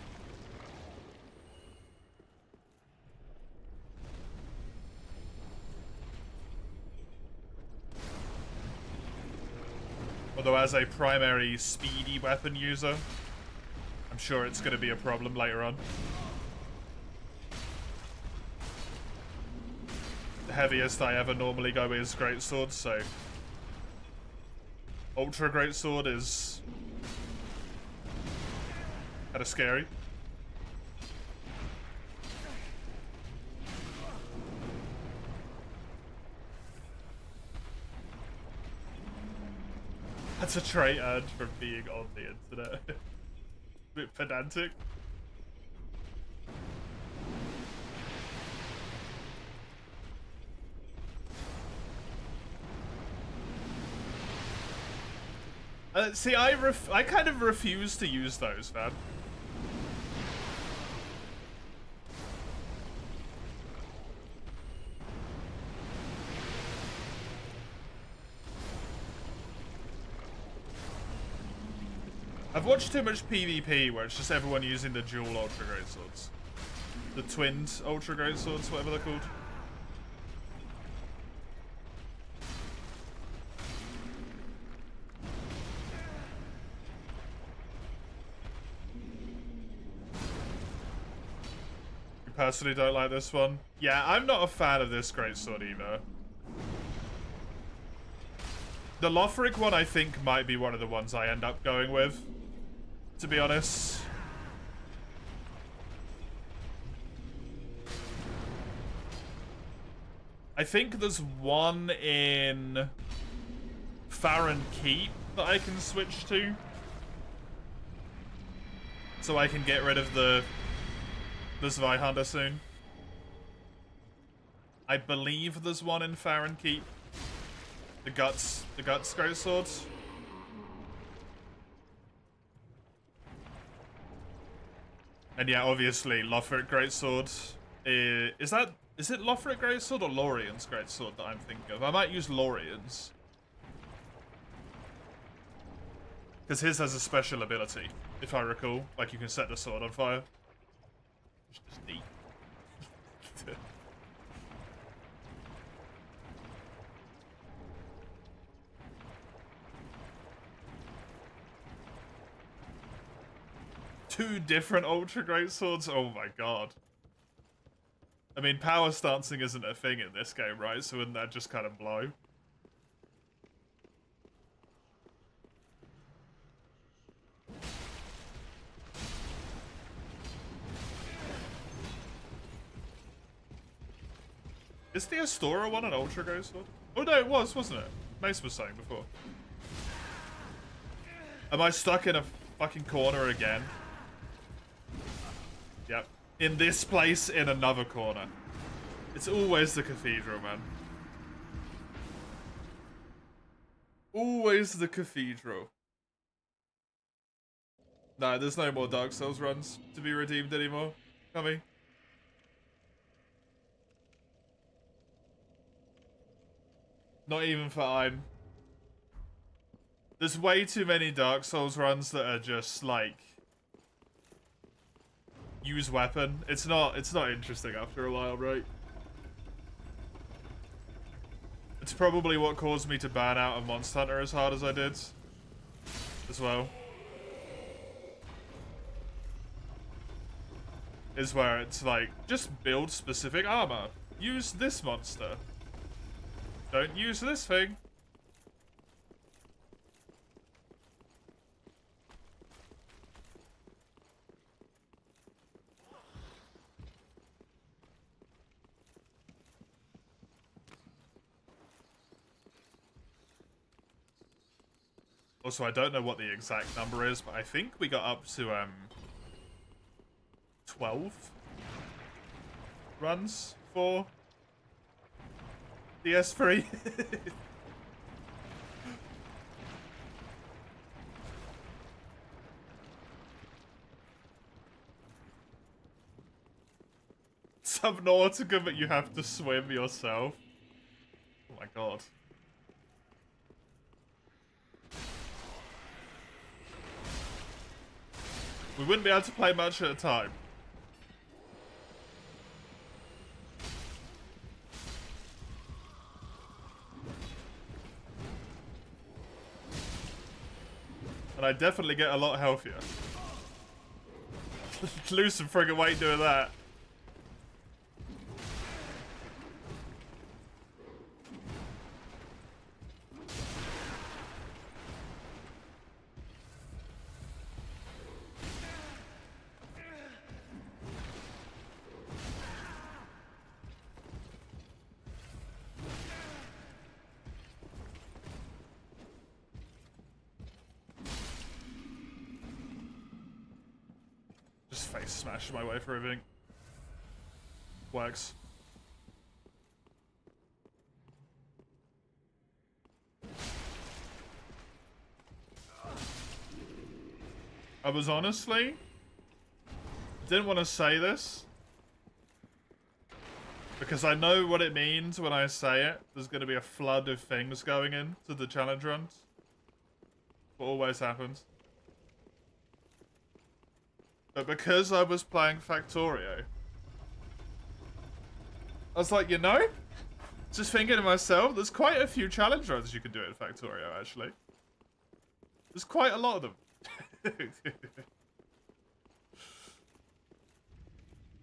Although as a primary speedy weapon user, I'm sure it's going to be a problem later on. The heaviest I ever normally go is Greatsword, so Ultra Greatsword is kind of scary. That's a trait earned from being on the internet. A bit pedantic. See, I kind of refuse to use those, man. I've watched too much PvP where it's just everyone using the dual Ultra Greatswords. The twinned Ultra Greatswords, whatever they're called. You personally don't like this one? Yeah, I'm not a fan of this Greatsword either. The Lothric one, I think, might be one of the ones I end up going with, to be honest. I think there's one in Farron Keep that I can switch to. So I can get rid of the Zweihander soon. I believe there's one in Farron Keep. The Guts Greatswords. And yeah, obviously, Lothric Greatsword. Is it Lothric Greatsword or Lorien's Greatsword that I'm thinking of? I might use Lorien's. Because his has a special ability, if I recall. Like, you can set the sword on fire. Which is neat. Two different Ultra Greatswords? Oh my god. I mean, power stancing isn't a thing in this game, right? So wouldn't that just kind of blow? Is the Astora one an Ultra Greatsword? Oh no, it was, wasn't it? Mace was saying before. Am I stuck in a fucking corner again? Yep. In this place, in another corner. It's always the cathedral, man. Always the cathedral. No, there's no more Dark Souls runs to be redeemed anymore. Coming. Not even for Ein. There's way too many Dark Souls runs that are just like use weapon. It's not interesting after a while, right? It's probably what caused me to ban out of Monster Hunter as hard as I did as well. Is where it's like, just build specific armor. Use this monster. Don't use this thing. Also, I don't know what the exact number is, but I think we got up to 12 runs for DS3. Subnautica, but you have to swim yourself. Oh my god. We wouldn't be able to play much at a time. And I definitely get a lot healthier. Lose some friggin' weight doing that. Just face smash my way through everything. Works. I was honestly didn't want to say this because I know what it means when I say it. There's going to be a flood of things going into the challenge runs. What always happens. But because I was playing Factorio, I was like, you know, just thinking to myself, there's quite a few challenge runs you can do in Factorio, actually. There's quite a lot of them.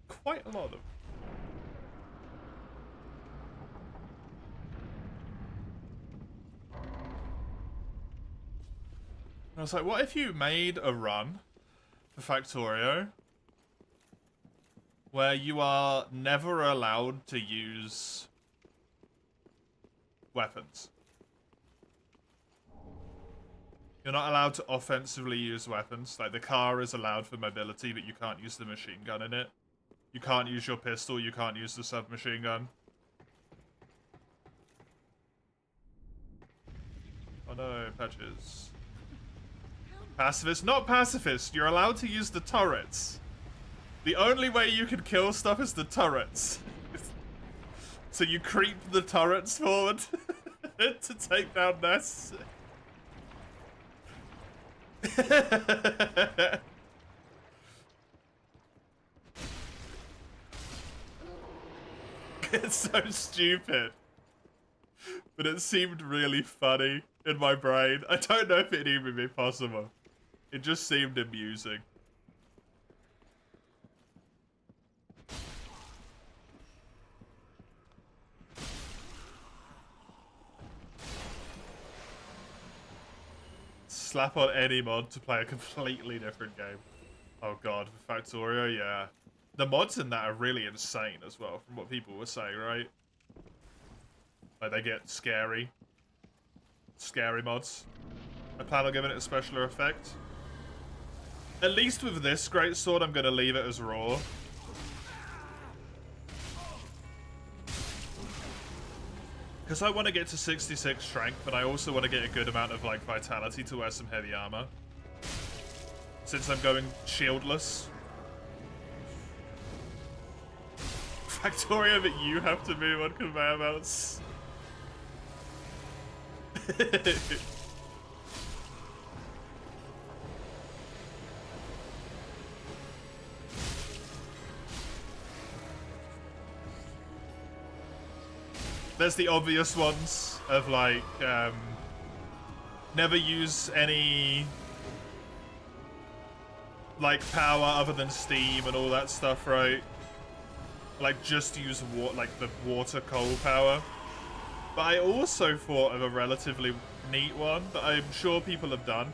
Quite a lot of them. And I was like, what if you made a run for Factorio where you are never allowed to use weapons? You're not allowed to offensively use weapons. Like, the car is allowed for mobility, but you can't use the machine gun in it. You can't use your pistol, you can't use the submachine gun. Oh no, patches. Pacifist? Not pacifist, you're allowed to use the turrets. The only way you can kill stuff is the turrets. So you creep the turrets forward to take down nests. It's so stupid. But it seemed really funny in my brain. I don't know if it'd even be possible. It just seemed amusing. Slap on any mod to play a completely different game. Oh god, Factorio, yeah. The mods in that are really insane as well, from what people were saying, right? Like, they get scary. Scary mods. I plan on giving it a special effect. At least with this greatsword, I'm going to leave it as raw. Because I want to get to 66 strength, but I also want to get a good amount of, like, vitality to wear some heavy armor. since I'm going shieldless. Factorio, but you have to move on conveyor belts. There's the obvious ones of like, never use any like power other than steam and all that stuff, right? Like just use like the water coal power. But I also thought of a relatively neat one that I'm sure people have done.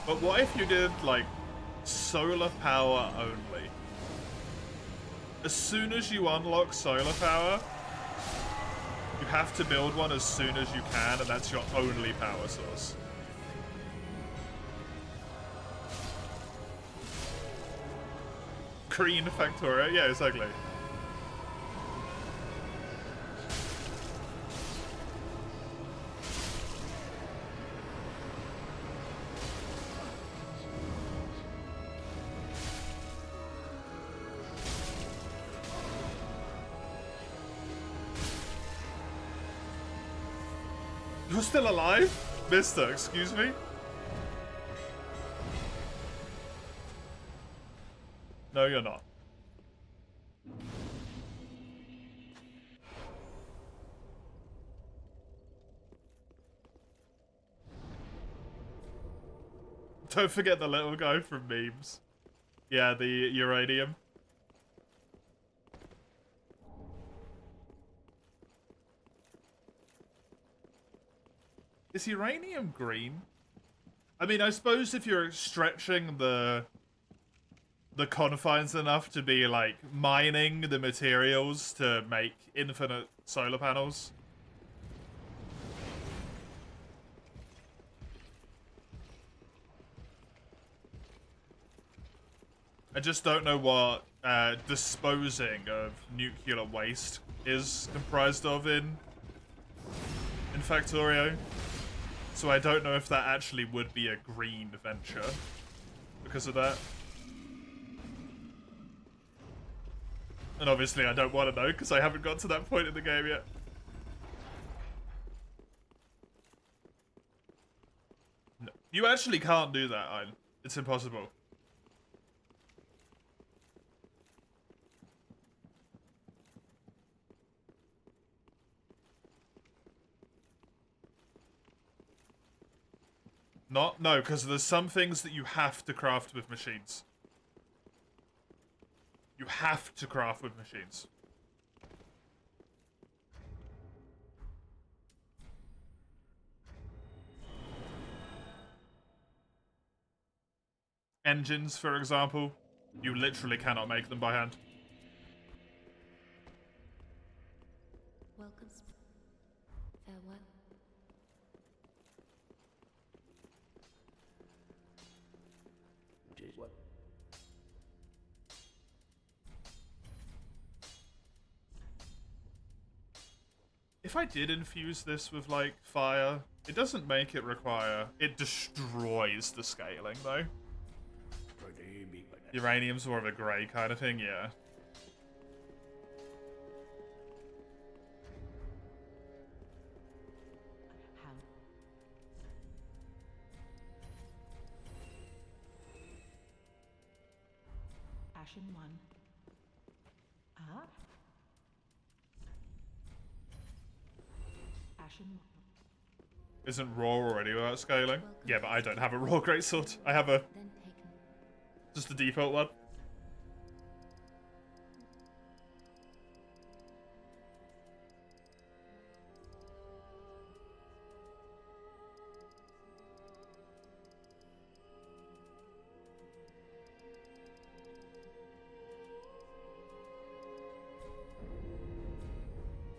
But what if you did like solar power only? As soon as you unlock solar power, you have to build one as soon as you can, and that's your only power source. Green Factorio? Yeah, exactly. You're still alive? Mister, excuse me? No, you're not. Don't forget the little guy from memes. Yeah, the uranium. Is uranium green? I mean, I suppose if you're stretching the confines enough to be like mining the materials to make infinite solar panels. I just don't know what disposing of nuclear waste is comprised of in Factorio. So I don't know if that actually would be a green venture because of that. And obviously I don't want to know because I haven't got to that point in the game yet. No. You actually can't do that, Ein. It's impossible. No, because there's some things that you have to craft with machines. You have to craft with machines. Engines, for example, you literally cannot make them by hand. Welcome. Farewell. What? If I did infuse this with, like, fire, it doesn't make it require... It destroys the scaling, though. Uranium's more of a grey kind of thing, yeah. Ashen one. Ah. Ashen one. Isn't raw already without scaling? Yeah, but I don't have a raw greatsword. I have a... Then taken. just the default one.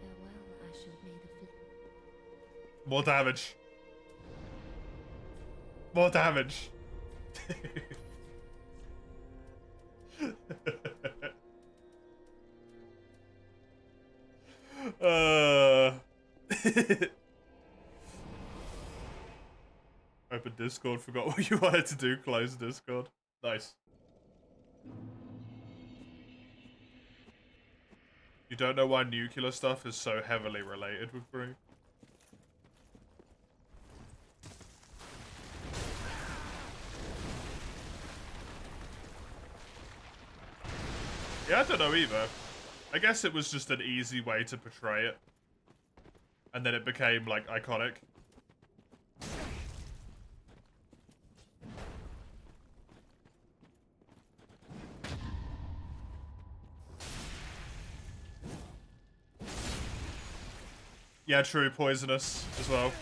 Farewell, Ashen. May the fifth. More damage. More damage. Discord. Forgot what you wanted to do. Close Discord. Nice. You don't know why nuclear stuff is so heavily related with Bree? Yeah, I don't know either. I guess it was just an easy way to portray it. And then it became, like, iconic. Yeah, true, poisonous as well.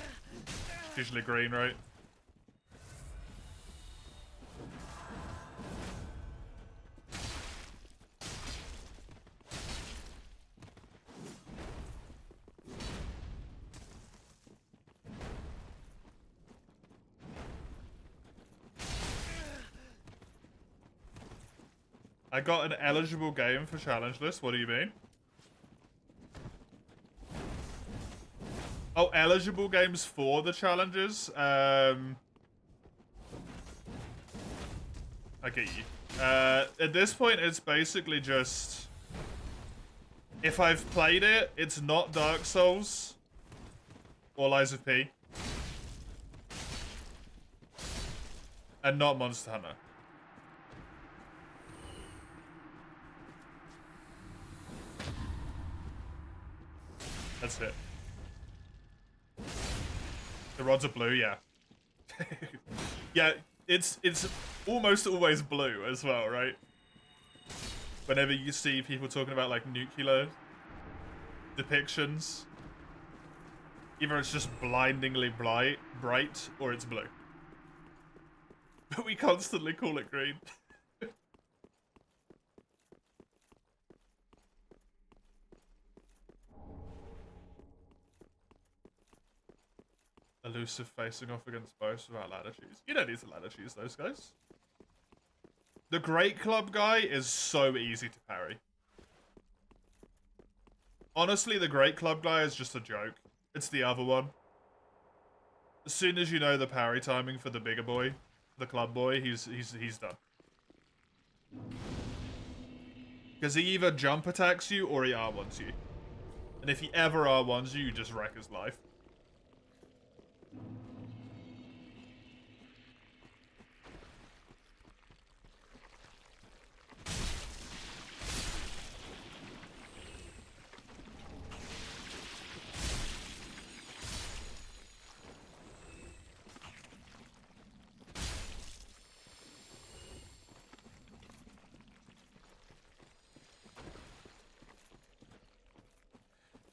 Usually green, right? I got an eligible game for challenge list. What do you mean? Oh, eligible games for the challenges? I get you. At this point, it's basically just... If I've played it, it's not Dark Souls. Or Lies of P. And not Monster Hunter. That's it. The rods are blue, yeah. Yeah, it's almost always blue as well, right? Whenever you see people talking about like nuclear depictions, either it's just blindingly bright or it's blue. But we constantly call it green. Elusive facing off against both without ladder shoes. You don't need to ladder shoes those guys. The Great Club guy is so easy to parry. Honestly, the Great Club guy is just a joke. It's the other one. As soon as you know the parry timing for the bigger boy, the club boy, he's done. Because he either jump attacks you or he R1s you. And if he ever R1s you, you just wreck his life.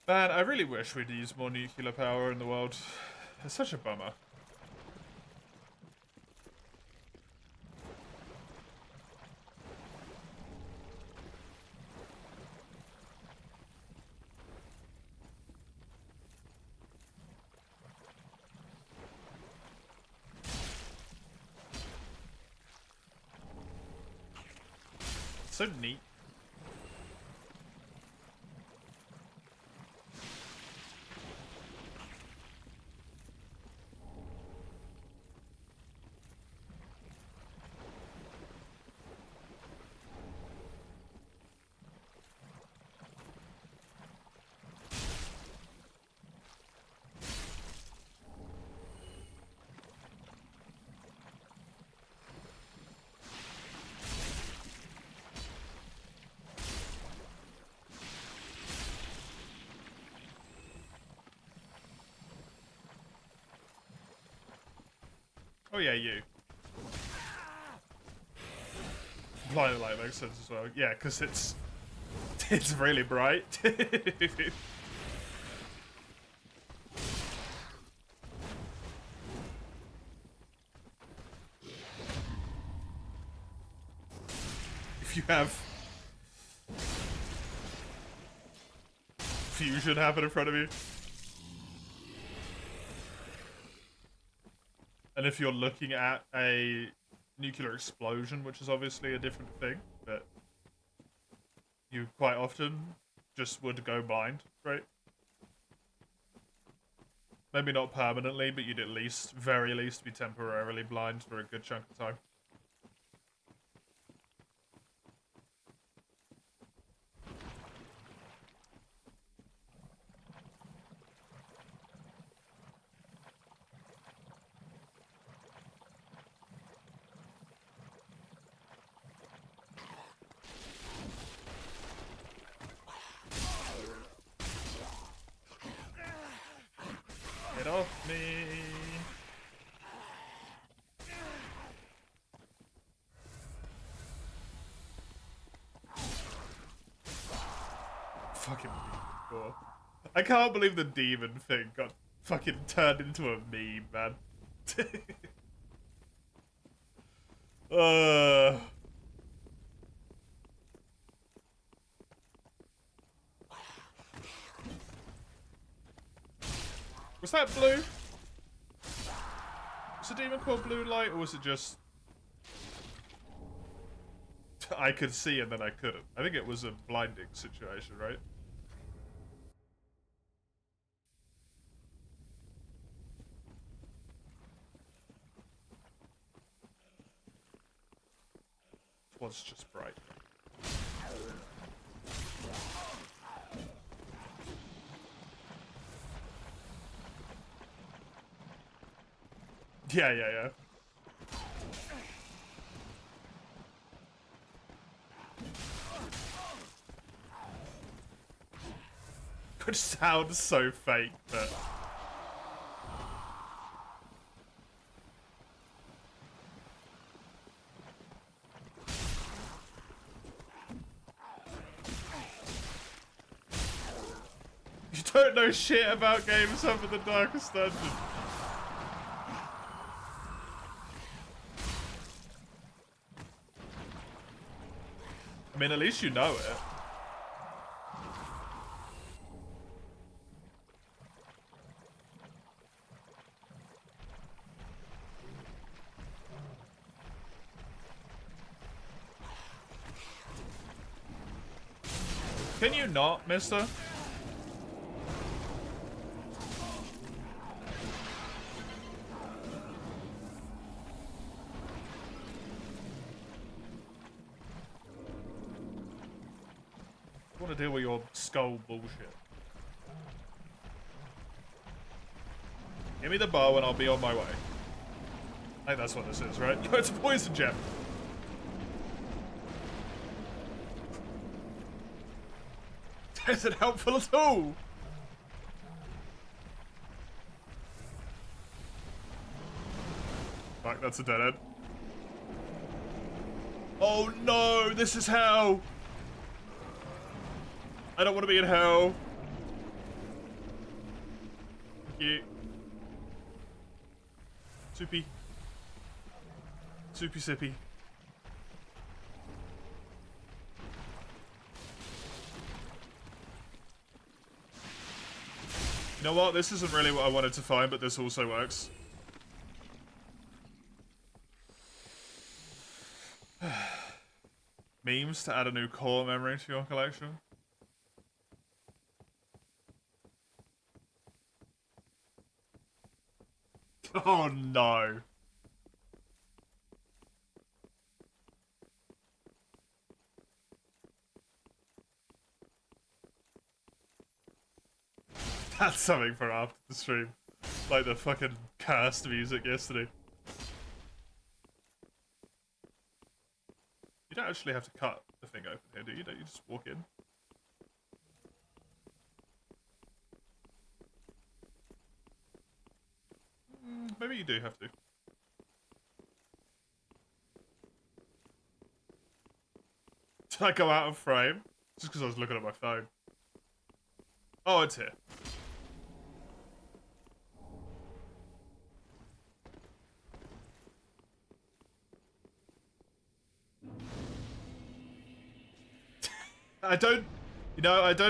Man, I really wish we'd use more nuclear power in the world. It's such a bummer. So neat. Oh yeah, you. Blinding light makes sense as well. Yeah, because it's really bright. If you have fusion happen in front of you. And if you're looking at a nuclear explosion, which is obviously a different thing, but you quite often just would go blind, right? Maybe not permanently, but you'd at least, very least, be temporarily blind for a good chunk of time. Get off me! Fucking demon. I can't believe the demon thing got fucking turned into a meme, man. uh. Was that blue? Was the demon called blue light, or was it just... I could see and then I couldn't? I think it was a blinding situation, right? It was just bright. Yeah. Which sounds so fake, but... You don't know shit about games over the Darkest Dungeon. I mean, at least you know it. Can you not, mister? I want to deal with your skull bullshit. Give me the bow and I'll be on my way. I think that's what this is, right? It's a poison gem. Is it helpful at all? Fuck, that's a dead end. Oh no, this is hell. I don't want to be in hell. Thank you. Soupy. Soupy sippy. You know what? This isn't really what I wanted to find, but this also works. Memes to add a new core memory to your collection. Oh no. That's something for after the stream. Like the fucking cursed music yesterday. You don't actually have to cut the thing open here, do you? Don't you just walk in? Maybe you do have to. Did I go out of frame? Just because I was looking at my phone. Oh, it's here. I don't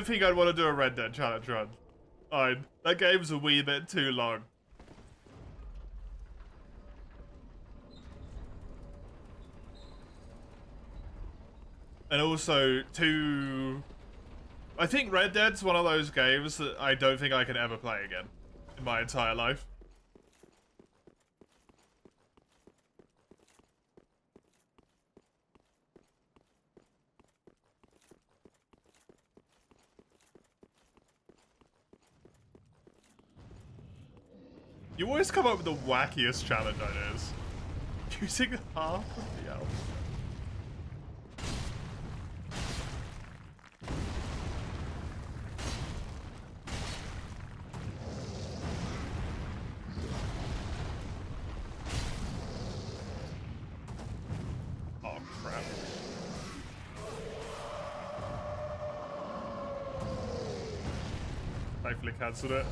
think I'd want to do a Red Dead challenge run. That game's a wee bit too long. And also, I think Red Dead's one of those games that I don't think I can ever play again. in my entire life. You always come up with the wackiest challenge ideas. Using half of the elf. Oh crap. Thankfully cancelled it.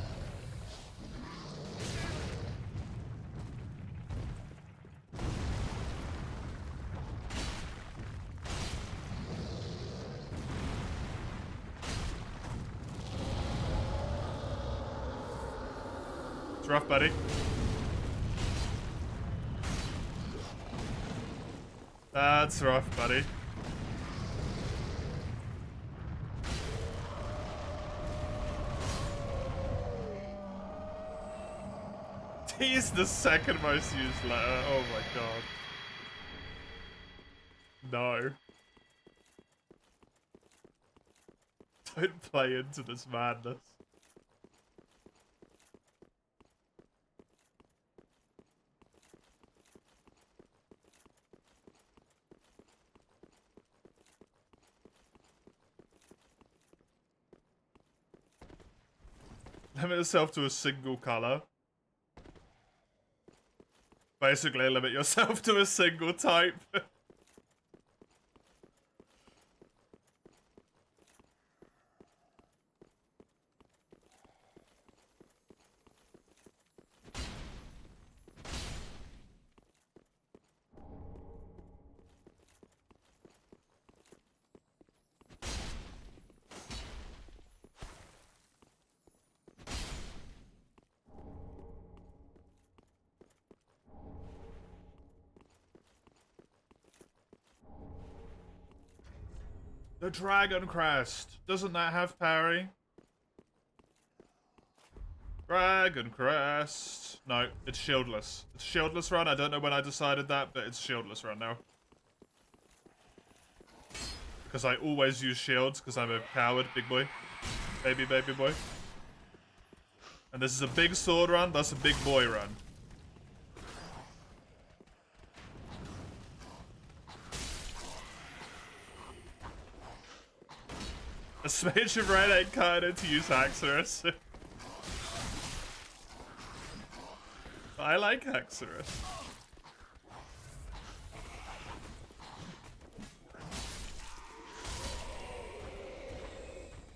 It's rough, buddy. That's rough, buddy. He's the second most used letter. Oh my god. No. Don't play into this madness. Limit yourself to a single color. Basically, limit yourself to a single type. The Dragon Crest. Doesn't that have parry? Dragon Crest. No, it's shieldless. It's shieldless run. I don't know when I decided that, but it's shieldless run now. Because I always use shields, because I'm a coward, big boy. Baby boy. And this is a big sword run, that's a big boy run. A smidge of red ain't cutting it to use Haxorus. I like Haxorus.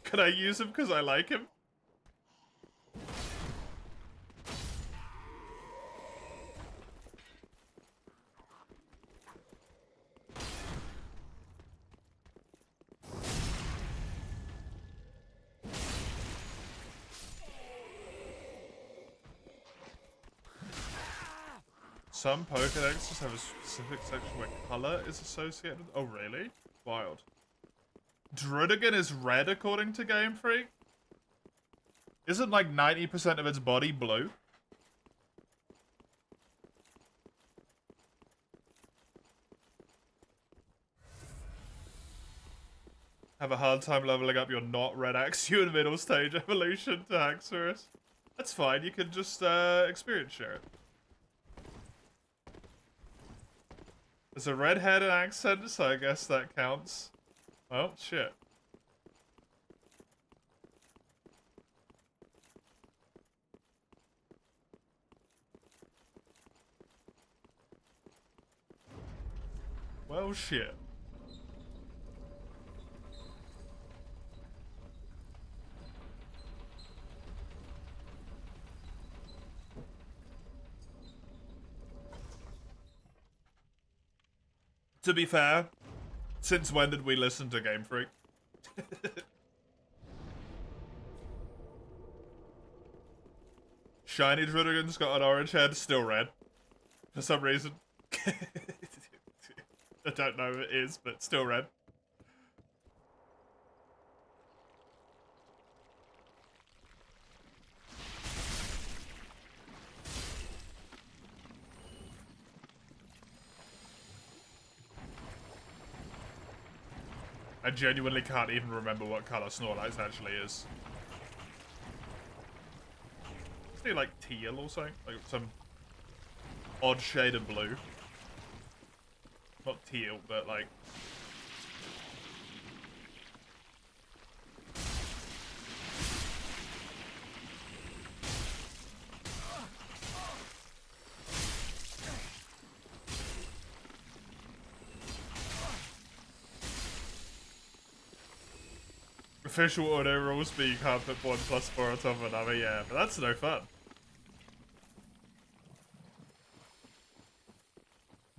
Can I use him because I like him? Some Pokedexes have a specific section where color is associated. Oh, really? Wild. Drudigan is red according to Game Freak? Isn't like 90% of its body blue? Have a hard time leveling up your not red Axion middle stage evolution to Haxorus. That's fine, you can just experience share it. There's a red head and accent, so I guess that counts. Well, shit. Well, shit. To be fair, since when did we listen to Game Freak? Shiny Drudigan's got an orange head, still red. For some reason. I don't know if it is, but still red. I genuinely can't even remember what color Snorlax actually is. Isn't he like teal or something? Like some odd shade of blue. Not teal, but like... Official auto rules, but you can't put 1+4 on top of another, yeah, but that's no fun.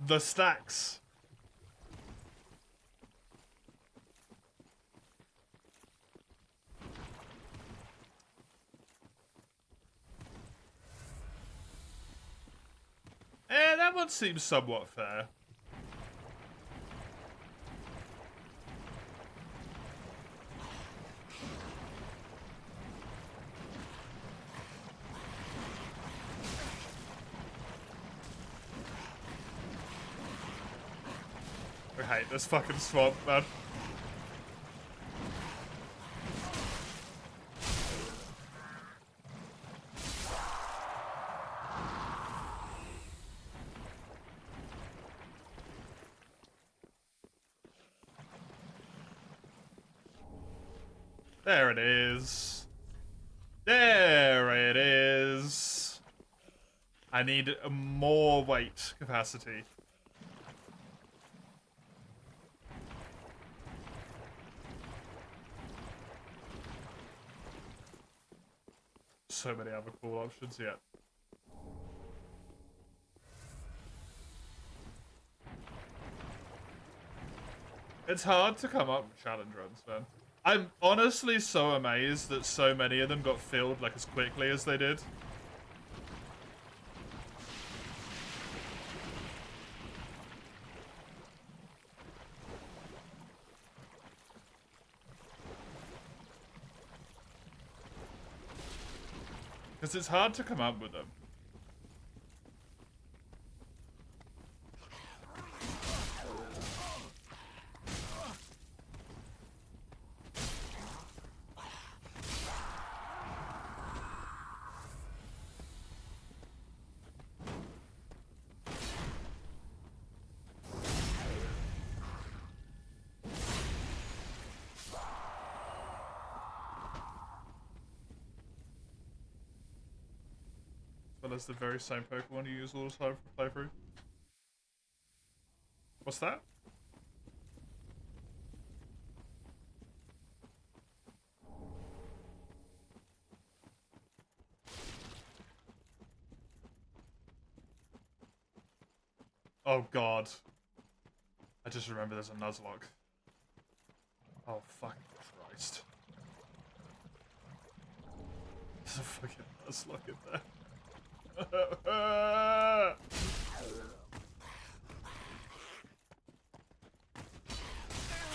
The stacks. That one seems somewhat fair. I hate this fucking swamp, man. There it is. There it is. I need more weight capacity. So many other cool options yet. It's hard to come up with challenge runs, man. I'm honestly so amazed that so many of them got filled like as quickly as they did. Because it's hard to come up with them. Well, that's the very same Pokemon you use all the time for playthrough. What's that? Oh god. I just remember there's a Nuzlocke. Oh fucking Christ. There's a fucking Nuzlocke in there.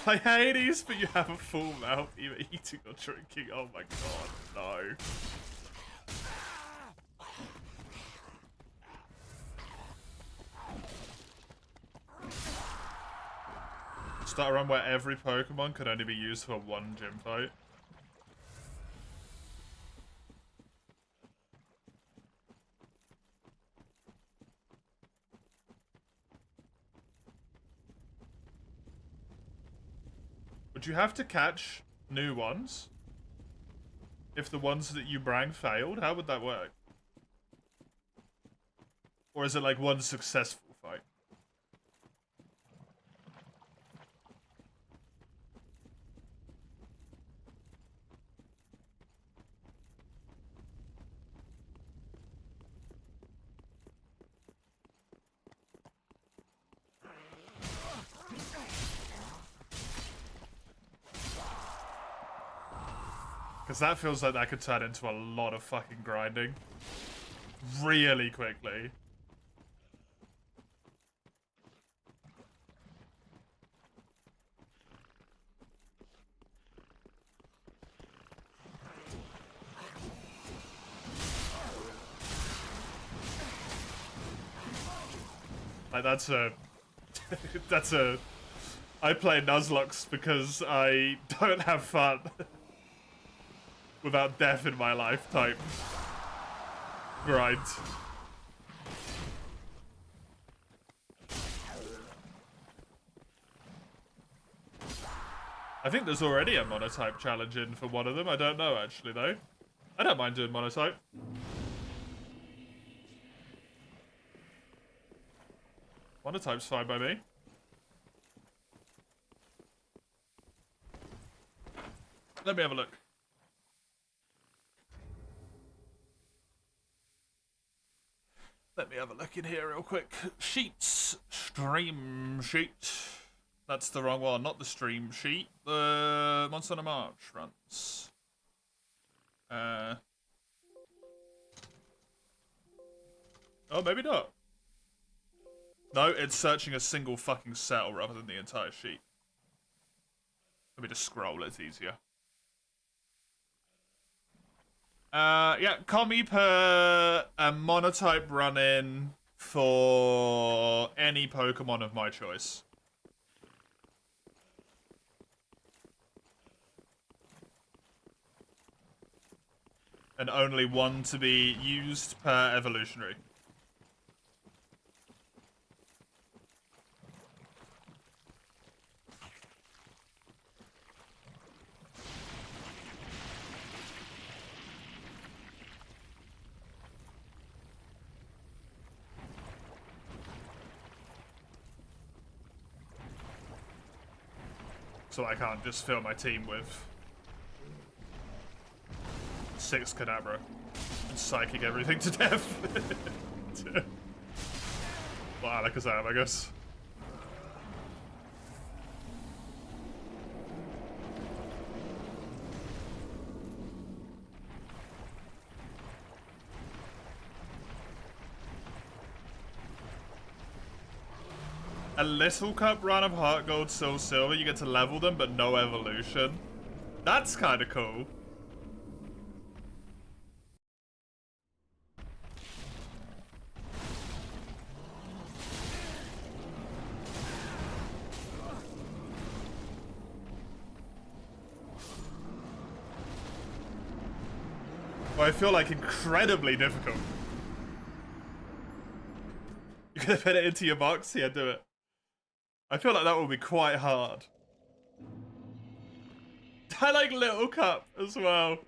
Play Hades, but you have a full mouth either eating or drinking. Oh my god, no. Start a run where every Pokemon could only be used for one gym fight. Would you have to catch new ones? If the ones that you bring failed, how would that work? Or is it like one successful fight? Because that feels like that could turn into a lot of fucking grinding. Really quickly. Like that's a... that's a I play Nuzlocke because I don't have fun without death in my life type grind. I think there's already a monotype challenge in for one of them. I don't know actually though. I don't mind doing monotype. Monotype's fine by me. Let me have a look. Let me have a look in here real quick. Sheets. Stream sheet. That's the wrong one, not the stream sheet. The Monster Hunter March runs. Oh, maybe not. No, it's searching a single fucking cell rather than the entire sheet. Let me just scroll, it's easier. Yeah, Commie per a monotype run-in for any Pokemon of my choice. And only one to be used per evolutionary. So I can't just fill my team with 6 Kadabra and psychic everything to death. Well, Alakazam, I guess. A little cup run of Heart Gold, Soul Silver, you get to level them, but no evolution. That's kind of cool. Well, I feel like incredibly difficult. You gonna fit it into your box? Yeah, do it. I feel like that will be quite hard. I like Little Cup as well.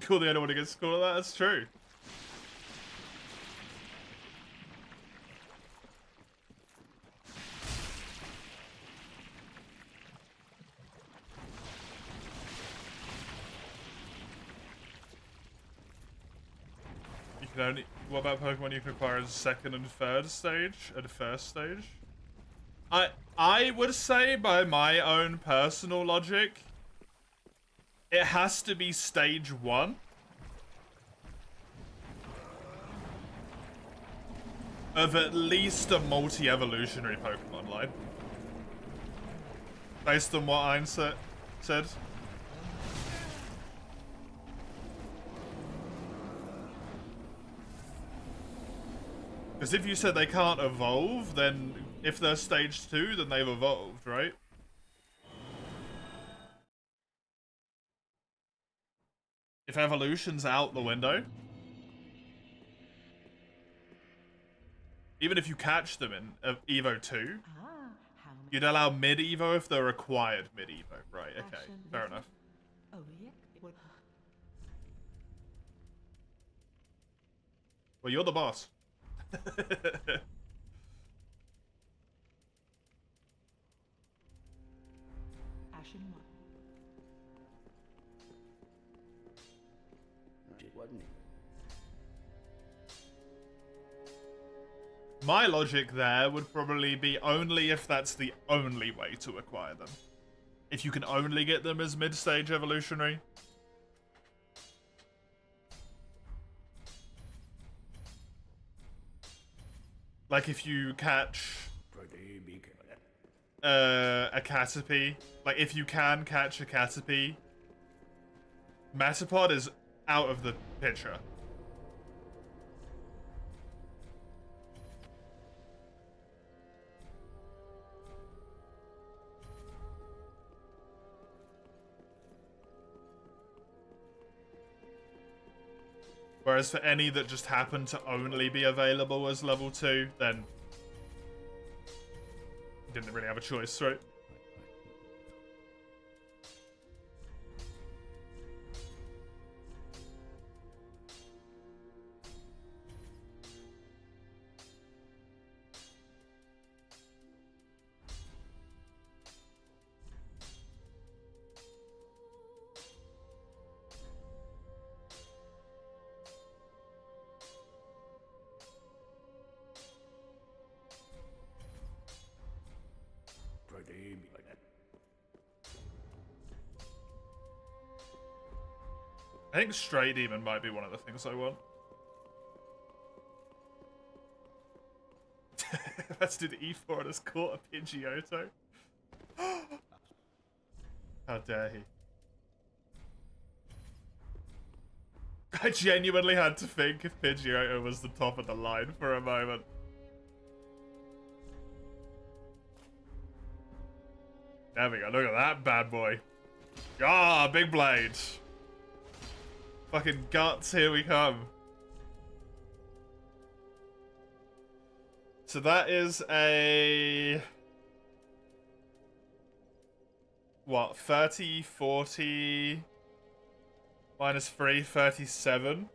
You're the only one who gets scored at that, that's true. Only, what about Pokemon you can acquire as second and third stage and first stage? I would say by my own personal logic, it has to be stage 1 of at least a multi-evolutionary Pokemon line. Based on what Ein said. Because if you said they can't evolve, then if they're stage 2, then they've evolved, right? If evolution's out the window, even if you catch them in Evo 2, you'd allow mid-Evo if they're required mid-Evo. Right, okay, fair enough. Well, you're the boss. My logic there would probably be only if that's the only way to acquire them. If you can only get them as mid-stage evolutionary. Like if you catch a Caterpie, like if you can catch a Caterpie Metapod is out of the picture. Whereas for any that just happen to only be available as level 2, then you didn't really have a choice, right? I think Stray Demon might be one of the things I want. Let's do the E4 and has caught a Pidgeotto. How dare he. I genuinely had to think if Pidgeotto was the top of the line for a moment. There we go, look at that bad boy. Ah, big blade. Fucking guts, here we come. So that is a... what, 30, 40... minus 3, 37.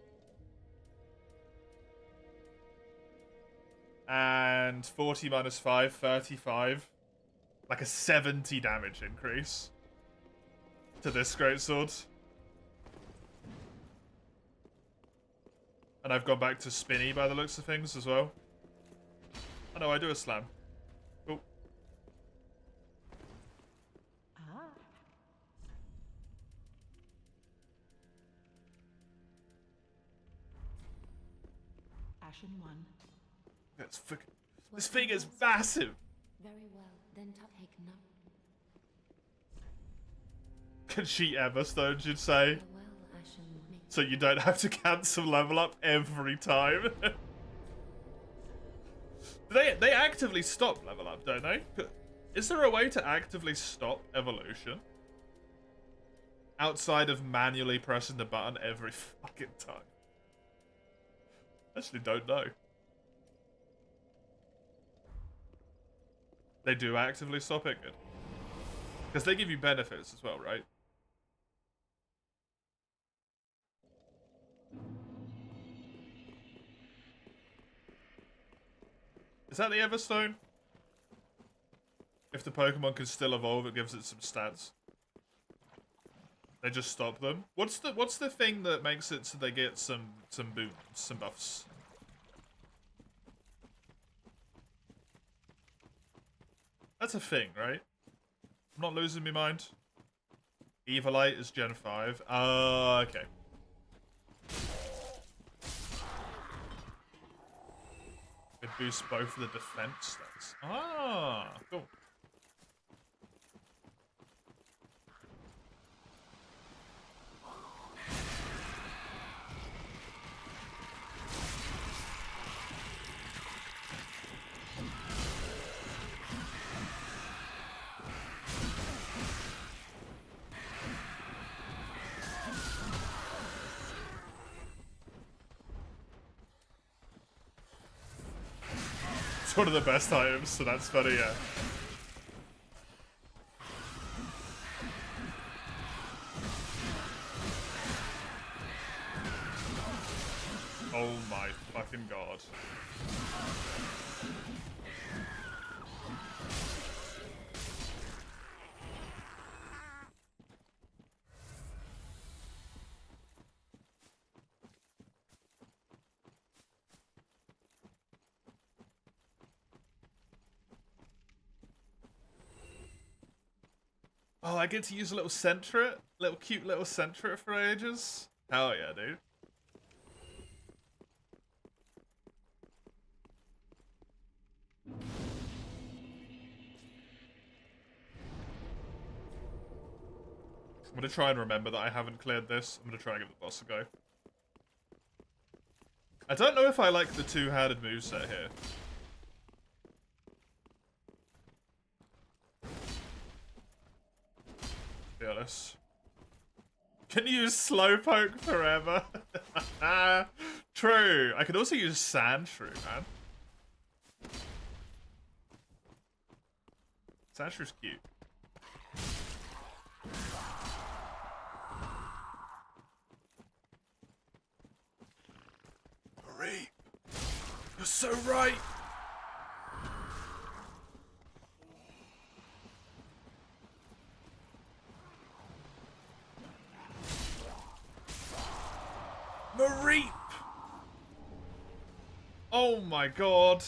And 40 minus 5, 35. Like a 70 damage increase to this greatsword. And I've gone back to spinny by the looks of things as well. Oh no, I do a slam. Cool. Ah. Ashen 1. That's fucking... This thing is massive! Very well, then take no. Can she ever, Stone, you'd say? Farewell, Ashen. So you don't have to cancel level up every time. They actively stop level up, don't they? Is there a way to actively stop evolution? Outside of manually pressing the button every fucking time. Actually don't know. They do actively stop it, good. Because they give you benefits as well, right? Is that the Everstone? If the Pokemon can still evolve, it gives it some stats. They just stop them. What's the thing that makes it so they get some boons, some buffs? That's a thing, right? I'm not losing my mind. Evilite is Gen 5. Okay. It boosts both of the defense stats. Ah, cool. It's one of the best items, so that's funny, yeah. Oh my fucking god. Oh, I get to use a little Sentret? Little cute little Sentret for ages? Hell yeah, dude. I'm gonna try and remember that I haven't cleared this. I'm gonna try and give the boss a go. I don't know if I like the two-handed moveset here. To be honest. Can you use Slowpoke forever? True. I could also use Sandshrew, man. Sandshrew's cute. Marie, you're so right. Mareep! Oh my god.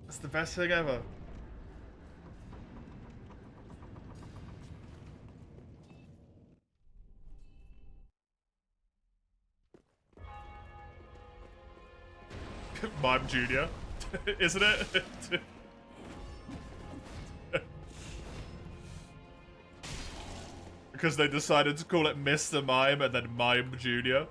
That's the best thing ever. Mime Jr. Isn't it? Because they decided to call it Mr. Mime and then Mime Jr.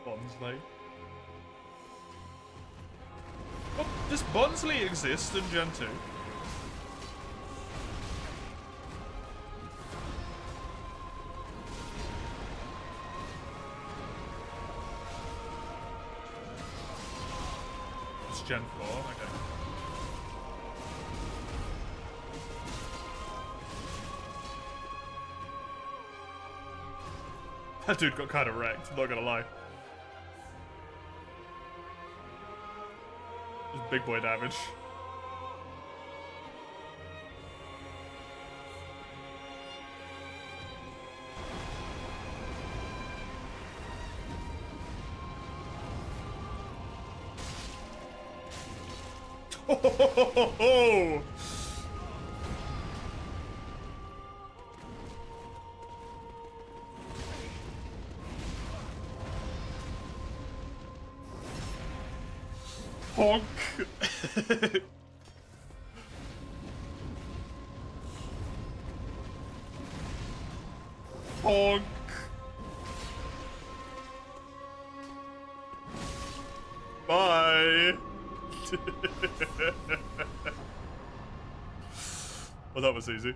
Bonsley. Oh, does Bonsley exist in Gen 2? It's Gen 4, okay. That dude got kind of wrecked, I'm not gonna lie. Just big boy damage. Oh! Honk! Honk! Bye! Well, that was easy.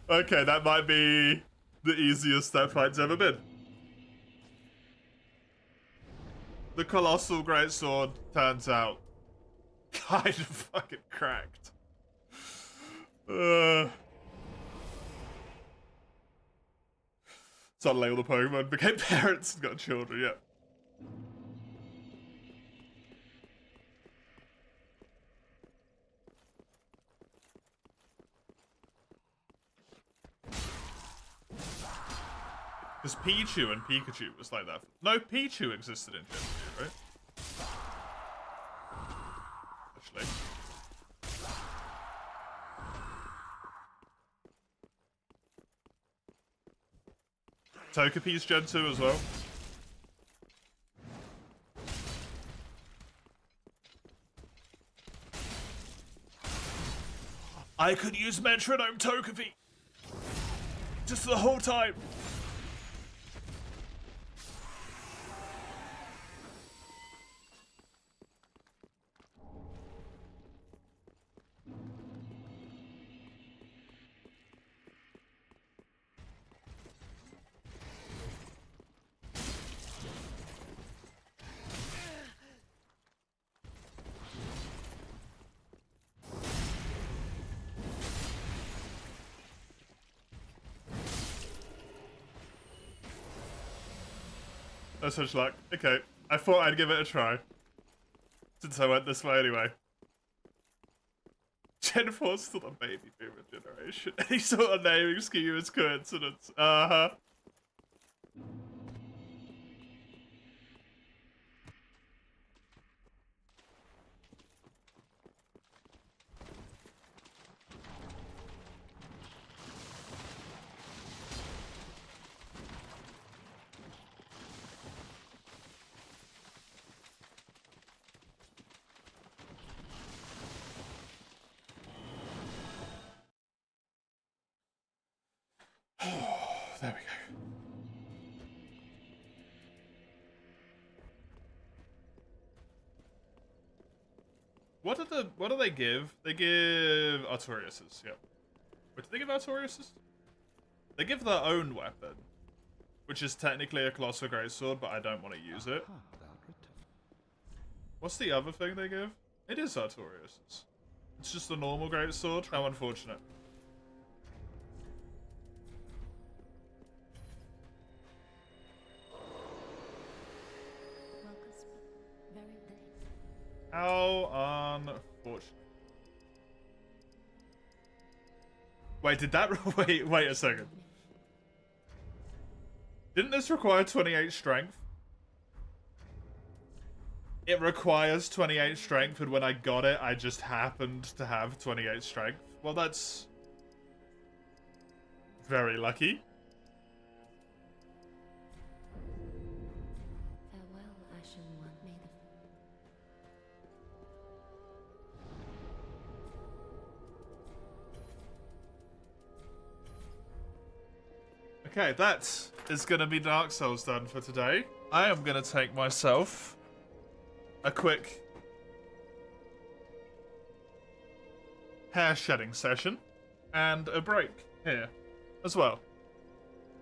Okay, that might be the easiest that fight's ever been. The Colossal Greatsword turns out kind of fucking cracked. Suddenly all the Pokemon became parents and got children, yeah. Because Pichu and Pikachu was like that. No, Pichu existed in Gen 2, right? Actually. Togepi's Gen 2 as well. I could use Metronome Togepi! Just the whole time! No such luck. Okay, I thought I'd give it a try. Since I went this way anyway. Gen 4's still the baby boomer generation. Any sort of naming scheme is coincidence. Uh-huh. There we go. What do they give? They give Artorias's, yep. What do they give Artorias's? They give their own weapon, which is technically a Colossal Greatsword, but I don't want to use it. What's the other thing they give? It is Artorias's. It's just a normal Greatsword. How unfortunate. How unfortunate. Wait, did that... Wait a second. Didn't this require 28 strength? It requires 28 strength, and when I got it, I just happened to have 28 strength. Well, that's... very lucky. Farewell, Ashen One. May the Okay, that is going to be Dark Souls done for today. I am going to take myself a quick hair shedding session and a break here as well.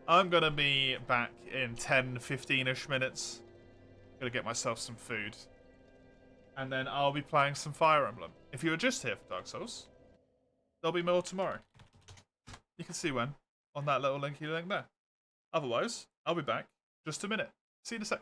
I'm going to be back in 10-15ish minutes. Going to get myself some food. And then I'll be playing some Fire Emblem. If you were just here for Dark Souls, there'll be more tomorrow. You can see when on that little linky link there. Otherwise, I'll be back just a minute. See you in a sec.